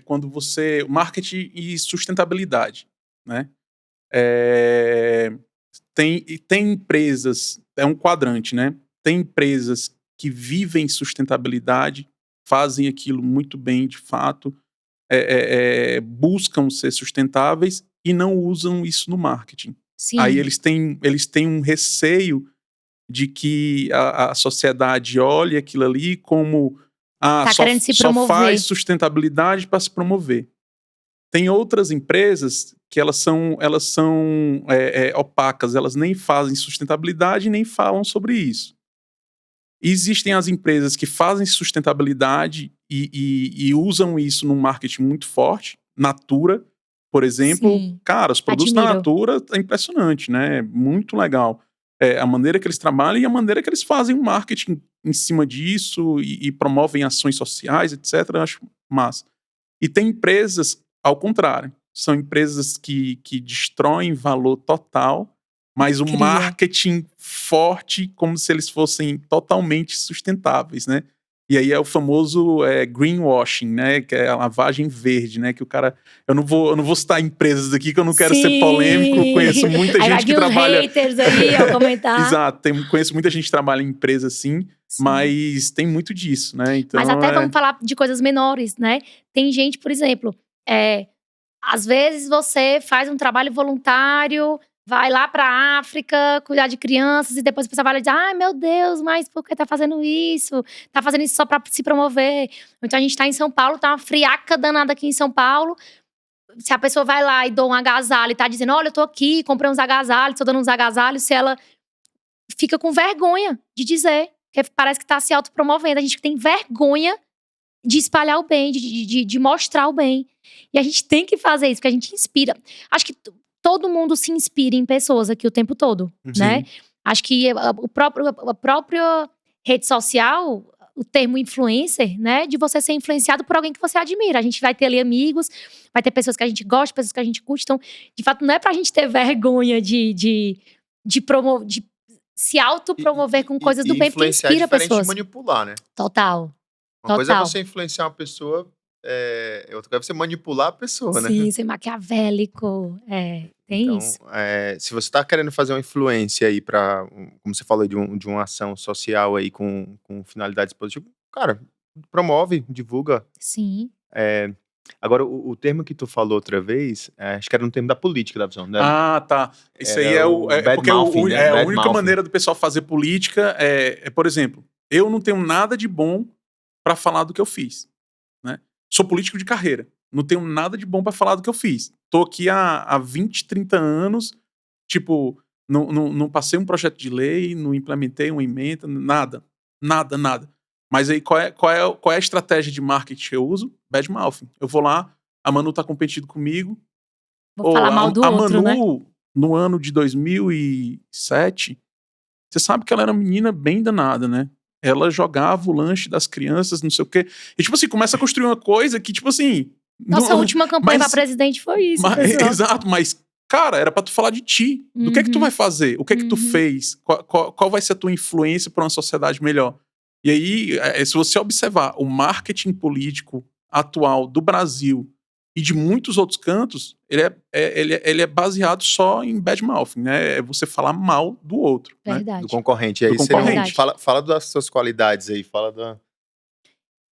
Speaker 1: quando você... Marketing e sustentabilidade, né? Tem empresas, é um quadrante, né? Tem empresas que vivem sustentabilidade, fazem aquilo muito bem, de fato, buscam ser sustentáveis e não usam isso no marketing.
Speaker 3: Sim.
Speaker 1: Aí eles têm um receio de que a sociedade olhe aquilo ali como
Speaker 3: querendo se
Speaker 1: só
Speaker 3: promover.
Speaker 1: faz sustentabilidade para se promover. Tem outras empresas que elas são opacas, elas nem fazem sustentabilidade nem falam sobre isso. Existem as empresas que fazem sustentabilidade e usam isso num marketing muito forte. Natura, por exemplo.
Speaker 3: Sim.
Speaker 1: Cara, os produtos da Natura é impressionante, né? Muito legal. A maneira que eles trabalham e a maneira que eles fazem o marketing em cima disso e promovem ações sociais, etc. Eu acho massa. E tem empresas, ao contrário, são empresas que destroem valor total, mas o marketing forte como se eles fossem totalmente sustentáveis, né? E aí é o famoso greenwashing, né? Que é a lavagem verde, né? Que o cara... Eu não vou citar empresas aqui, que eu não quero ser polêmico. Conheço muita gente que trabalha...
Speaker 3: haters aí, ao comentar.
Speaker 1: Exato. Conheço muita gente que trabalha em empresa assim, mas tem muito disso, né? Então,
Speaker 3: mas até vamos falar de coisas menores, né? Tem gente, por exemplo... às vezes você faz um trabalho voluntário... Vai lá pra África, cuidar de crianças, e depois a pessoa vai lá e diz: ai, meu Deus, mas por que tá fazendo isso? Tá fazendo isso só pra se promover. Então a gente tá em São Paulo, tá uma friaca danada aqui em São Paulo. Se a pessoa vai lá e doa um agasalho e tá dizendo: olha, eu tô aqui, comprei uns agasalhos, tô dando uns agasalhos, se ela fica com vergonha de dizer, porque parece que tá se autopromovendo. A gente tem vergonha de espalhar o bem, de mostrar o bem. E a gente tem que fazer isso, porque a gente inspira. Acho que todo mundo se inspira em pessoas aqui o tempo todo, né? Acho que a própria rede social, o termo influencer, né? De você ser influenciado por alguém que você admira. A gente vai ter ali amigos, vai ter pessoas que a gente gosta, pessoas que a gente curte. Então, de fato, não é pra gente ter vergonha de se autopromover com coisas do bem, porque inspira
Speaker 2: pessoas.
Speaker 3: pessoas.
Speaker 2: De manipular, né?
Speaker 3: Total.
Speaker 2: Uma coisa é você influenciar uma pessoa, outra coisa é você manipular a pessoa, né?
Speaker 3: Sim, ser maquiavélico. Tem
Speaker 2: então,
Speaker 3: isso.
Speaker 2: Se você tá querendo fazer uma influência aí pra, como você falou, de uma ação social aí com finalidades positivas, cara, promove, divulga.
Speaker 3: Sim.
Speaker 2: Agora, o termo que tu falou outra vez, acho que era no termo da política, da visão, né?
Speaker 1: Ah, tá. Isso
Speaker 2: Era
Speaker 1: aí é
Speaker 2: o
Speaker 1: porque
Speaker 2: bad-mouthing, né?
Speaker 1: a única
Speaker 2: Bad-mouthing.
Speaker 1: maneira do pessoal fazer política por exemplo, eu não tenho nada de bom pra falar do que eu fiz, né? Sou político de carreira, não tenho nada de bom pra falar do que eu fiz. Tô aqui há 20, 30 anos, tipo, não passei um projeto de lei, não implementei uma emenda, nada. Nada. Mas aí qual é a estratégia de marketing que eu uso? Bad-mouthing. Eu vou lá, a Manu tá competindo comigo.
Speaker 3: Vou falar mal do outro, né?
Speaker 1: Manu, no ano de 2007, você sabe que ela era uma menina bem danada, né? Ela jogava o lanche das crianças, não sei o quê. E, tipo assim, começa a construir uma coisa que, tipo assim...
Speaker 3: Nossa última campanha pra presidente foi isso, pessoal.
Speaker 1: Exato, mas, cara, era pra tu falar de ti. Do que tu vai fazer? O que tu fez? Qual vai ser a tua influência pra uma sociedade melhor? E aí, se você observar o marketing político atual do Brasil e de muitos outros cantos, ele é baseado só em bad-mouthing, né? É você falar mal do outro.
Speaker 3: Verdade.
Speaker 1: Né?
Speaker 2: Do concorrente. Aí,
Speaker 1: concorrente.
Speaker 2: Fala das suas qualidades aí, fala da...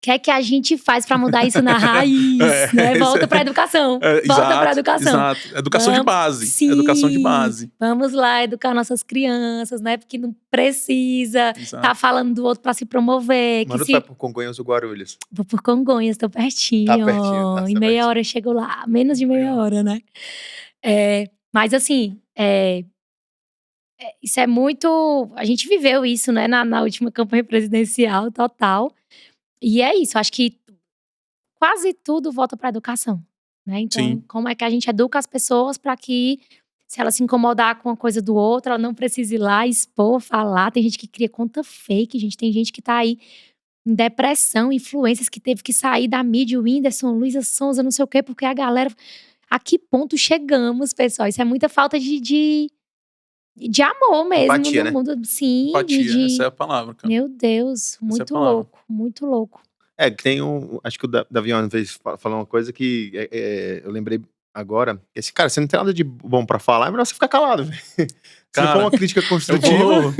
Speaker 3: O que a gente faz pra mudar isso na raiz, né? Volta pra educação. Volta pra educação.
Speaker 1: Exato. Educação de base.
Speaker 3: Sim,
Speaker 1: educação de base.
Speaker 3: Vamos lá educar nossas crianças, né? Porque não precisa tá falando do outro pra se promover.
Speaker 2: Manu, vai por Congonhas ou Guarulhos?
Speaker 3: Vou por Congonhas, tô pertinho.
Speaker 2: Tá pertinho, tá
Speaker 3: em meia hora eu chego lá. Menos de meia hora, né? Mas assim, isso é muito... A gente viveu isso, né? Na última campanha presidencial, total. E é isso, acho que quase tudo volta para a educação, né? Então,
Speaker 1: Sim.
Speaker 3: Como é que a gente educa as pessoas para que, se ela se incomodar com uma coisa do outro, ela não precise ir lá expor, falar. Tem gente que cria conta fake, gente. Tem gente que tá aí em depressão, influências que teve que sair da mídia, o Whindersson, Luísa Sonza, não sei o quê, porque a galera... A que ponto chegamos, pessoal? Isso é muita falta de amor mesmo.
Speaker 2: Empatia,
Speaker 3: no
Speaker 2: né?
Speaker 3: mundo. Sim,
Speaker 1: Empatia, essa é a palavra, cara.
Speaker 3: Meu Deus, muito louco, muito louco.
Speaker 2: Tem acho que o Davi uma vez falou uma coisa que eu lembrei agora. Esse cara, você não tem nada de bom pra falar, é melhor você ficar calado, velho. Se não for uma crítica construtiva.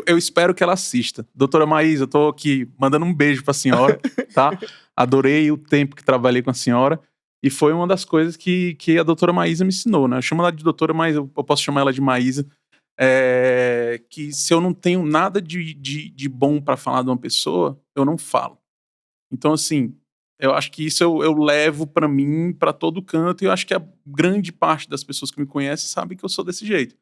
Speaker 1: Eu espero que ela assista. Doutora Maísa, eu tô aqui mandando um beijo pra senhora, tá? Adorei o tempo que trabalhei com a senhora. E foi uma das coisas que a doutora Maísa me ensinou, né? Eu chamo ela de doutora, mas eu posso chamar ela de Maísa. Que se eu não tenho nada de bom pra falar de uma pessoa, eu não falo. Então, assim, eu acho que isso eu levo pra mim, pra todo canto, e eu acho que a grande parte das pessoas que me conhecem sabem que eu sou desse jeito.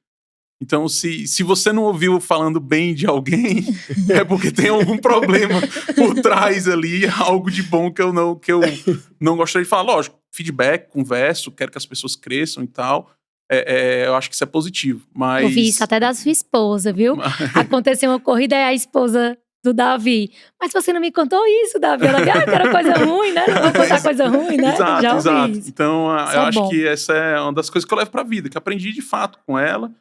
Speaker 1: Então, se você não ouviu falando bem de alguém, é porque tem algum problema por trás ali, algo de bom que eu não gostaria de falar. Lógico, feedback, converso, quero que as pessoas cresçam e tal. Eu acho que isso é positivo, mas...
Speaker 3: Eu vi isso até da sua esposa, viu? Aconteceu uma corrida e a esposa do Davi. Mas você não me contou isso, Davi. Ela disse, que era coisa ruim, né? Não vou contar coisa ruim, né?
Speaker 1: Exato.
Speaker 3: Isso.
Speaker 1: Então, eu acho que essa é uma das coisas que eu levo pra vida, que aprendi de fato com ela.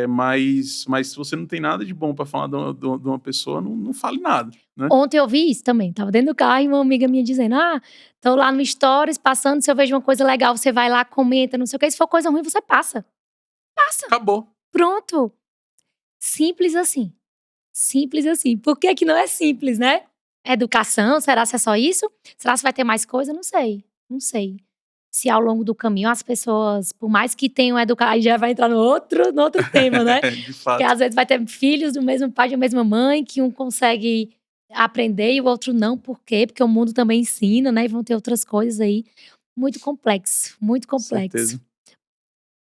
Speaker 1: Mas se você não tem nada de bom pra falar de uma pessoa, não fale nada, né?
Speaker 3: Ontem eu vi isso também. Tava dentro do carro e uma amiga minha dizendo, tô lá no Stories, passando, se eu vejo uma coisa legal, você vai lá, comenta, não sei o que. Se for coisa ruim, você passa. Passa.
Speaker 1: Acabou.
Speaker 3: Pronto. Simples assim. Simples assim. Por que que não é simples, né? Educação, será que é só isso? Será que vai ter mais coisa? Não sei. Se ao longo do caminho as pessoas, por mais que tenham educado, aí já vai entrar no outro tema, né?
Speaker 1: De fato.
Speaker 3: Que às vezes vai ter filhos do mesmo pai e da mesma mãe, que um consegue aprender e o outro não. Por quê? Porque o mundo também ensina, né? E vão ter outras coisas aí. Muito complexo, muito complexo.
Speaker 1: Certeza.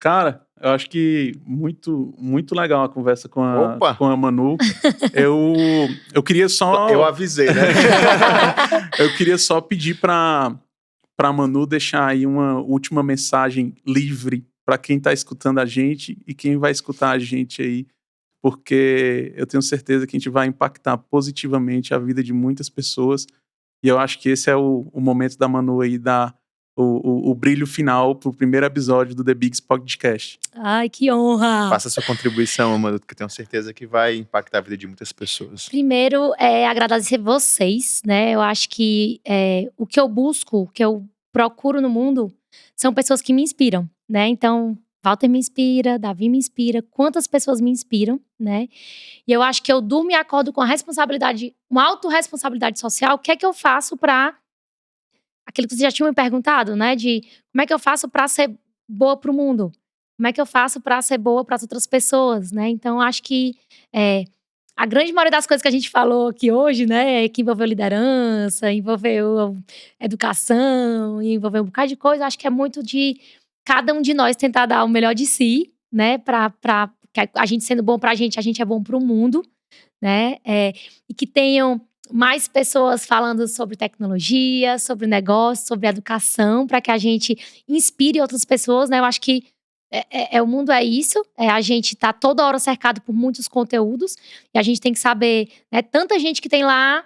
Speaker 1: Cara, eu acho que muito, muito legal a conversa com a Manu. Eu queria só...
Speaker 2: Eu avisei, né?
Speaker 1: Eu queria só pedir pra Manu deixar aí uma última mensagem livre pra quem tá escutando a gente e quem vai escutar a gente aí, porque eu tenho certeza que a gente vai impactar positivamente a vida de muitas pessoas, e eu acho que esse é o momento da Manu aí dar o brilho final pro primeiro episódio do The Bigs Podcast.
Speaker 3: Ai, que honra!
Speaker 2: Faça sua contribuição, Manu, porque eu tenho certeza que vai impactar a vida de muitas pessoas.
Speaker 3: Primeiro, agradecer vocês, né? Eu acho que o que eu busco, o que eu procuro no mundo, são pessoas que me inspiram, né? Então, Walter me inspira, Davi me inspira, quantas pessoas me inspiram, né? E eu acho que eu durmo e acordo com a responsabilidade, uma autorresponsabilidade social. O que é que eu faço pra... Aquilo que você já tinha me perguntado, né? De como é que eu faço pra ser boa pro mundo? Como é que eu faço pra ser boa pras outras pessoas, né? Então, eu acho que a grande maioria das coisas que a gente falou aqui hoje, né? Que envolveu liderança, envolveu educação, envolveu um bocado de coisa. Acho que é muito de cada um de nós tentar dar o melhor de si, né? Pra que a gente sendo bom pra gente é bom pro mundo, né? E que tenham mais pessoas falando sobre tecnologia, sobre negócio, sobre educação, para que a gente inspire outras pessoas, né? Eu acho que o mundo é isso, a gente tá toda hora cercado por muitos conteúdos e a gente tem que saber, né? Tanta gente que tem lá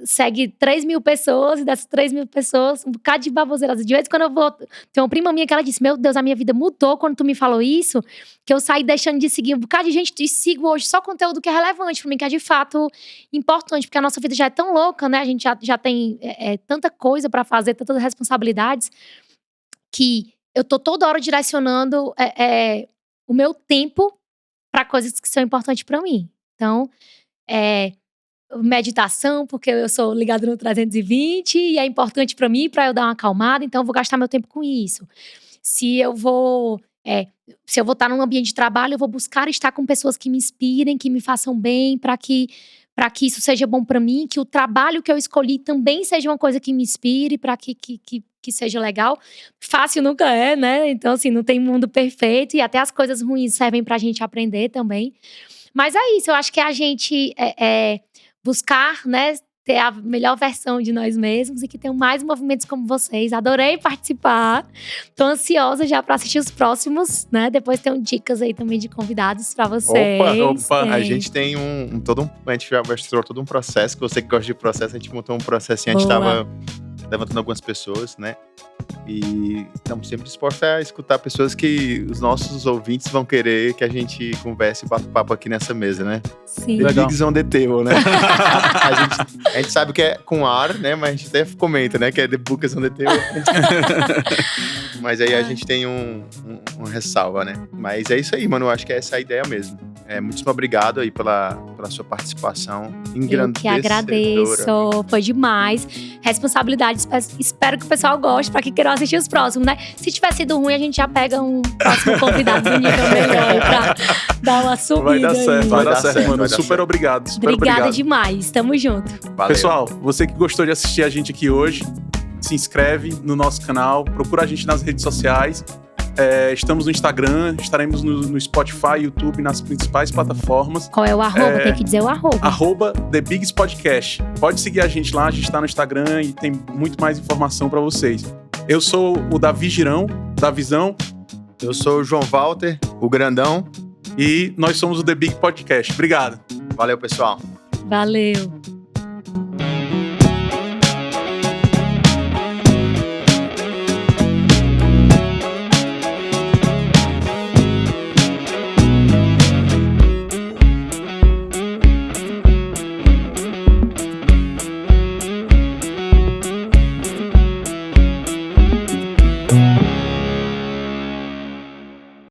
Speaker 3: segue 3.000 pessoas e dessas 3.000 pessoas, um bocado de baboseira. De vez em quando eu vou... Tem uma prima minha que ela disse, meu Deus, a minha vida mudou quando tu me falou isso, que eu saí deixando de seguir um bocado de gente e sigo hoje só conteúdo que é relevante pra mim, que é de fato importante, porque a nossa vida já é tão louca, né? A gente já tem tanta coisa pra fazer, tantas responsabilidades, que eu tô toda hora direcionando o meu tempo pra coisas que são importantes pra mim. Então, meditação, porque eu sou ligada no 320 e é importante pra mim, pra eu dar uma acalmada, então eu vou gastar meu tempo com isso. Se eu vou estar num ambiente de trabalho, eu vou buscar estar com pessoas que me inspirem, que me façam bem, pra que isso seja bom pra mim, que o trabalho que eu escolhi também seja uma coisa que me inspire, pra que seja legal. Fácil nunca é, né? Então, assim, não tem mundo perfeito e até as coisas ruins servem pra gente aprender também. Mas é isso, eu acho que a gente buscar, né, ter a melhor versão de nós mesmos e que tenham mais movimentos como vocês. Adorei participar. Tô ansiosa já pra assistir os próximos, né? Depois tem dicas aí também de convidados pra vocês.
Speaker 2: Opa! A gente tem a gente já mostrou todo um processo, que você que gosta de processo, a gente montou um processinho, a gente tava levantando algumas pessoas, né? E estamos sempre dispostos a escutar pessoas que os nossos ouvintes vão querer que a gente converse e bata papo aqui nessa mesa, né?
Speaker 3: Sim.
Speaker 2: The Bigs on the Table, né? a gente sabe que é com ar, né? Mas a gente até comenta, né? Que é The Books on the Table. Mas aí a gente tem uma ressalva, né? Mas é isso aí, mano. Eu acho que é essa a ideia mesmo. Muitíssimo obrigado aí pela sua participação.
Speaker 3: Eu que agradeço. Foi demais. Responsabilidade. Espero que o pessoal goste, pra que queiram assistir os próximos, né? Se tiver sido ruim, a gente já pega um próximo convidado do nível melhor pra dar uma subida.
Speaker 1: Vai dar certo,
Speaker 2: vai dar certo,
Speaker 1: mano.
Speaker 2: vai dar
Speaker 1: Super
Speaker 2: certo.
Speaker 1: obrigado.
Speaker 3: Obrigada demais. Tamo junto.
Speaker 2: Valeu.
Speaker 1: Pessoal, você que gostou de assistir a gente aqui hoje, se inscreve no nosso canal, procura a gente nas redes sociais. Estamos no Instagram, estaremos no Spotify, YouTube, nas principais plataformas.
Speaker 3: Qual é o arroba? Tem que dizer o arroba.
Speaker 1: @The Bigs Podcast. Pode seguir a gente lá, a gente tá no Instagram e tem muito mais informação pra vocês. Eu sou o Davi Girão, da Visão.
Speaker 2: Eu sou o João Walter, o grandão.
Speaker 1: E nós somos o The Big Podcast. Obrigado.
Speaker 2: Valeu, pessoal.
Speaker 3: Valeu.